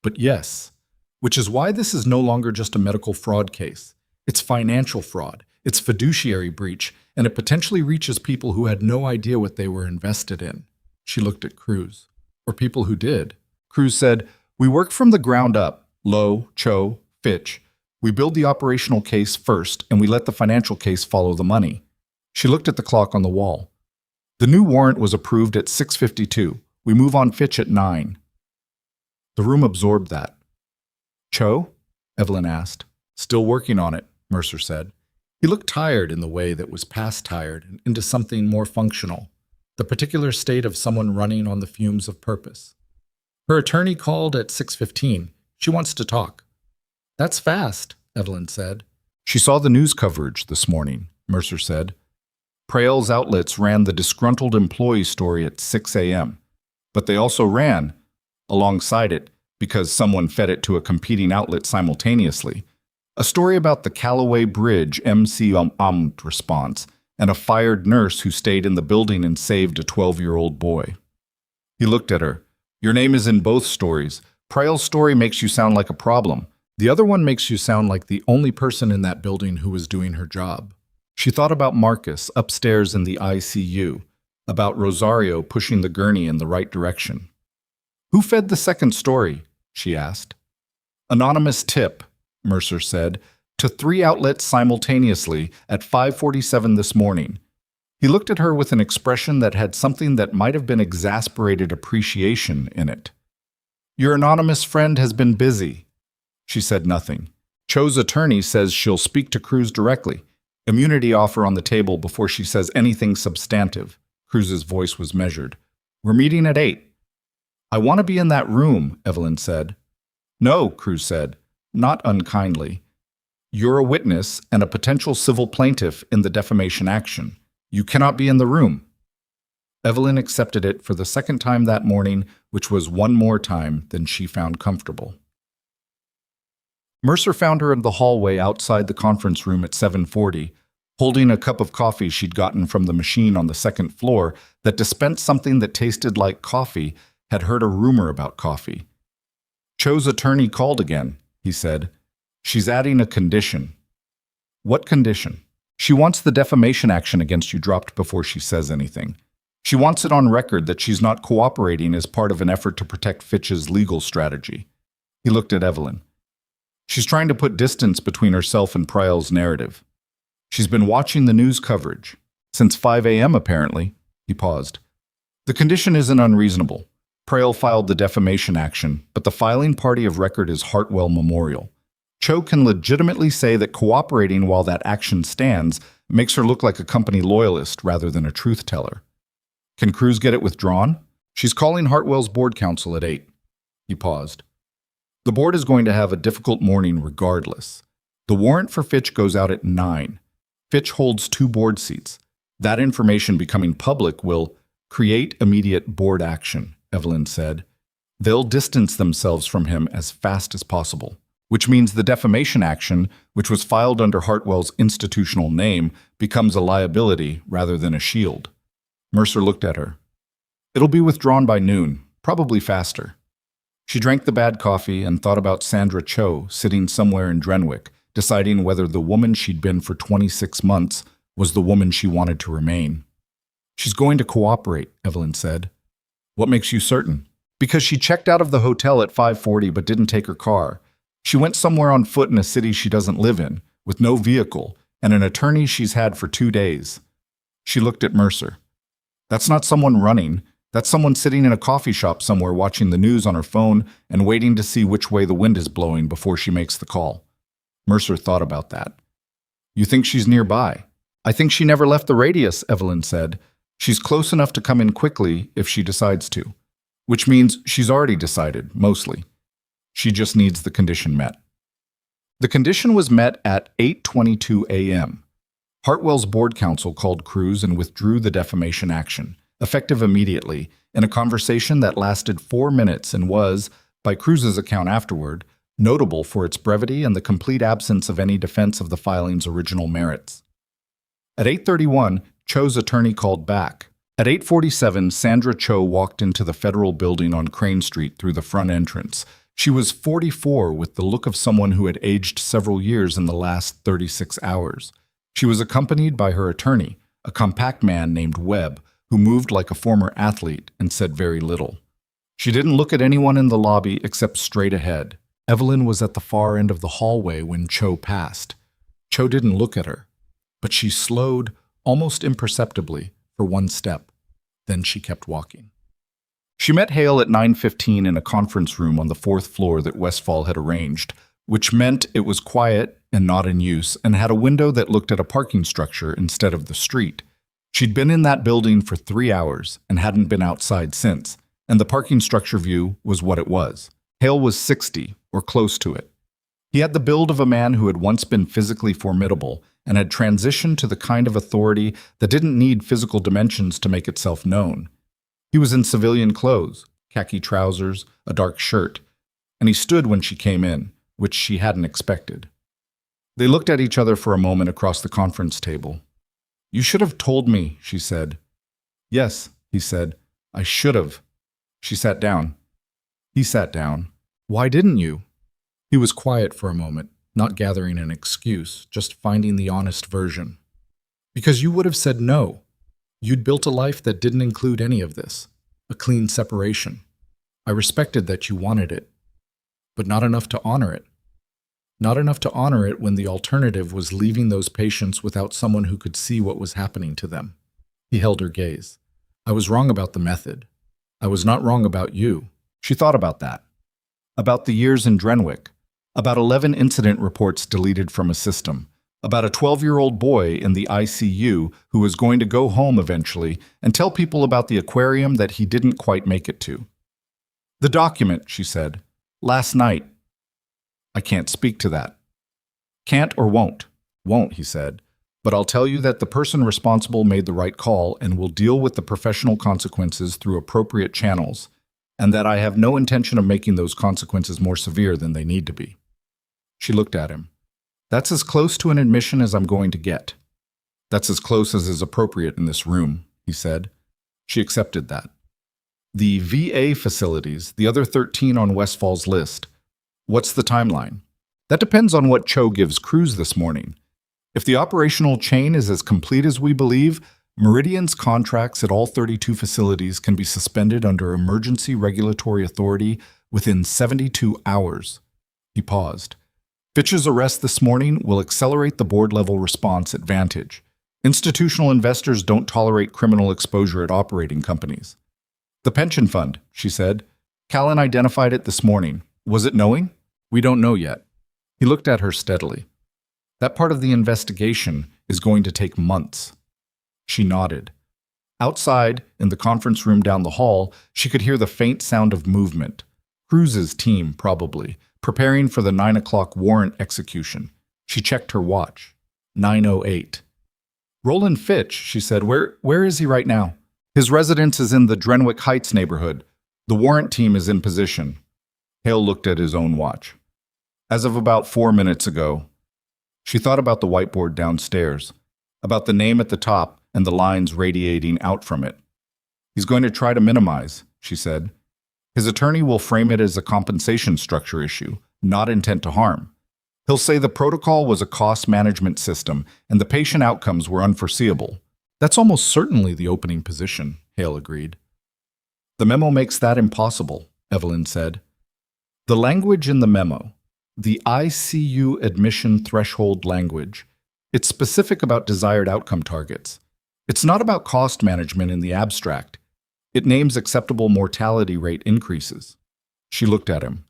But yes, which is why this is no longer just a medical fraud case. It's financial fraud, it's fiduciary breach, and it potentially reaches people who had no idea what they were invested in. She looked at Cruz. Or people who did. Cruz said, "We work from the ground up. Lowe, Cho, Fitch. We build the operational case first, and we let the financial case follow the money." She looked at the clock on the wall. "The new warrant was approved at 6:52. We move on Fitch at 9. The room absorbed that. "Cho?" Evelyn asked. "Still working on it," Mercer said. He looked tired in the way that was past tired and into something more functional, the particular state of someone running on the fumes of purpose. Her attorney called at 6:15. She wants to talk. "That's fast," Evelyn said. "She saw the news coverage this morning," Mercer said. Prael's outlets ran the disgruntled employee story at 6 a.m., but they also ran, alongside it, because someone fed it to a competing outlet simultaneously, a story about the Callaway Bridge MC response and a fired nurse who stayed in the building and saved a 12-year-old boy. He looked at her. "Your name is in both stories. Prael's story makes you sound like a problem. The other one makes you sound like the only person in that building who was doing her job." She thought about Marcus upstairs in the ICU, about Rosario pushing the gurney in the right direction. "Who fed the second story?" she asked. "Anonymous tip," Mercer said, "to 3 outlets simultaneously at 5:47 this morning." He looked at her with an expression that had something that might have been exasperated appreciation in it. "Your anonymous friend has been busy." She said nothing. "Cho's attorney says she'll speak to Cruz directly. Immunity offer on the table before she says anything substantive." Cruz's voice was measured. "We're meeting at 8. "I want to be in that room," Evelyn said. "No," Cruz said, not unkindly. "You're a witness and a potential civil plaintiff in the defamation action. You cannot be in the room." Evelyn accepted it for the second time that morning, which was one more time than she found comfortable. Mercer found her in the hallway outside the conference room at 7:40, holding a cup of coffee she'd gotten from the machine on the second floor that dispensed something that tasted like coffee, had heard a rumor about coffee. "Cho's attorney called again," he said. "She's adding a condition." "What condition?" "She wants the defamation action against you dropped before she says anything. She wants it on record that she's not cooperating as part of an effort to protect Fitch's legal strategy." He looked at Evelyn. "She's trying to put distance between herself and Prael's narrative. She's been watching the news coverage. Since 5 a.m. apparently." He paused. "The condition isn't unreasonable. Prael filed the defamation action, but the filing party of record is Hartwell Memorial. Cho can legitimately say that cooperating while that action stands makes her look like a company loyalist rather than a truth teller. Can Cruz get it withdrawn? She's calling Hartwell's board council at 8. He paused. "The board is going to have a difficult morning regardless. The warrant for Fitch goes out at 9. Fitch holds 2 board seats. That information becoming public will create immediate board action," Evelyn said. "They'll distance themselves from him as fast as possible, which means the defamation action, which was filed under Hartwell's institutional name, becomes a liability rather than a shield." Mercer looked at her. "It'll be withdrawn by noon, probably faster." She drank the bad coffee and thought about Sandra Cho sitting somewhere in Drenwick, deciding whether the woman she'd been for 26 months was the woman she wanted to remain. "She's going to cooperate," Evelyn said. "What makes you certain?" "Because she checked out of the hotel at 5:40 but didn't take her car. She went somewhere on foot in a city she doesn't live in, with no vehicle, and an attorney she's had for 2 days. She looked at Mercer. "That's not someone running. That's someone sitting in a coffee shop somewhere watching the news on her phone and waiting to see which way the wind is blowing before she makes the call." Mercer thought about that. "You think she's nearby?" "I think she never left the radius," Evelyn said. "She's close enough to come in quickly if she decides to. Which means she's already decided, mostly. She just needs the condition met." The condition was met at 8:22 a.m. Hartwell's board counsel called Cruz and withdrew the defamation action, effective immediately, in a conversation that lasted 4 minutes and was, by Cruz's account afterward, notable for its brevity and the complete absence of any defense of the filing's original merits. At 8:31, Cho's attorney called back. At 8:47, Sandra Cho walked into the federal building on Crane Street through the front entrance. She was 44 with the look of someone who had aged several years in the last 36 hours. She was accompanied by her attorney, a compact man named Webb, who moved like a former athlete and said very little. She didn't look at anyone in the lobby except straight ahead. Evelyn was at the far end of the hallway when Cho passed. Cho didn't look at her, but she slowed almost imperceptibly for one step. Then she kept walking. She met Hale at 9:15 in a conference room on the 4th floor that Westfall had arranged, which meant it was quiet and not in use and had a window that looked at a parking structure instead of the street. She'd been in that building for 3 hours and hadn't been outside since, and the parking structure view was what it was. Hale was 60, or close to it. He had the build of a man who had once been physically formidable and had transitioned to the kind of authority that didn't need physical dimensions to make itself known. He was in civilian clothes, khaki trousers, a dark shirt, and he stood when she came in, which she hadn't expected. They looked at each other for a moment across the conference table. "You should have told me," she said. "Yes," he said. "I should have." She sat down. He sat down. "Why didn't you?" He was quiet for a moment, not gathering an excuse, just finding the honest version. "Because you would have said no. You'd built a life that didn't include any of this, a clean separation. I respected that you wanted it, but not enough to honor it. Not enough to honor it when the alternative was leaving those patients without someone who could see what was happening to them." He held her gaze. "I was wrong about the method. I was not wrong about you." She thought about that. About the years in Drenwick. About 11 incident reports deleted from a system. About a 12-year-old boy in the ICU who was going to go home eventually and tell people about the aquarium that he didn't quite make it to. "The document," she said. "Last night." "I can't speak to that." "Can't or won't?" "Won't," he said. "But I'll tell you that the person responsible made the right call and will deal with the professional consequences through appropriate channels, and that I have no intention of making those consequences more severe than they need to be." She looked at him. "That's as close to an admission as I'm going to get." "That's as close as is appropriate in this room," he said. She accepted that. "The VA facilities, the other 13 on Westfall's list. What's the timeline?" "That depends on what Cho gives crews this morning. If the operational chain is as complete as we believe, Meridian's contracts at all 32 facilities can be suspended under emergency regulatory authority within 72 hours. He paused. "Fitch's arrest this morning will accelerate the board-level response at Vantage. Institutional investors don't tolerate criminal exposure at operating companies." "The pension fund," she said. "Callan identified it this morning. Was it knowing?" "We don't know yet." He looked at her steadily. "That part of the investigation is going to take months." She nodded. Outside, in the conference room down the hall, she could hear the faint sound of movement. Cruz's team, probably, preparing for the 9 o'clock warrant execution. She checked her watch. 9:08. "Roland Fitch," she said. Where is he right now?" "His residence is in the Drenwick Heights neighborhood. The warrant team is in position." Hale looked at his own watch. "As of about 4 minutes ago." She thought about the whiteboard downstairs, about the name at the top and the lines radiating out from it. "He's going to try to minimize," she said. "His attorney will frame it as a compensation structure issue, not intent to harm. He'll say the protocol was a cost management system and the patient outcomes were unforeseeable." "That's almost certainly the opening position," Hale agreed. "The memo makes that impossible," Evelyn said. "The language in the memo, the ICU admission threshold language, it's specific about desired outcome targets. It's not about cost management in the abstract. It names acceptable mortality rate increases." She looked at him.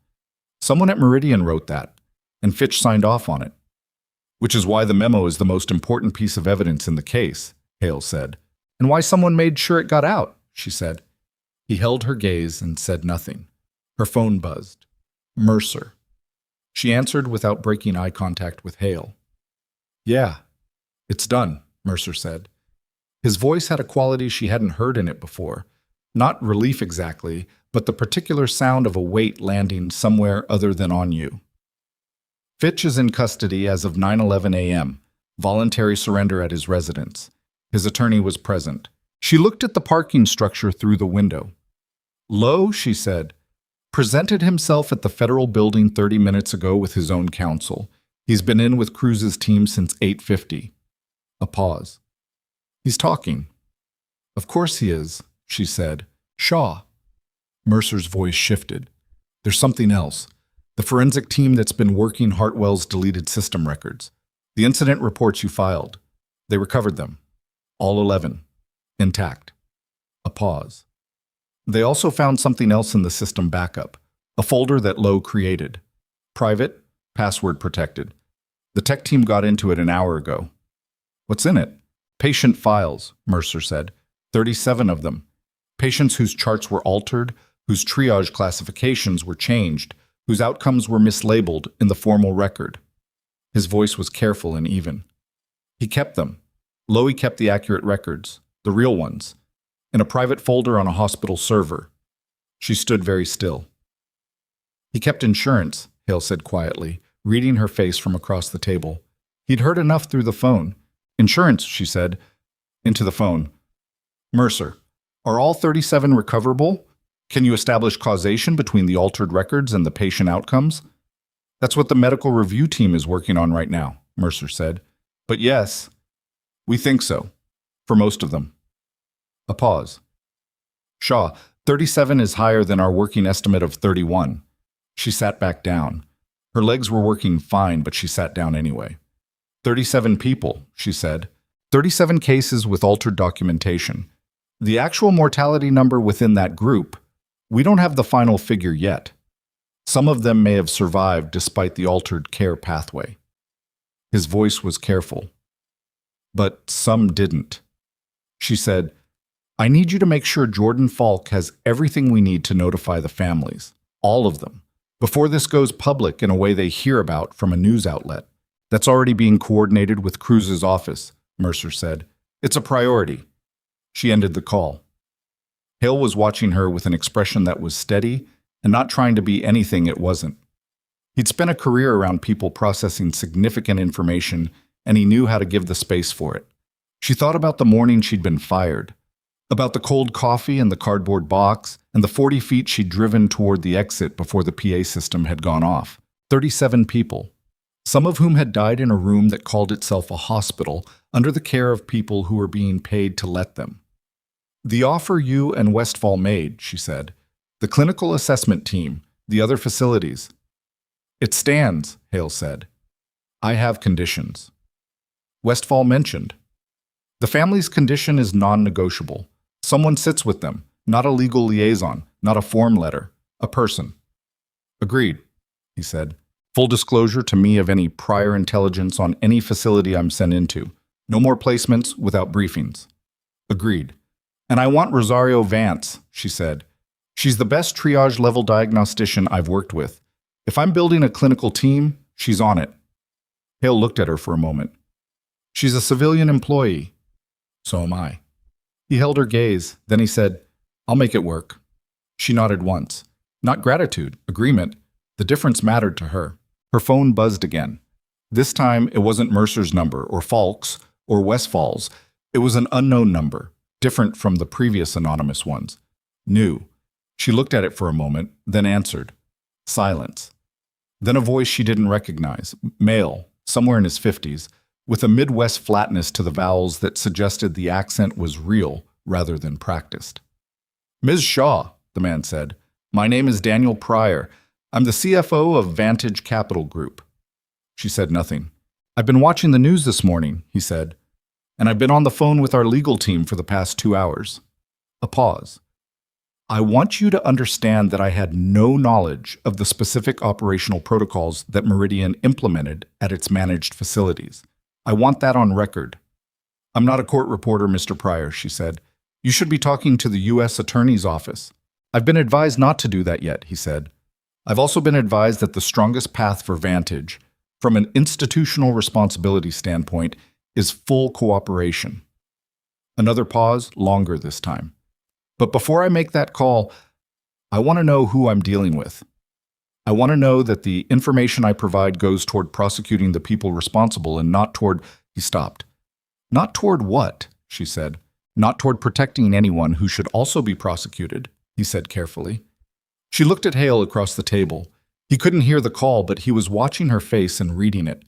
"Someone at Meridian wrote that, and Fitch signed off on it." "Which is why the memo is the most important piece of evidence in the case," Hale said. "And why someone made sure it got out," she said. He held her gaze and said nothing. Her phone buzzed. Mercer. She answered without breaking eye contact with Hale. "Yeah, it's done," Mercer said. His voice had a quality she hadn't heard in it before. Not relief exactly, but the particular sound of a weight landing somewhere other than on you. Fitch is in custody as of 9:11 a.m. Voluntary surrender at his residence. His attorney was present. She looked at the parking structure through the window. Lowe, she said, presented himself at the federal building 30 minutes ago with his own counsel. He's been in with Cruz's team since 8:50. A pause. He's talking. Of course he is, she said. Shaw. Mercer's voice shifted. There's something else. The forensic team that's been working Hartwell's deleted system records. The incident reports you filed. They recovered them. All 11. Intact. A pause. They also found something else in the system backup. A folder that Lowe created. Private, password protected. The tech team got into it an hour ago. What's in it? Patient files, Mercer said. 37 of them. Patients whose charts were altered, whose triage classifications were changed, whose outcomes were mislabeled in the formal record. His voice was careful and even. He kept them. Lowe kept the accurate records, the real ones, in a private folder on a hospital server. She stood very still. He kept insurance, Hale said quietly, reading her face from across the table. He'd heard enough through the phone. Insurance, she said, into the phone. Mercer, are all 37 recoverable? Can you establish causation between the altered records and the patient outcomes? That's what the medical review team is working on right now, Mercer said. But yes, we think so, for most of them. A pause. Shaw, 37 is higher than our working estimate of 31. She sat back down. Her legs were working fine, but she sat down anyway. 37 people, she said. 37 cases with altered documentation. The actual mortality number within that group, we don't have the final figure yet. Some of them may have survived despite the altered care pathway. His voice was careful. But some didn't. She said, I need you to make sure Jordan Falk has everything we need to notify the families, all of them, before this goes public in a way they hear about from a news outlet. That's already being coordinated with Cruz's office, Mercer said. It's a priority. She ended the call. Hale was watching her with an expression that was steady and not trying to be anything it wasn't. He'd spent a career around people processing significant information, and he knew how to give the space for it. She thought about the morning she'd been fired, about the cold coffee and the cardboard box, and the 40 feet she'd driven toward the exit before the PA system had gone off. 37 people, some of whom had died in a room that called itself a hospital under the care of people who were being paid to let them. The offer you and Westfall made, she said. The clinical assessment team, the other facilities. It stands, Hale said. I have conditions. Westfall mentioned. The family's condition is non-negotiable. Someone sits with them, not a legal liaison, not a form letter, a person. Agreed, he said. Full disclosure to me of any prior intelligence on any facility I'm sent into. No more placements without briefings. Agreed. And I want Rosario Vance, she said. She's the best triage-level diagnostician I've worked with. If I'm building a clinical team, she's on it. Hale looked at her for a moment. She's a civilian employee. So am I. He held her gaze, then he said, I'll make it work. She nodded once. Not gratitude, agreement. The difference mattered to her. Her phone buzzed again. This time, it wasn't Mercer's number, or Falk's, or Westfall's. It was an unknown number, different from the previous anonymous ones. New. She looked at it for a moment, then answered. Silence. Then a voice she didn't recognize, male, somewhere in his 50s, with a Midwest flatness to the vowels that suggested the accent was real rather than practiced. Ms. Shaw, the man said, my name is Daniel Pryor. I'm the CFO of Vantage Capital Group. She said nothing. I've been watching the news this morning, he said, and I've been on the phone with our legal team for the past 2 hours. A pause. I want you to understand that I had no knowledge of the specific operational protocols that Meridian implemented at its managed facilities. I want that on record. I'm not a court reporter, Mr. Pryor, she said. You should be talking to the U.S. Attorney's Office. I've been advised not to do that yet, he said. I've also been advised that the strongest path for Vantage, from an institutional responsibility standpoint, is full cooperation. Another pause, longer this time. But before I make that call, I want to know who I'm dealing with. I want to know that the information I provide goes toward prosecuting the people responsible and not toward—" He stopped. "Not toward what?" she said. "Not toward protecting anyone who should also be prosecuted," he said carefully. She looked at Hale across the table. He couldn't hear the call, but he was watching her face and reading it.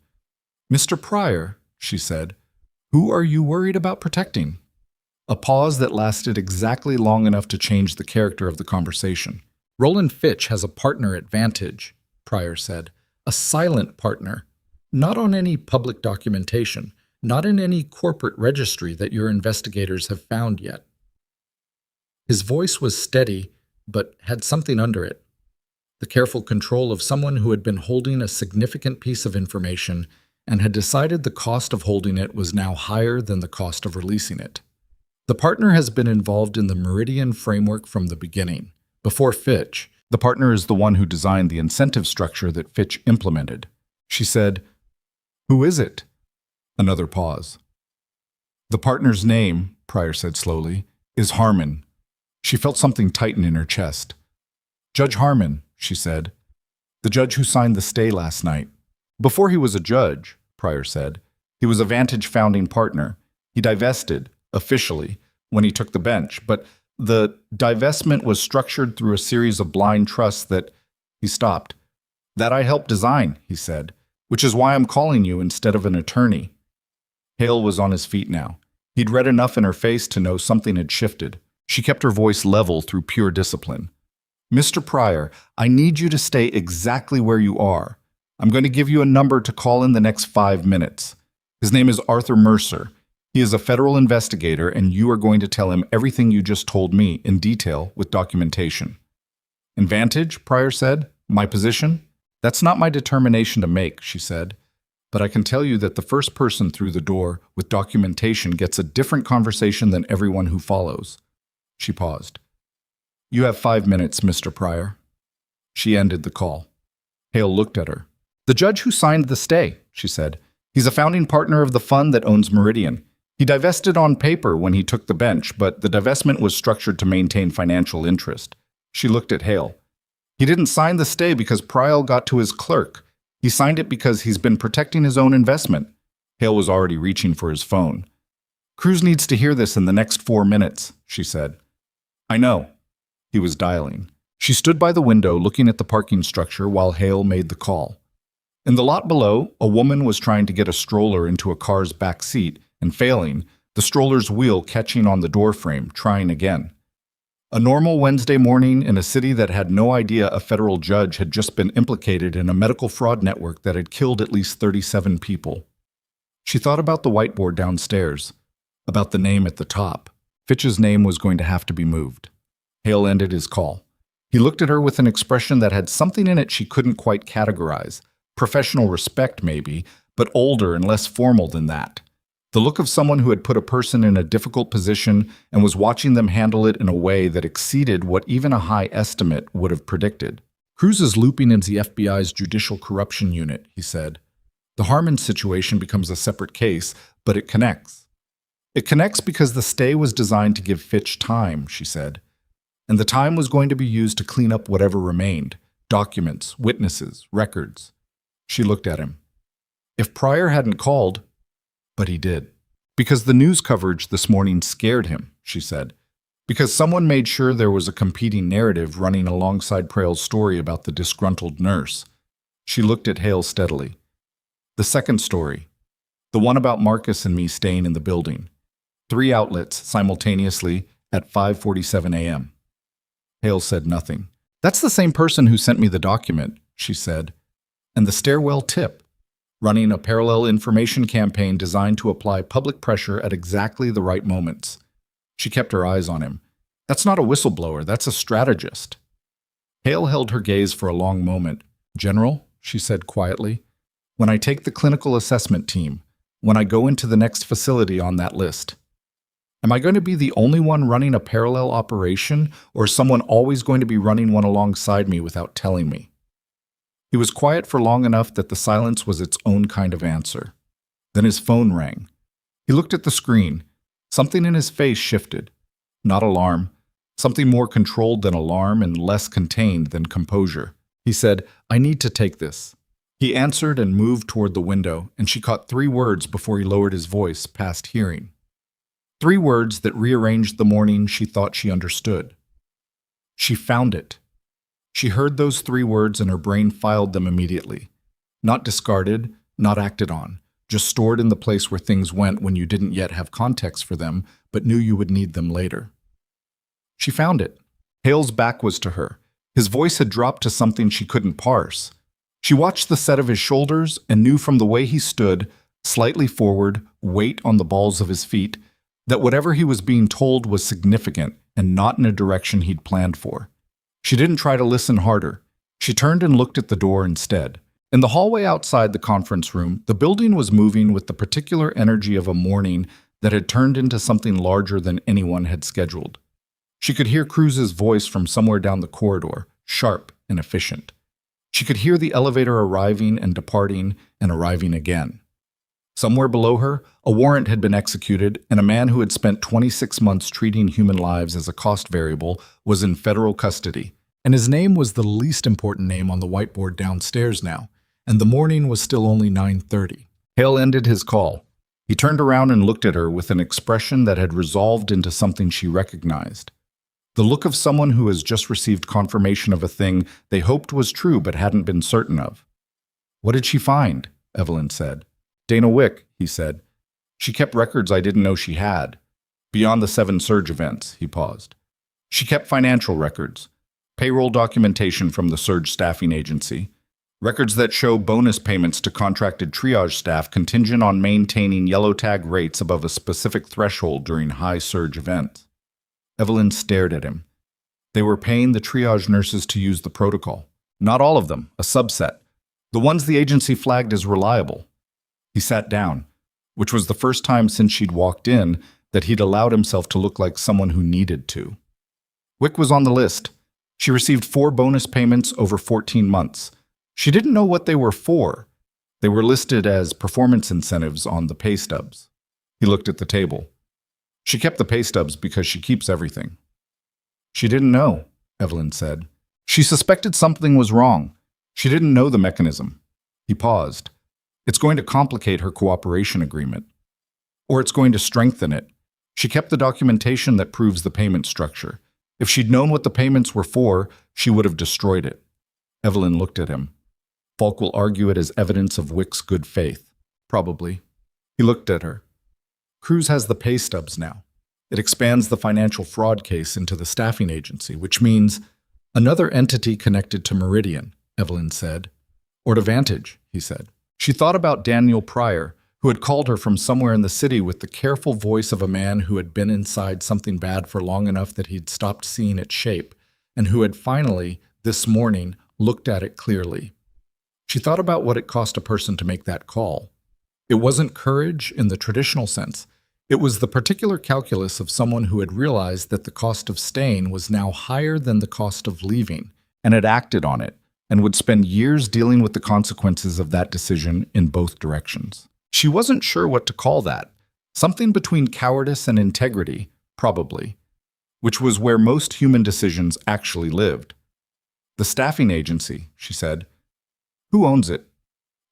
"Mr. Pryor," she said, "who are you worried about protecting?" A pause that lasted exactly long enough to change the character of the conversation. "Roland Fitch has a partner at Vantage," Pryor said. "A silent partner. Not on any public documentation. Not in any corporate registry that your investigators have found yet." His voice was steady, but had something under it. The careful control of someone who had been holding a significant piece of information and had decided the cost of holding it was now higher than the cost of releasing it. "The partner has been involved in the Meridian framework from the beginning. Before Fitch, the partner is the one who designed the incentive structure that Fitch implemented." She said, "Who is it?" Another pause. "The partner's name," Pryor said slowly, "is Harmon." She felt something tighten in her chest. "Judge Harmon," she said. "The judge who signed the stay last night." "Before he was a judge," Pryor said, "he was a Vantage founding partner. He divested, officially, when he took the bench, but the divestment was structured through a series of blind trusts that—" He stopped. "That I helped design," he said, "which is why I'm calling you instead of an attorney." Hale was on his feet now. He'd read enough in her face to know something had shifted. She kept her voice level through pure discipline. "Mr. Pryor, I need you to stay exactly where you are. I'm going to give you a number to call in the next 5 minutes. His name is Arthur Mercer. He is a federal investigator, and you are going to tell him everything you just told me in detail with documentation." "In Vantage," Pryor said, "my position? That's not my determination to make," she said. "But I can tell you that the first person through the door with documentation gets a different conversation than everyone who follows." She paused. "You have 5 minutes, Mr. Pryor." She ended the call. Hale looked at her. "The judge who signed the stay," she said. "He's a founding partner of the fund that owns Meridian. He divested on paper when he took the bench, but the divestment was structured to maintain financial interest." She looked at Hale. "He didn't sign the stay because Pryor got to his clerk. He signed it because he's been protecting his own investment." Hale was already reaching for his phone. "Cruz needs to hear this in the next 4 minutes," she said. "I know." He was dialing. She stood by the window looking at the parking structure while Hale made the call. In the lot below, a woman was trying to get a stroller into a car's back seat and failing, the stroller's wheel catching on the doorframe, trying again. A normal Wednesday morning in a city that had no idea a federal judge had just been implicated in a medical fraud network that had killed at least 37 people. She thought about the whiteboard downstairs, about the name at the top. Fitch's name was going to have to be moved. Hale ended his call. He looked at her with an expression that had something in it she couldn't quite categorize. Professional respect, maybe, but older and less formal than that. The look of someone who had put a person in a difficult position and was watching them handle it in a way that exceeded what even a high estimate would have predicted. "Cruz is looping into the FBI's Judicial Corruption Unit," he said. "The Harmon situation becomes a separate case, but it connects." "It connects because the stay was designed to give Fitch time," she said. "And the time was going to be used to clean up whatever remained. Documents, witnesses, records." She looked at him. "If Pryor hadn't called—" "But he did. Because the news coverage this morning scared him," she said. "Because someone made sure there was a competing narrative running alongside Pryor's story about the disgruntled nurse." She looked at Hale steadily. "The second story. The one about Marcus and me staying in the building. 3 outlets simultaneously at 5:47 a.m. Hale said nothing. "That's the same person who sent me the document," she said. "And the stairwell tip. Running a parallel information campaign designed to apply public pressure at exactly the right moments." She kept her eyes on him. "That's not a whistleblower, that's a strategist." Hale held her gaze for a long moment. "General," she said quietly, "when I take the clinical assessment team, when I go into the next facility on that list, am I going to be the only one running a parallel operation, or is someone always going to be running one alongside me without telling me?" He was quiet for long enough that the silence was its own kind of answer. Then his phone rang. He looked at the screen. Something in his face shifted. Not alarm. Something more controlled than alarm and less contained than composure. He said, "I need to take this." He answered and moved toward the window, and she caught 3 words before he lowered his voice past hearing. 3 words that rearranged the morning she thought she understood. She found it. She heard those 3 words and her brain filed them immediately. Not discarded, not acted on, just stored in the place where things went when you didn't yet have context for them, but knew you would need them later. She found it. Hale's back was to her. His voice had dropped to something she couldn't parse. She watched the set of his shoulders and knew from the way he stood, slightly forward, weight on the balls of his feet, that whatever he was being told was significant and not in a direction he'd planned for. She didn't try to listen harder. She turned and looked at the door instead. In the hallway outside the conference room, the building was moving with the particular energy of a morning that had turned into something larger than anyone had scheduled. She could hear Cruz's voice from somewhere down the corridor, sharp and efficient. She could hear the elevator arriving and departing and arriving again. Somewhere below her, a warrant had been executed, and a man who had spent 26 months treating human lives as a cost variable was in federal custody. And his name was the least important name on the whiteboard downstairs now, and the morning was still only 9:30. Hale ended his call. He turned around and looked at her with an expression that had resolved into something she recognized. The look of someone who has just received confirmation of a thing they hoped was true but hadn't been certain of. "What did she find?" Evelyn said. "Dana Wick," he said. "She kept records I didn't know she had. Beyond the 7 surge events," he paused. "She kept financial records, payroll documentation from the surge staffing agency, records that show bonus payments to contracted triage staff contingent on maintaining yellow tag rates above a specific threshold during high surge events." Evelyn stared at him. They were paying the triage nurses to use the protocol. Not all of them, a subset. The ones the agency flagged as reliable. He sat down, which was the first time since she'd walked in that he'd allowed himself to look like someone who needed to. Wick was on the list. She received 4 bonus payments over 14 months. She didn't know what they were for. They were listed as performance incentives on the pay stubs. He looked at the table. She kept the pay stubs because she keeps everything. She didn't know, Evelyn said. She suspected something was wrong. She didn't know the mechanism. He paused. It's going to complicate her cooperation agreement. Or it's going to strengthen it. She kept the documentation that proves the payment structure. If she'd known what the payments were for, she would have destroyed it. Evelyn looked at him. Falk will argue it as evidence of Wick's good faith. Probably. He looked at her. Cruz has the pay stubs now. It expands the financial fraud case into the staffing agency, which means another entity connected to Meridian, Evelyn said. Or to Vantage, he said. She thought about Daniel Pryor, who had called her from somewhere in the city with the careful voice of a man who had been inside something bad for long enough that he'd stopped seeing its shape, and who had finally, this morning, looked at it clearly. She thought about what it cost a person to make that call. It wasn't courage in the traditional sense. It was the particular calculus of someone who had realized that the cost of staying was now higher than the cost of leaving, and had acted on it, and would spend years dealing with the consequences of that decision in both directions. She wasn't sure what to call that. Something between cowardice and integrity, probably, which was where most human decisions actually lived. The staffing agency, she said. Who owns it?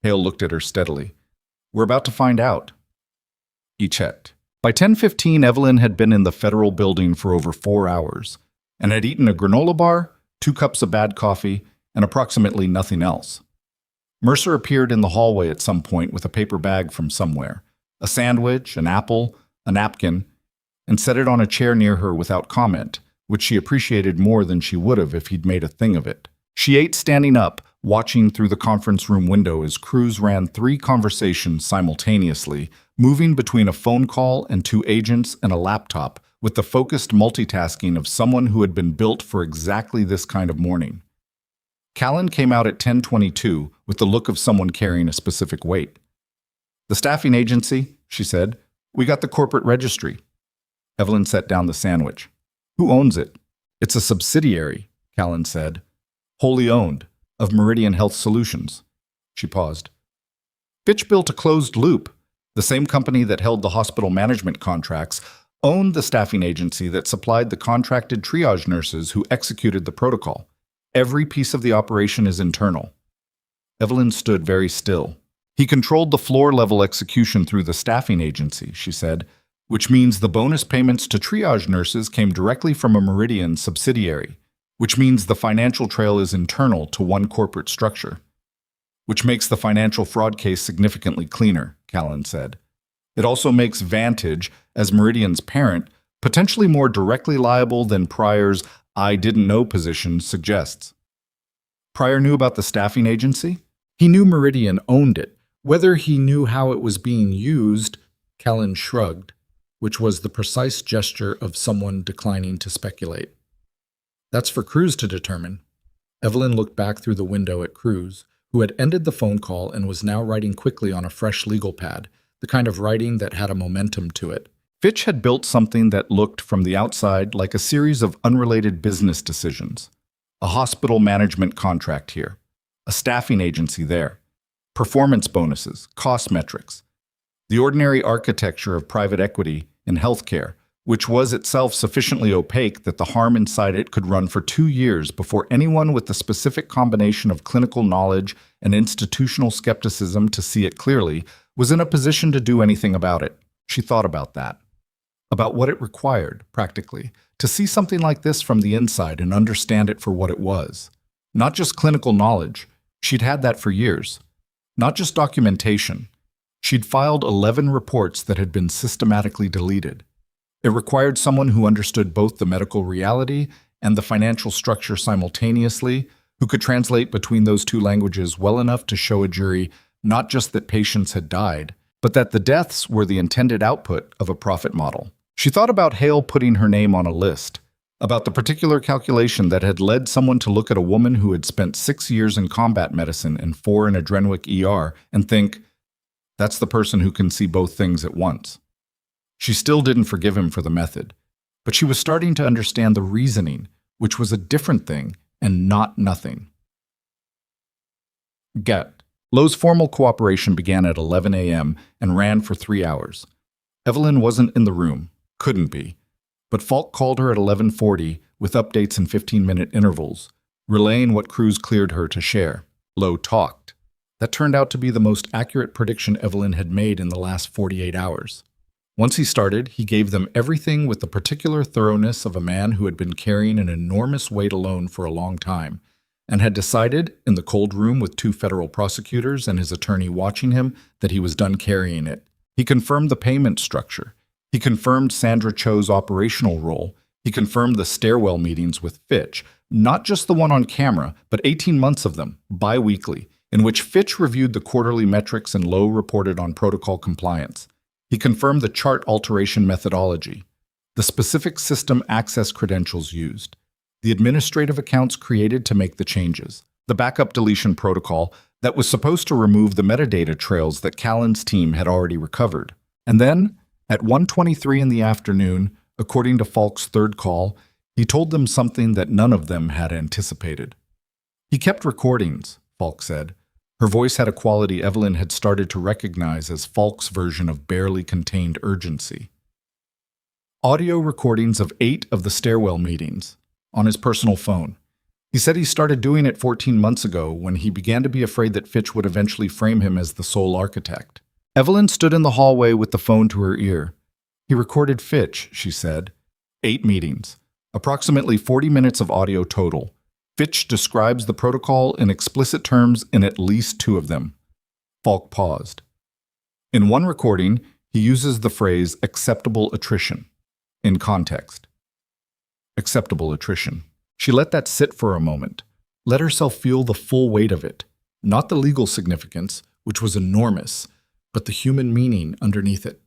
Hale looked at her steadily. We're about to find out. He checked. By 10:15, Evelyn had been in the federal building for over 4 hours, and had eaten a granola bar, 2 cups of bad coffee, and approximately nothing else. Mercer appeared in the hallway at some point with a paper bag from somewhere, a sandwich, an apple, a napkin, and set it on a chair near her without comment, which she appreciated more than she would have if he'd made a thing of it. She ate standing up, watching through the conference room window as Cruz ran 3 conversations simultaneously, moving between a phone call and 2 agents and a laptop, with the focused multitasking of someone who had been built for exactly this kind of morning. Callan came out at 10:22 with the look of someone carrying a specific weight. The staffing agency, she said. We got the corporate registry. Evelyn set down the sandwich. Who owns it? It's a subsidiary, Callan said. Wholly owned, of Meridian Health Solutions. She paused. Fitch built a closed loop. The same company that held the hospital management contracts owned the staffing agency that supplied the contracted triage nurses who executed the protocol. Every piece of the operation is internal. Evelyn stood very still. He controlled the floor-level execution through the staffing agency, she said, which means the bonus payments to triage nurses came directly from a Meridian subsidiary, which means the financial trail is internal to one corporate structure, which makes the financial fraud case significantly cleaner, Callan said. It also makes Vantage, as Meridian's parent, potentially more directly liable than Pryor's "I didn't know" position suggests. Pryor knew about the staffing agency? He knew Meridian owned it. Whether he knew how it was being used, Callan shrugged, which was the precise gesture of someone declining to speculate. That's for Cruz to determine. Evelyn looked back through the window at Cruz, who had ended the phone call and was now writing quickly on a fresh legal pad, the kind of writing that had a momentum to it. Fitch had built something that looked from the outside like a series of unrelated business decisions. A hospital management contract here, a staffing agency there, performance bonuses, cost metrics, the ordinary architecture of private equity in healthcare, which was itself sufficiently opaque that the harm inside it could run for 2 years before anyone with the specific combination of clinical knowledge and institutional skepticism to see it clearly was in a position to do anything about it. She thought about that. About what it required, practically, to see something like this from the inside and understand it for what it was. Not just clinical knowledge. She'd had that for years. Not just documentation. She'd filed 11 reports that had been systematically deleted. It required someone who understood both the medical reality and the financial structure simultaneously, who could translate between those two languages well enough to show a jury not just that patients had died, but that the deaths were the intended output of a profit model. She thought about Hale putting her name on a list, about the particular calculation that had led someone to look at a woman who had spent 6 years in combat medicine and 4 in a Drenwick ER and think, that's the person who can see both things at once. She still didn't forgive him for the method, but she was starting to understand the reasoning, which was a different thing and not nothing. Get. Lowe's formal cooperation began at 11 a.m. and ran for 3 hours. Evelyn wasn't in the room, couldn't be, but Falk called her at 11:40 with updates in 15-minute intervals, relaying what Cruz cleared her to share. Lowe talked. That turned out to be the most accurate prediction Evelyn had made in the last 48 hours. Once he started, he gave them everything with the particular thoroughness of a man who had been carrying an enormous weight alone for a long time, and had decided, in the cold room with 2 federal prosecutors and his attorney watching him, that he was done carrying it. He confirmed the payment structure. He confirmed Sandra Cho's operational role. He confirmed the stairwell meetings with Fitch, not just the one on camera, but 18 months of them, bi-weekly, in which Fitch reviewed the quarterly metrics and Lowe reported on protocol compliance. He confirmed the chart alteration methodology, the specific system access credentials used, the administrative accounts created to make the changes, the backup deletion protocol that was supposed to remove the metadata trails that Callan's team had already recovered. And then, at 1:23 in the afternoon, according to Falk's third call, he told them something that none of them had anticipated. He kept recordings, Falk said. Her voice had a quality Evelyn had started to recognize as Falk's version of barely contained urgency. Audio recordings of 8 of the stairwell meetings, on his personal phone. He said he started doing it 14 months ago when he began to be afraid that Fitch would eventually frame him as the sole architect. Evelyn stood in the hallway with the phone to her ear. He recorded Fitch, she said. 8 meetings, approximately 40 minutes of audio total. Fitch describes the protocol in explicit terms in at least 2 of them. Falk paused. In one recording, he uses the phrase acceptable attrition, in context. Acceptable attrition. She let that sit for a moment, let herself feel the full weight of it, not the legal significance, which was enormous, but the human meaning underneath it.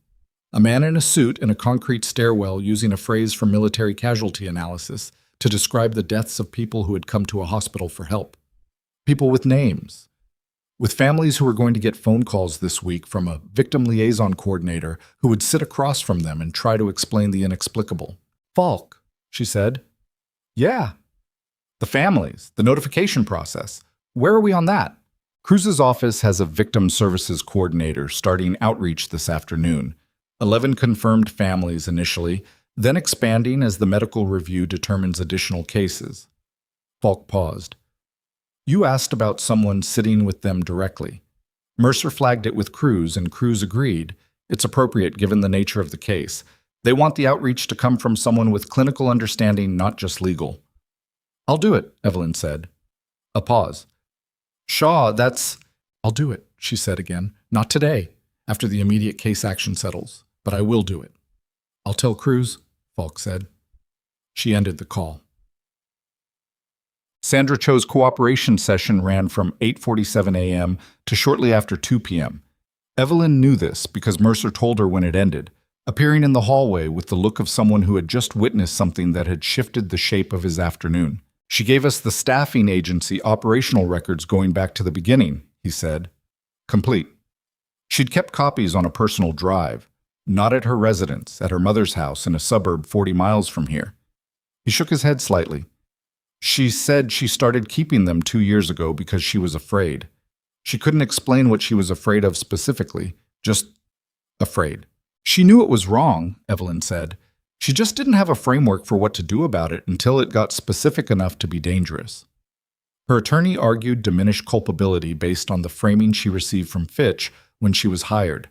A man in a suit in a concrete stairwell using a phrase from military casualty analysis to describe the deaths of people who had come to a hospital for help. People with names. With families who were going to get phone calls this week from a victim liaison coordinator who would sit across from them and try to explain the inexplicable. Falk, she said. Yeah. The families, the notification process. Where are we on that? Cruz's office has a victim services coordinator starting outreach this afternoon. 11 confirmed families initially, then expanding as the medical review determines additional cases. Falk paused. You asked about someone sitting with them directly. Mercer flagged it with Cruz, and Cruz agreed. It's appropriate given the nature of the case. They want the outreach to come from someone with clinical understanding, not just legal. I'll do it, Evelyn said. A pause. Shaw, that's... I'll do it, she said again. Not today, after the immediate case action settles, but I will do it. I'll tell Cruz, Falk said. She ended the call. Sandra Cho's cooperation session ran from 8:47 a.m. to shortly after 2 p.m. Evelyn knew this because Mercer told her when it ended, appearing in the hallway with the look of someone who had just witnessed something that had shifted the shape of his afternoon. She gave us the staffing agency operational records going back to the beginning, he said. Complete. She'd kept copies on a personal drive, not at her residence, at her mother's house in a suburb 40 miles from here. He shook his head slightly. She said she started keeping them 2 years ago because she was afraid. She couldn't explain what she was afraid of specifically, just afraid. She knew it was wrong, Evelyn said. She just didn't have a framework for what to do about it until it got specific enough to be dangerous. Her attorney argued diminished culpability based on the framing she received from Fitch when she was hired.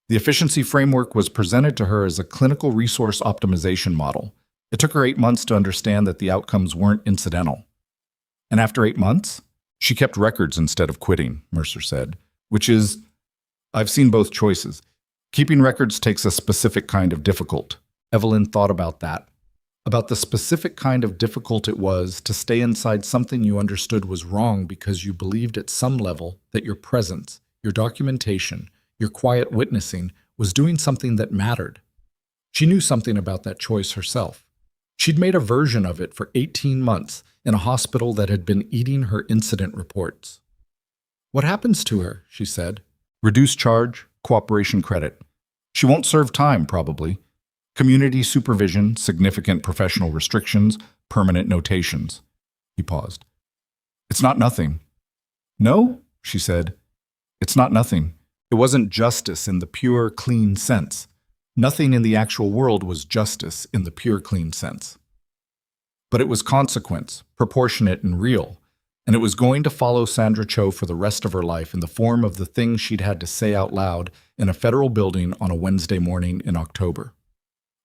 The efficiency framework was presented to her as a clinical resource optimization model. It took her 8 months to understand that the outcomes weren't incidental. And after 8 months, she kept records instead of quitting, Mercer said, which is, I've seen both choices. Keeping records takes a specific kind of difficult. Evelyn thought about that, about the specific kind of difficult it was to stay inside something you understood was wrong because you believed at some level that your presence, your documentation, your quiet witnessing was doing something that mattered. She knew something about that choice herself. She'd made a version of it for 18 months in a hospital that had been eating her incident reports. What happens to her, she said. Reduced charge, cooperation credit. She won't serve time, probably. Community supervision, significant professional restrictions, permanent notations. He paused. It's not nothing. No, she said. It's not nothing. It wasn't justice in the pure, clean sense. Nothing in the actual world was justice in the pure, clean sense. But it was consequence, proportionate and real, and it was going to follow Sandra Cho for the rest of her life in the form of the things she'd had to say out loud in a federal building on a Wednesday morning in October.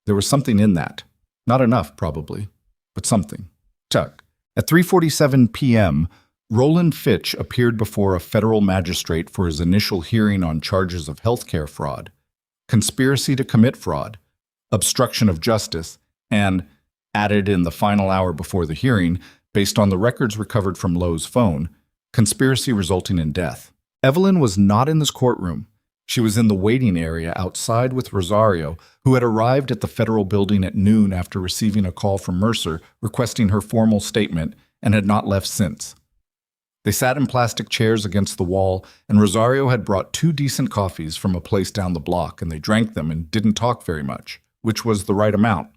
There was something in that. Not enough, probably, but something. Chuck. At 3:47 p.m., Roland Fitch appeared before a federal magistrate for his initial hearing on charges of healthcare fraud, conspiracy to commit fraud, obstruction of justice, and, added in the final hour before the hearing, based on the records recovered from Lowe's phone, conspiracy resulting in death. Evelyn was not in this courtroom. She was in the waiting area outside with Rosario, who had arrived at the federal building at noon after receiving a call from Mercer requesting her formal statement and had not left since. They sat in plastic chairs against the wall, and Rosario had brought 2 decent coffees from a place down the block, and they drank them and didn't talk very much, which was the right amount.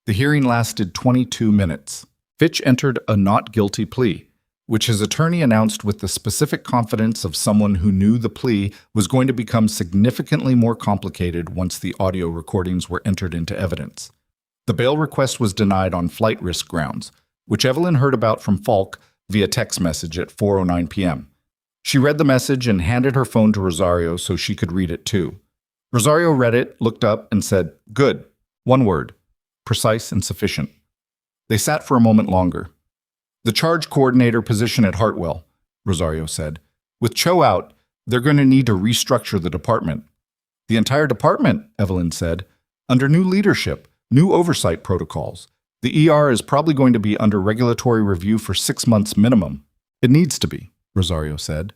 The hearing lasted 22 minutes. Fitch entered a not guilty plea, which his attorney announced with the specific confidence of someone who knew the plea was going to become significantly more complicated once the audio recordings were entered into evidence. The bail request was denied on flight risk grounds, which Evelyn heard about from Falk via text message at 4:09 p.m. She read the message and handed her phone to Rosario so she could read it too. Rosario read it, looked up, and said, "Good. 1 word. Precise and sufficient." They sat for a moment longer. "The charge coordinator position at Hartwell," Rosario said. "With Cho out, they're going to need to restructure the department." "The entire department," Evelyn said. "Under new leadership, new oversight protocols. The ER is probably going to be under regulatory review for 6 months minimum." "It needs to be," Rosario said.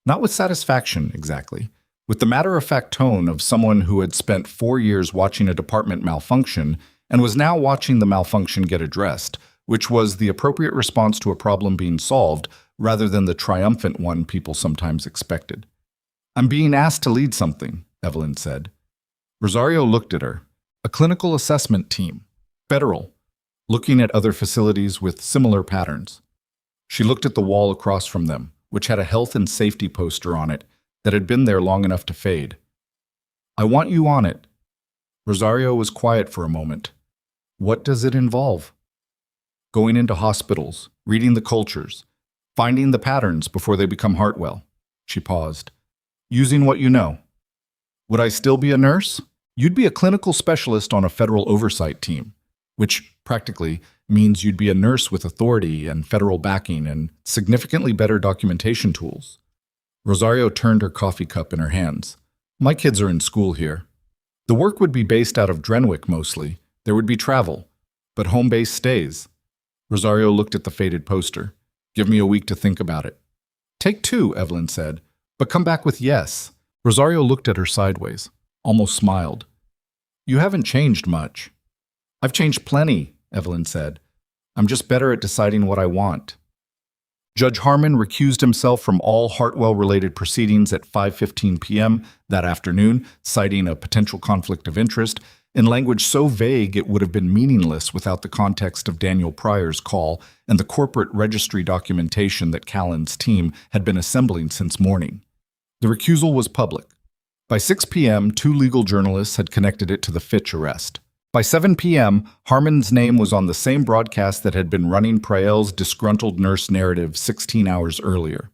Not with satisfaction, exactly. With the matter-of-fact tone of someone who had spent 4 years watching a department malfunction and was now watching the malfunction get addressed, which was the appropriate response to a problem being solved rather than the triumphant one people sometimes expected. "I'm being asked to lead something," Evelyn said. Rosario looked at her. "A clinical assessment team. Federal. Looking at other facilities with similar patterns." She looked at the wall across from them, which had a health and safety poster on it that had been there long enough to fade. "I want you on it." Rosario was quiet for a moment. "What does it involve?" "Going into hospitals, reading the cultures, Finding the patterns before they become Hartwell. She paused. Using what you know. Would I still be a nurse? You'd be a clinical specialist on a federal oversight team, which practically means you'd be a nurse with authority and federal backing and significantly better documentation tools. Rosario turned her coffee cup in her hands. My kids are in school here. The work would be based out of Drenwick mostly. There would be travel, but home-based stays. Rosario looked at the faded poster. Give me a week to think about it. Take 2, Evelyn said, but come back with yes. Rosario looked at her sideways, almost smiled. You haven't changed much. I've changed plenty, Evelyn said. I'm just better at deciding what I want. Judge Harmon recused himself from all Hartwell-related proceedings at 5:15 p.m. that afternoon, citing a potential conflict of interest, in language so vague it would have been meaningless without the context of Daniel Pryor's call and the corporate registry documentation that Callan's team had been assembling since morning. The recusal was public. By 6 p.m., 2 legal journalists had connected it to the Fitch arrest. By 7 p.m., Harmon's name was on the same broadcast that had been running Prayel's disgruntled nurse narrative 16 hours earlier.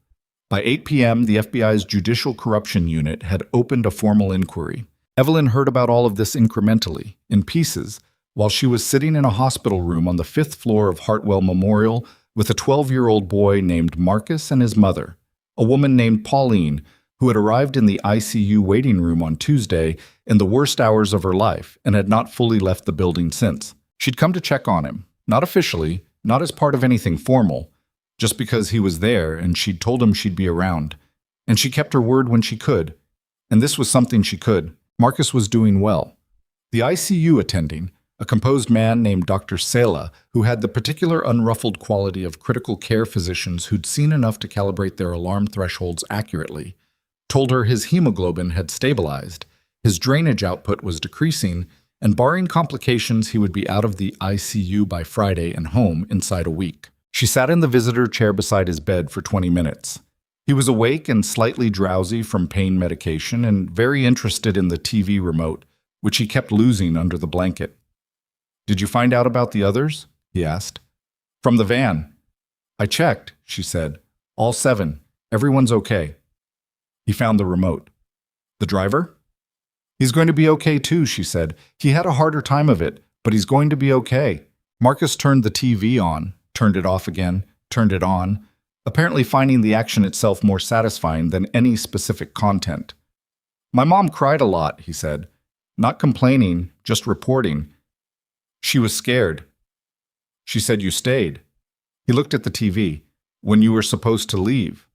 By 8 p.m., the FBI's Judicial Corruption Unit had opened a formal inquiry. Evelyn heard about all of this incrementally, in pieces, while she was sitting in a hospital room on the 5th floor of Hartwell Memorial with a 12-year-old boy named Marcus and his mother, a woman named Pauline, who had arrived in the ICU waiting room on Tuesday in the worst hours of her life and had not fully left the building since. She'd come to check on him, not officially, not as part of anything formal, just because he was there and she'd told him she'd be around. And she kept her word when she could. And this was something she could. Marcus was doing well. The ICU attending, a composed man named Dr. Sela, who had the particular unruffled quality of critical care physicians who'd seen enough to calibrate their alarm thresholds accurately, told her his hemoglobin had stabilized, his drainage output was decreasing, and barring complications, he would be out of the ICU by Friday and home inside a week. She sat in the visitor chair beside his bed for 20 minutes. He was awake and slightly drowsy from pain medication and very interested in the TV remote, which he kept losing under the blanket. Did you find out about the others? He asked. From the van. I checked, she said. All 7. Everyone's okay. He found the remote. The driver? He's going to be okay too, she said. He had a harder time of it, but he's going to be okay. Marcus turned the TV on, turned it off again, turned it on, apparently finding the action itself more satisfying than any specific content. My mom cried a lot, he said. Not complaining, just reporting. She was scared. She said you stayed. He looked at the TV. When you were supposed to leave.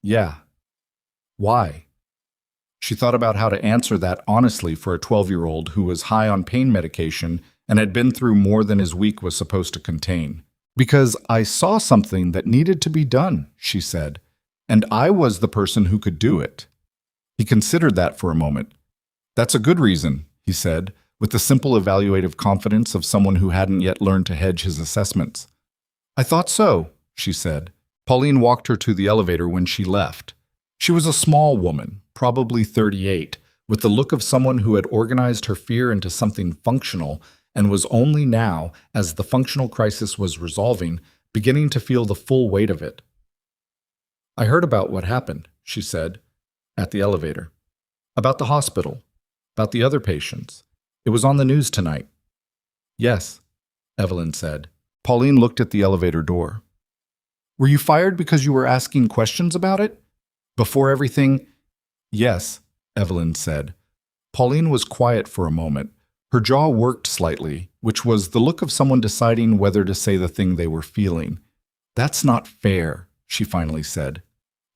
Yeah. Why? She thought about how to answer that honestly for a 12-year-old who was high on pain medication and had been through more than his week was supposed to contain. Because I saw something that needed to be done, she said, and I was the person who could do it. He considered that for a moment. That's a good reason, he said, with the simple evaluative confidence of someone who hadn't yet learned to hedge his assessments. I thought so, she said. Pauline walked her to the elevator when she left. She was a small woman, probably 38, with the look of someone who had organized her fear into something functional and was only now, as the functional crisis was resolving, beginning to feel the full weight of it. I heard about what happened, she said, at the elevator. About the hospital, about the other patients. It was on the news tonight. Yes, Evelyn said. Pauline looked at the elevator door. Were you fired because you were asking questions about it? Before everything? Yes, Evelyn said. Pauline was quiet for a moment. Her jaw worked slightly, which was the look of someone deciding whether to say the thing they were feeling. That's not fair, she finally said.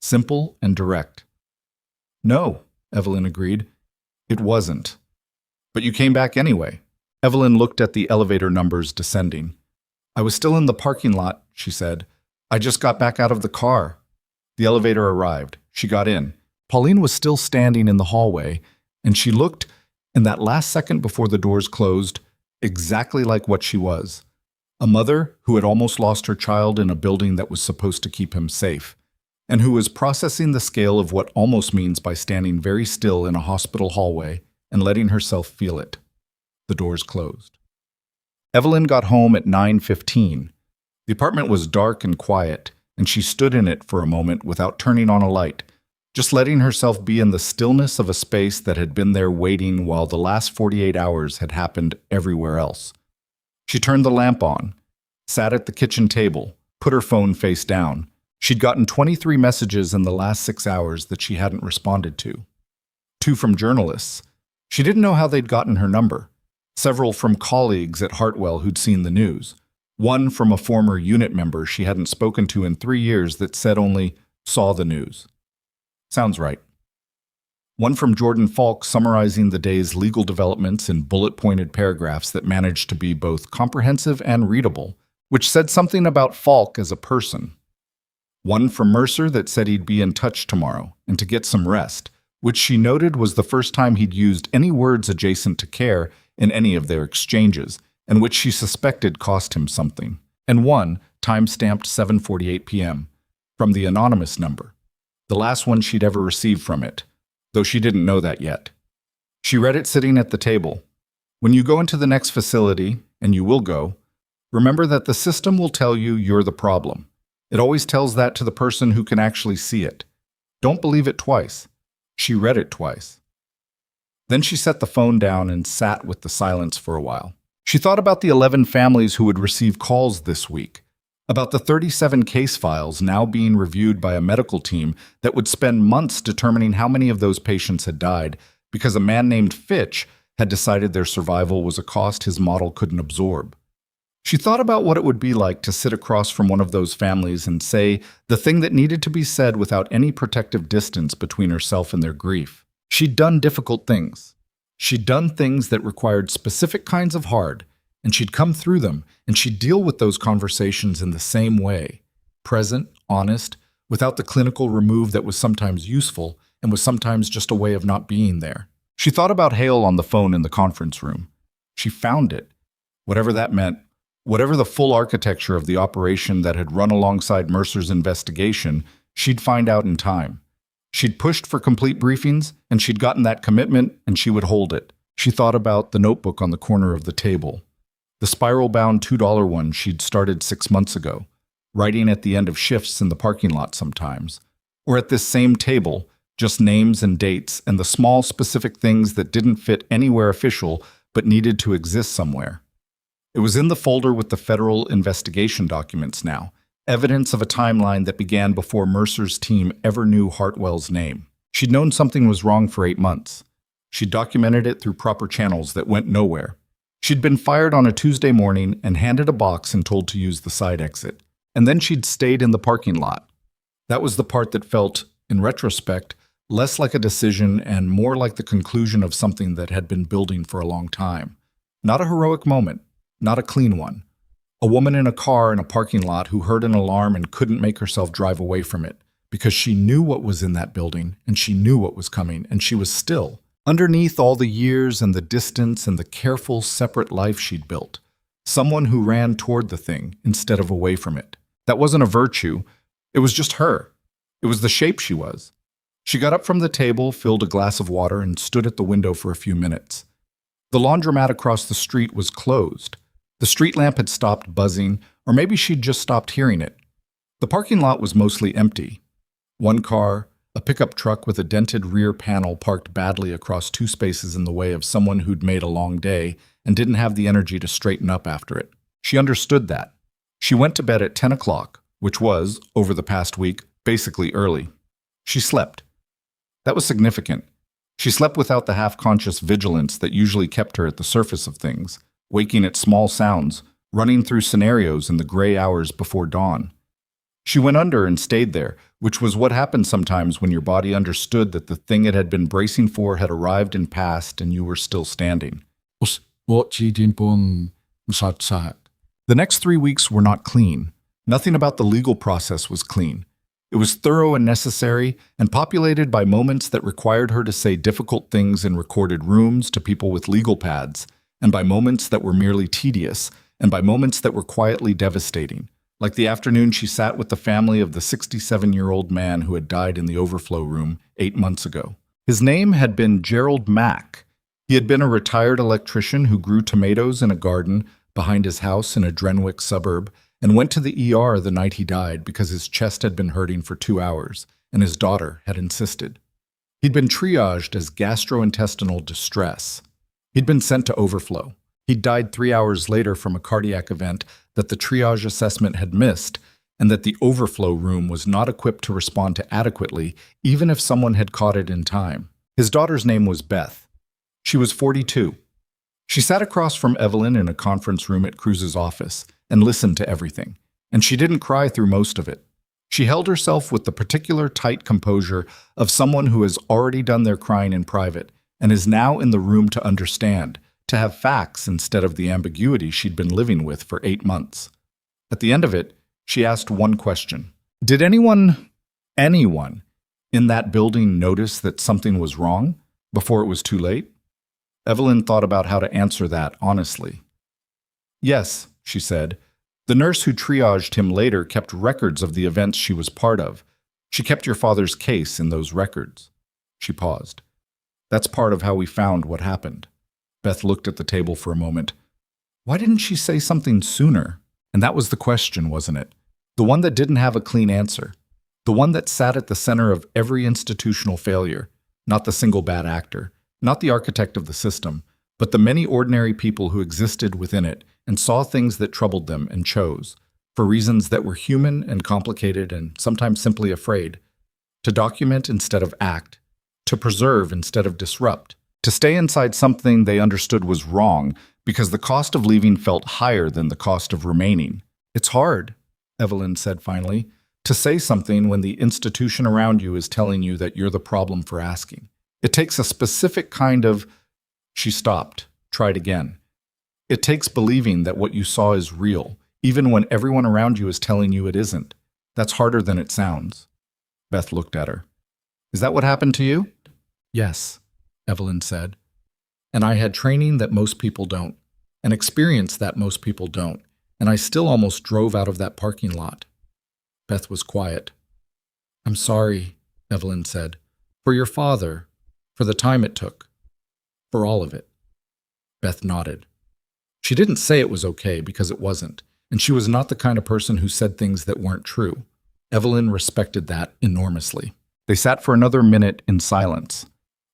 Simple and direct. No, Evelyn agreed. It wasn't. But you came back anyway. Evelyn looked at the elevator numbers descending. I was still in the parking lot, she said. I just got back out of the car. The elevator arrived. She got in. Pauline was still standing in the hallway, and she looked, in that last second before the doors closed, exactly like what she was. A mother who had almost lost her child in a building that was supposed to keep him safe, and who was processing the scale of what almost means by standing very still in a hospital hallway and letting herself feel it. The doors closed. Evelyn got home at 9:15. The apartment was dark and quiet, and she stood in it for a moment without turning on a light, just letting herself be in the stillness of a space that had been there waiting while the last 48 hours had happened everywhere else. She turned the lamp on, sat at the kitchen table, put her phone face down. She'd gotten 23 messages in the last 6 hours that she hadn't responded to. 2 from journalists. She didn't know how they'd gotten her number. Several from colleagues at Hartwell who'd seen the news. 1 from a former unit member she hadn't spoken to in 3 years that said only, "saw the news." Sounds right. 1 from Jordan Falk summarizing the day's legal developments in bullet-pointed paragraphs that managed to be both comprehensive and readable, which said something about Falk as a person. 1 from Mercer that said he'd be in touch tomorrow and to get some rest, which she noted was the first time he'd used any words adjacent to care in any of their exchanges, and which she suspected cost him something. And 1, time-stamped 7:48 p.m., from the anonymous number, the last one she'd ever received from it, though she didn't know that yet. She read it sitting at the table. When you go into the next facility, and you will go, remember that the system will tell you you're the problem. It always tells that to the person who can actually see it. Don't believe it twice. She read it twice. Then she set the phone down and sat with the silence for a while. She thought about the 11 families who would receive calls this week, about the 37 case files now being reviewed by a medical team that would spend months determining how many of those patients had died because a man named Fitch had decided their survival was a cost his model couldn't absorb. She thought about what it would be like to sit across from one of those families and say the thing that needed to be said without any protective distance between herself and their grief. She'd done difficult things. She'd done things that required specific kinds of hard, and she'd come through them, and she'd deal with those conversations in the same way, present, honest, without the clinical remove that was sometimes useful and was sometimes just a way of not being there. She thought about Hale on the phone in the conference room. She found it, whatever that meant. Whatever the full architecture of the operation that had run alongside Mercer's investigation, she'd find out in time. She'd pushed for complete briefings, and she'd gotten that commitment, and she would hold it. She thought about the notebook on the corner of the table, the spiral-bound $2 one she'd started 6 months ago, writing at the end of shifts in the parking lot sometimes, or at this same table, just names and dates and the small specific things that didn't fit anywhere official but needed to exist somewhere. It was in the folder with the federal investigation documents now, evidence of a timeline that began before Mercer's team ever knew Hartwell's name. She'd known something was wrong for 8 months. She'd documented it through proper channels that went nowhere. She'd been fired on a Tuesday morning and handed a box and told to use the side exit. And then she'd stayed in the parking lot. That was the part that felt, in retrospect, less like a decision and more like the conclusion of something that had been building for a long time. Not a heroic moment. Not a clean one. A woman in a car in a parking lot who heard an alarm and couldn't make herself drive away from it because she knew what was in that building and she knew what was coming and she was still, underneath all the years and the distance and the careful, separate life she'd built, someone who ran toward the thing instead of away from it. That wasn't a virtue. It was just her. It was the shape she was. She got up from the table, filled a glass of water, and stood at the window for a few minutes. The laundromat across the street was closed. The street lamp had stopped buzzing, or maybe she'd just stopped hearing it. The parking lot was mostly empty. 1 car, a pickup truck with a dented rear panel parked badly across 2 spaces in the way of someone who'd made a long day and didn't have the energy to straighten up after it. She understood that. She went to bed at 10 o'clock, which was, over the past week, basically early. She slept. That was significant. She slept without the half-conscious vigilance that usually kept her at the surface of things, waking at small sounds, running through scenarios in the gray hours before dawn. She went under and stayed there, which was what happened sometimes when your body understood that the thing it had been bracing for had arrived and passed and you were still standing. The next 3 weeks were not clean. Nothing about the legal process was clean. It was thorough and necessary, and populated by moments that required her to say difficult things in recorded rooms to people with legal pads, and by moments that were merely tedious, and by moments that were quietly devastating, like the afternoon she sat with the family of the 67-year-old man who had died in the overflow room 8 months ago. His name had been Gerald Mack. He had been a retired electrician who grew tomatoes in a garden behind his house in a Drenwick suburb, and went to the ER the night he died because his chest had been hurting for 2 hours, and his daughter had insisted. He'd been triaged as gastrointestinal distress. He'd been sent to overflow. He'd died 3 hours later from a cardiac event that the triage assessment had missed, and that the overflow room was not equipped to respond to adequately, even if someone had caught it in time. His daughter's name was Beth. She was 42. She sat across from Evelyn in a conference room at Cruz's office and listened to everything, and she didn't cry through most of it. She held herself with the particular tight composure of someone who has already done their crying in private and is now in the room to understand, to have facts instead of the ambiguity she'd been living with for 8 months. At the end of it, she asked one question. Did anyone in that building notice that something was wrong before it was too late? Evelyn thought about how to answer that honestly. Yes, she said. The nurse who triaged him later kept records of the events she was part of. She kept your father's case in those records. She paused. That's part of how we found what happened. Beth looked at the table for a moment. Why didn't she say something sooner? And that was the question, wasn't it? The one that didn't have a clean answer. The one that sat at the center of every institutional failure. Not the single bad actor. Not the architect of the system, but the many ordinary people who existed within it and saw things that troubled them and chose, for reasons that were human and complicated and sometimes simply afraid, to document instead of act, to preserve instead of disrupt, to stay inside something they understood was wrong because the cost of leaving felt higher than the cost of remaining. It's hard, Evelyn said finally, to say something when the institution around you is telling you that you're the problem for asking. It takes a specific kind of... She stopped, tried again. It takes believing that what you saw is real, even when everyone around you is telling you it isn't. That's harder than it sounds. Beth looked at her. Is that what happened to you? Yes, Evelyn said. And I had training that most people don't, and experience that most people don't, and I still almost drove out of that parking lot. Beth was quiet. I'm sorry, Evelyn said, for your father, for the time it took, for all of it. Beth nodded. She didn't say it was okay because it wasn't, and she was not the kind of person who said things that weren't true. Evelyn respected that enormously. They sat for another minute in silence.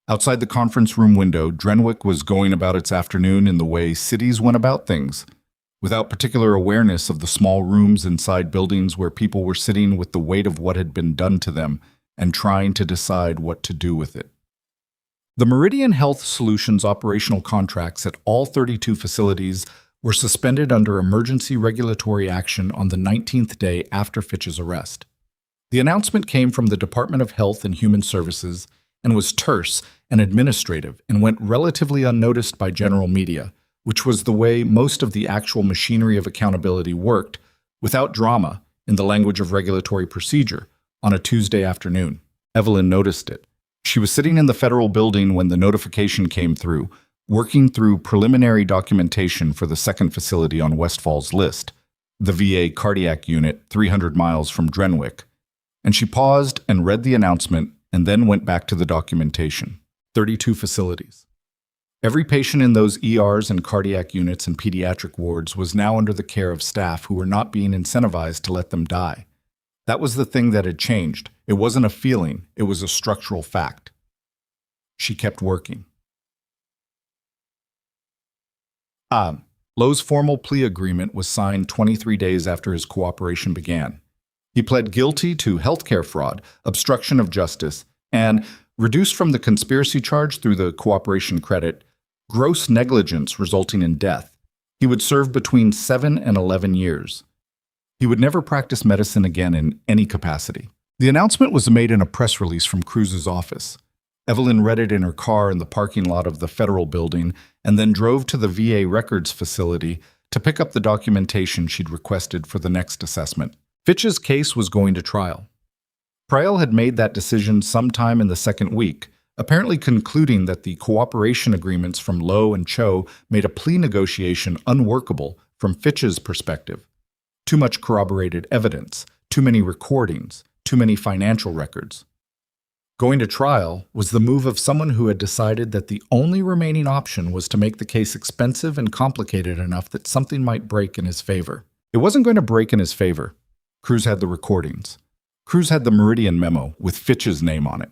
Outside the conference room window, Drenwick was going about its afternoon in the way cities went about things, without particular awareness of the small rooms inside buildings where people were sitting with the weight of what had been done to them and trying to decide what to do with it. The Meridian Health Solutions operational contracts at all 32 facilities were suspended under emergency regulatory action on the 19th day after Fitch's arrest. The announcement came from the Department of Health and Human Services and was terse and administrative and went relatively unnoticed by general media, which was the way most of the actual machinery of accountability worked, without drama, in the language of regulatory procedure, on a Tuesday afternoon. Evelyn noticed it. She was sitting in the federal building when the notification came through, working through preliminary documentation for the second facility on Westfall's list, the VA cardiac unit 300 miles from Drenwick. And she paused and read the announcement and then went back to the documentation. 32 facilities. Every patient in those ERs and cardiac units and pediatric wards was now under the care of staff who were not being incentivized to let them die. That was the thing that had changed. It wasn't a feeling, it was a structural fact. She kept working. Lowe's formal plea agreement was signed 23 days after his cooperation began. He pled guilty to healthcare fraud, obstruction of justice, and, reduced from the conspiracy charge through the cooperation credit, gross negligence resulting in death. He would serve between 7 and 11 years. He would never practice medicine again in any capacity. The announcement was made in a press release from Cruz's office. Evelyn read it in her car in the parking lot of the federal building and then drove to the VA records facility to pick up the documentation she'd requested for the next assessment. Fitch's case was going to trial. Priel had made that decision sometime in the second week, apparently concluding that the cooperation agreements from Lowe and Cho made a plea negotiation unworkable from Fitch's perspective. Too much corroborated evidence, too many recordings, too many financial records. Going to trial was the move of someone who had decided that the only remaining option was to make the case expensive and complicated enough that something might break in his favor. It wasn't going to break in his favor. Cruz had the recordings. Cruz had the Meridian memo with Fitch's name on it.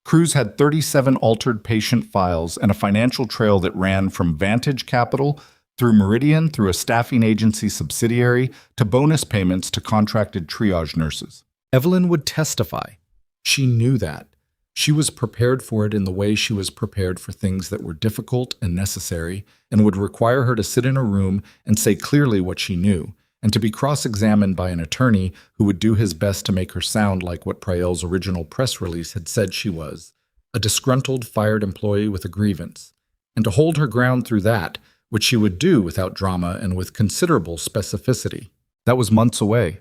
Cruz had 37 altered patient files and a financial trail that ran from Vantage Capital through Meridian, through a staffing agency subsidiary, to bonus payments to contracted triage nurses. Evelyn would testify. She knew that. She was prepared for it in the way she was prepared for things that were difficult and necessary and would require her to sit in a room and say clearly what she knew, and to be cross-examined by an attorney who would do his best to make her sound like what Priel's original press release had said she was, a disgruntled, fired employee with a grievance, and to hold her ground through that, which she would do without drama and with considerable specificity. That was months away.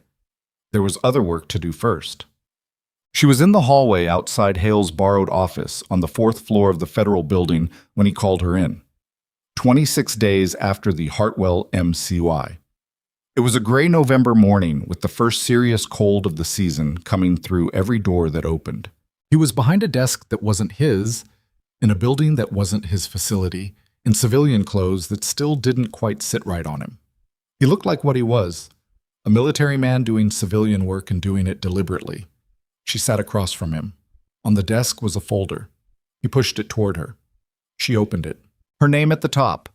There was other work to do first. She was in the hallway outside Hale's borrowed office on the 4th floor of the federal building when he called her in, 26 days after the Hartwell MCY. It was a gray November morning with the first serious cold of the season coming through every door that opened. He was behind a desk that wasn't his, in a building that wasn't his facility, in civilian clothes that still didn't quite sit right on him. He looked like what he was, a military man doing civilian work and doing it deliberately. She sat across from him. On the desk was a folder. He pushed it toward her. She opened it. Her name at the top.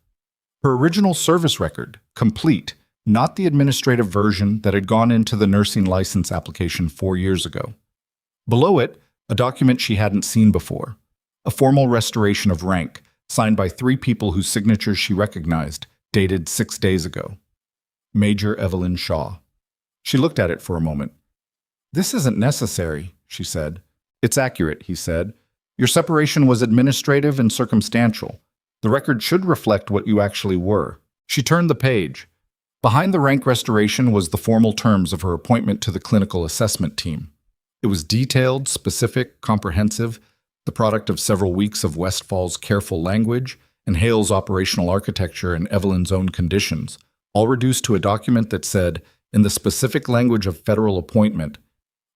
Her original service record, complete, not the administrative version that had gone into the nursing license application 4 years ago. Below it, a document she hadn't seen before, a formal restoration of rank, signed by 3 people whose signatures she recognized, dated 6 days ago. Major Evelyn Shaw. She looked at it for a moment. "This isn't necessary," she said. "It's accurate," he said. "Your separation was administrative and circumstantial. The record should reflect what you actually were." She turned the page. Behind the rank restoration was the formal terms of her appointment to the clinical assessment team. It was detailed, specific, comprehensive, the product of several weeks of Westfall's careful language and Hale's operational architecture and Evelyn's own conditions, all reduced to a document that said, in the specific language of federal appointment,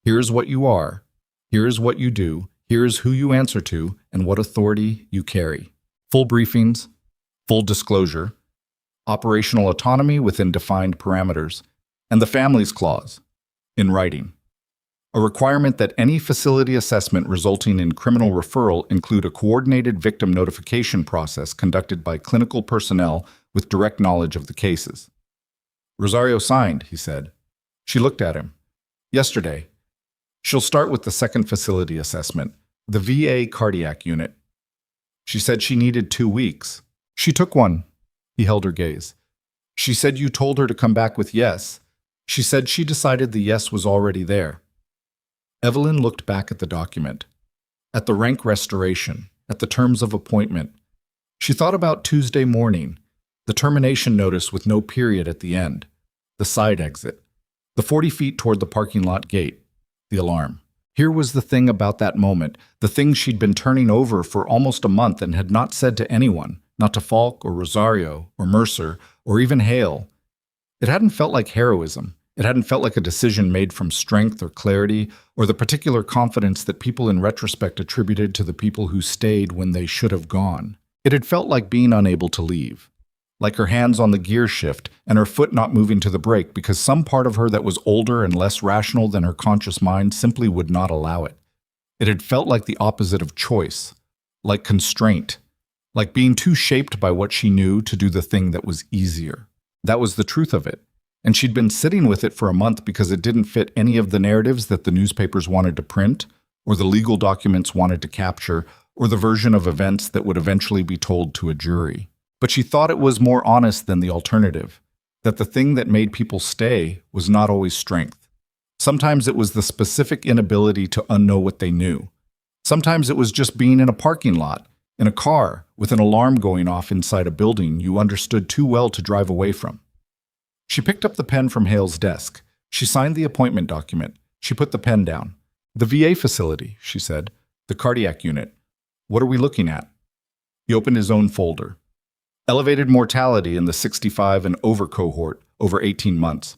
"Here's what you are, here's what you do, here's who you answer to, and what authority you carry. Full briefings, full disclosure, operational autonomy within defined parameters, and the Families Clause, in writing. A requirement that any facility assessment resulting in criminal referral include a coordinated victim notification process conducted by clinical personnel with direct knowledge of the cases." "Rosario signed," he said. She looked at him. "Yesterday. She'll start with the second facility assessment, the VA cardiac unit. She said she needed 2 weeks. She took one." He held her gaze. "She said you told her to come back with yes. She said she decided the yes was already there." Evelyn looked back at the document, at the rank restoration, at the terms of appointment. She thought about Tuesday morning, the termination notice with no period at the end, the side exit, the 40 feet toward the parking lot gate, the alarm. Here was the thing about that moment, the thing she'd been turning over for almost a month and had not said to anyone, not to Falk or Rosario or Mercer or even Hale. It hadn't felt like heroism. It hadn't felt like a decision made from strength or clarity or the particular confidence that people in retrospect attributed to the people who stayed when they should have gone. It had felt like being unable to leave, like her hands on the gear shift and her foot not moving to the brake because some part of her that was older and less rational than her conscious mind simply would not allow it. It had felt like the opposite of choice, like constraint, like being too shaped by what she knew to do the thing that was easier. That was the truth of it. And she'd been sitting with it for a month because it didn't fit any of the narratives that the newspapers wanted to print, or the legal documents wanted to capture, or the version of events that would eventually be told to a jury. But she thought it was more honest than the alternative, that the thing that made people stay was not always strength. Sometimes it was the specific inability to unknow what they knew. Sometimes it was just being in a parking lot, in a car, with an alarm going off inside a building you understood too well to drive away from. She picked up the pen from Hale's desk. She signed the appointment document. She put the pen down. "The VA facility," she said. "The cardiac unit. What are we looking at?" He opened his own folder. Elevated mortality in the 65 and over cohort over 18 months.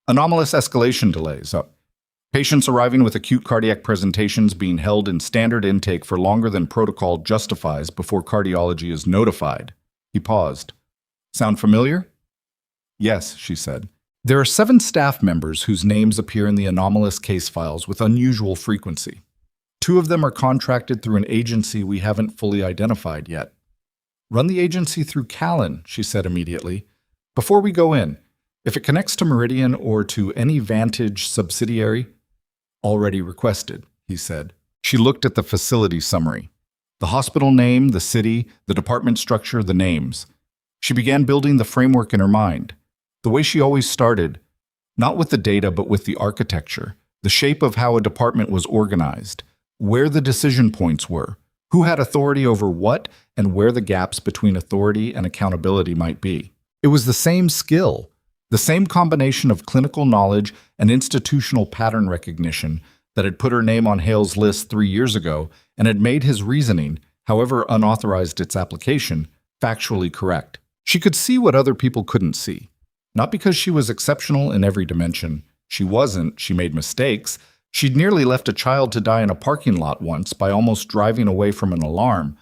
Anomalous escalation delays. Patients arriving with acute cardiac presentations being held in standard intake for longer than protocol justifies before cardiology is notified. He paused. "Sound familiar?" "Yes," she said. There are 7 staff members whose names appear in the anomalous case files with unusual frequency. 2 of them are contracted through an agency we haven't fully identified yet. Run the agency through Callan, she said immediately. Before we go in, if it connects to Meridian or to any Vantage subsidiary, already requested, he said. She looked at the facility summary. The hospital name, the city, the department structure, the names. She began building the framework in her mind. The way she always started, not with the data but with the architecture, the shape of how a department was organized, where the decision points were, who had authority over what, and where the gaps between authority and accountability might be. It was the same skill, the same combination of clinical knowledge and institutional pattern recognition that had put her name on Hale's list 3 years ago and had made his reasoning, however unauthorized its application, factually correct. She could see what other people couldn't see. Not because she was exceptional in every dimension. She wasn't. She made mistakes. She'd nearly left a child to die in a parking lot once by almost driving away from an alarm.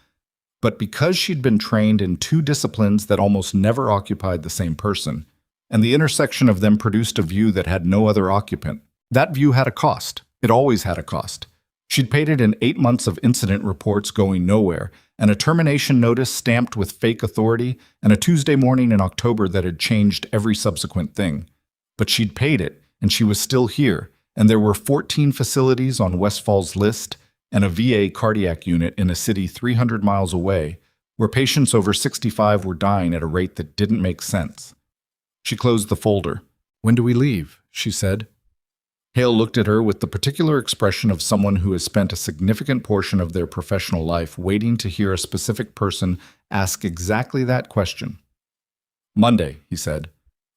But because she'd been trained in 2 disciplines that almost never occupied the same person, and the intersection of them produced a view that had no other occupant. That view had a cost. It always had a cost. She'd paid it in 8 months of incident reports going nowhere, and a termination notice stamped with fake authority, and a Tuesday morning in October that had changed every subsequent thing. But she'd paid it, and she was still here, and there were 14 facilities on Westfall's list, and a VA cardiac unit in a city 300 miles away, where patients over 65 were dying at a rate that didn't make sense. She closed the folder. "When do we leave?" she said. Hale looked at her with the particular expression of someone who has spent a significant portion of their professional life waiting to hear a specific person ask exactly that question. "Monday," he said,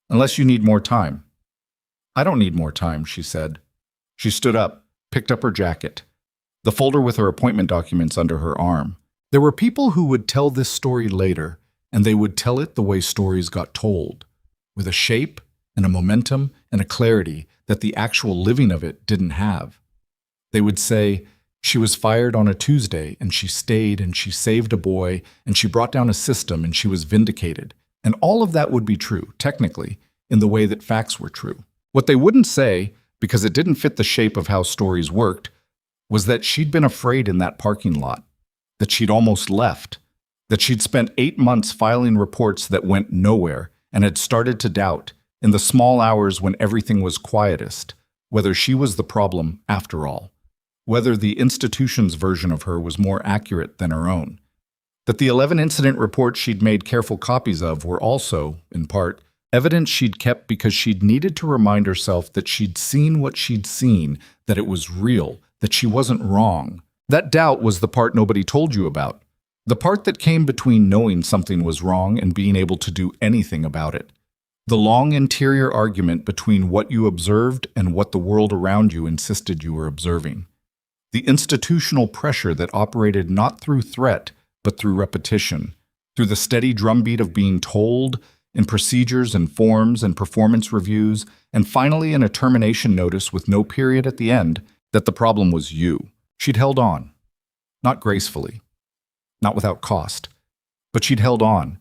"unless you need more time." "I don't need more time," she said. She stood up, picked up her jacket, the folder with her appointment documents under her arm. There were people who would tell this story later, and they would tell it the way stories got told, with a shape and a momentum and a clarity that the actual living of it didn't have. They would say, she was fired on a Tuesday, and she stayed, and she saved a boy, and she brought down a system, and she was vindicated. And all of that would be true, technically, in the way that facts were true. What they wouldn't say, because it didn't fit the shape of how stories worked, was that she'd been afraid in that parking lot, that she'd almost left, that she'd spent 8 months filing reports that went nowhere, and had started to doubt, in the small hours when everything was quietest, whether she was the problem after all, whether the institution's version of her was more accurate than her own, that the 11 incident reports she'd made careful copies of were also, in part, evidence she'd kept because she'd needed to remind herself that she'd seen what she'd seen, that it was real, that she wasn't wrong. That doubt was the part nobody told you about, the part that came between knowing something was wrong and being able to do anything about it. The long interior argument between what you observed and what the world around you insisted you were observing. The institutional pressure that operated not through threat, but through repetition, through the steady drumbeat of being told, in procedures and forms and performance reviews, and finally in a termination notice with no period at the end, that the problem was you. She'd held on. Not gracefully. Not without cost. But she'd held on.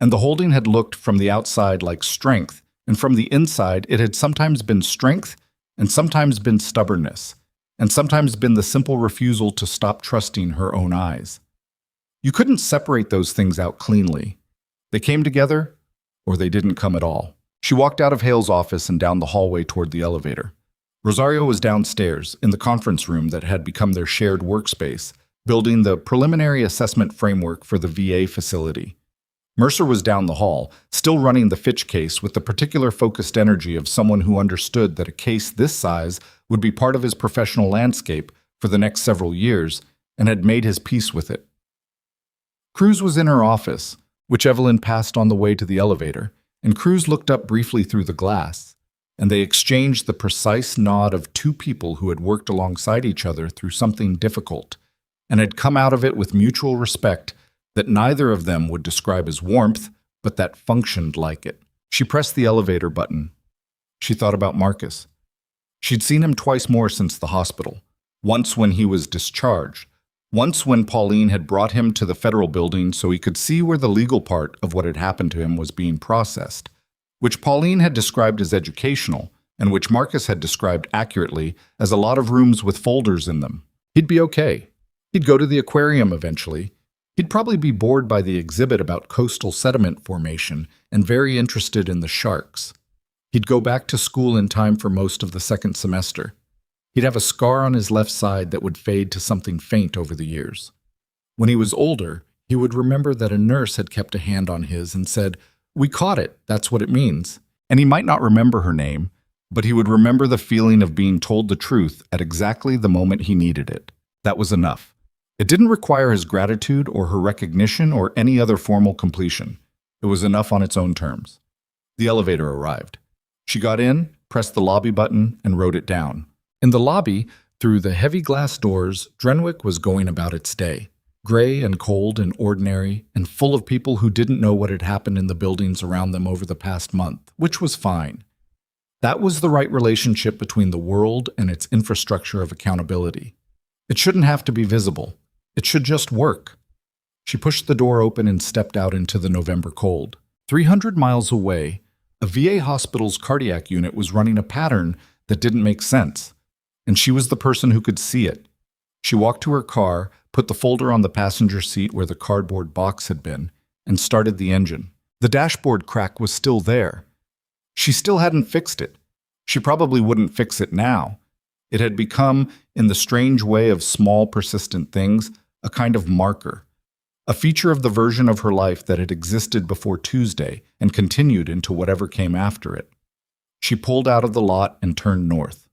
And the holding had looked from the outside like strength, and from the inside it had sometimes been strength, and sometimes been stubbornness, and sometimes been the simple refusal to stop trusting her own eyes. You couldn't separate those things out cleanly. They came together, or they didn't come at all. She walked out of Hale's office and down the hallway toward the elevator. Rosario was downstairs, in the conference room that had become their shared workspace, building the preliminary assessment framework for the VA facility. Mercer was down the hall, still running the Fitch case with the particular focused energy of someone who understood that a case this size would be part of his professional landscape for the next several years and had made his peace with it. Cruz was in her office, which Evelyn passed on the way to the elevator, and Cruz looked up briefly through the glass, and they exchanged the precise nod of 2 people who had worked alongside each other through something difficult and had come out of it with mutual respect that neither of them would describe as warmth, but that functioned like it. She pressed the elevator button. She thought about Marcus. She'd seen him twice more since the hospital, once when he was discharged, once when Pauline had brought him to the federal building so he could see where the legal part of what had happened to him was being processed, which Pauline had described as educational, and which Marcus had described accurately as a lot of rooms with folders in them. He'd be okay. He'd go to the aquarium eventually. He'd probably be bored by the exhibit about coastal sediment formation and very interested in the sharks. He'd go back to school in time for most of the second semester. He'd have a scar on his left side that would fade to something faint over the years. When he was older, he would remember that a nurse had kept a hand on his and said, "We caught it, that's what it means." And he might not remember her name, but he would remember the feeling of being told the truth at exactly the moment he needed it. That was enough. It didn't require his gratitude or her recognition or any other formal completion. It was enough on its own terms. The elevator arrived. She got in, pressed the lobby button, and wrote it down. In the lobby, through the heavy glass doors, Drenwick was going about its day. Gray and cold and ordinary, and full of people who didn't know what had happened in the buildings around them over the past month, which was fine. That was the right relationship between the world and its infrastructure of accountability. It shouldn't have to be visible. It should just work. She pushed the door open and stepped out into the November cold. 300 miles away, a VA hospital's cardiac unit was running a pattern that didn't make sense, and she was the person who could see it. She walked to her car, put the folder on the passenger seat where the cardboard box had been, and started the engine. The dashboard crack was still there. She still hadn't fixed it. She probably wouldn't fix it now. It had become, in the strange way of small, persistent things, a kind of marker, a feature of the version of her life that had existed before Tuesday and continued into whatever came after it. She pulled out of the lot and turned north.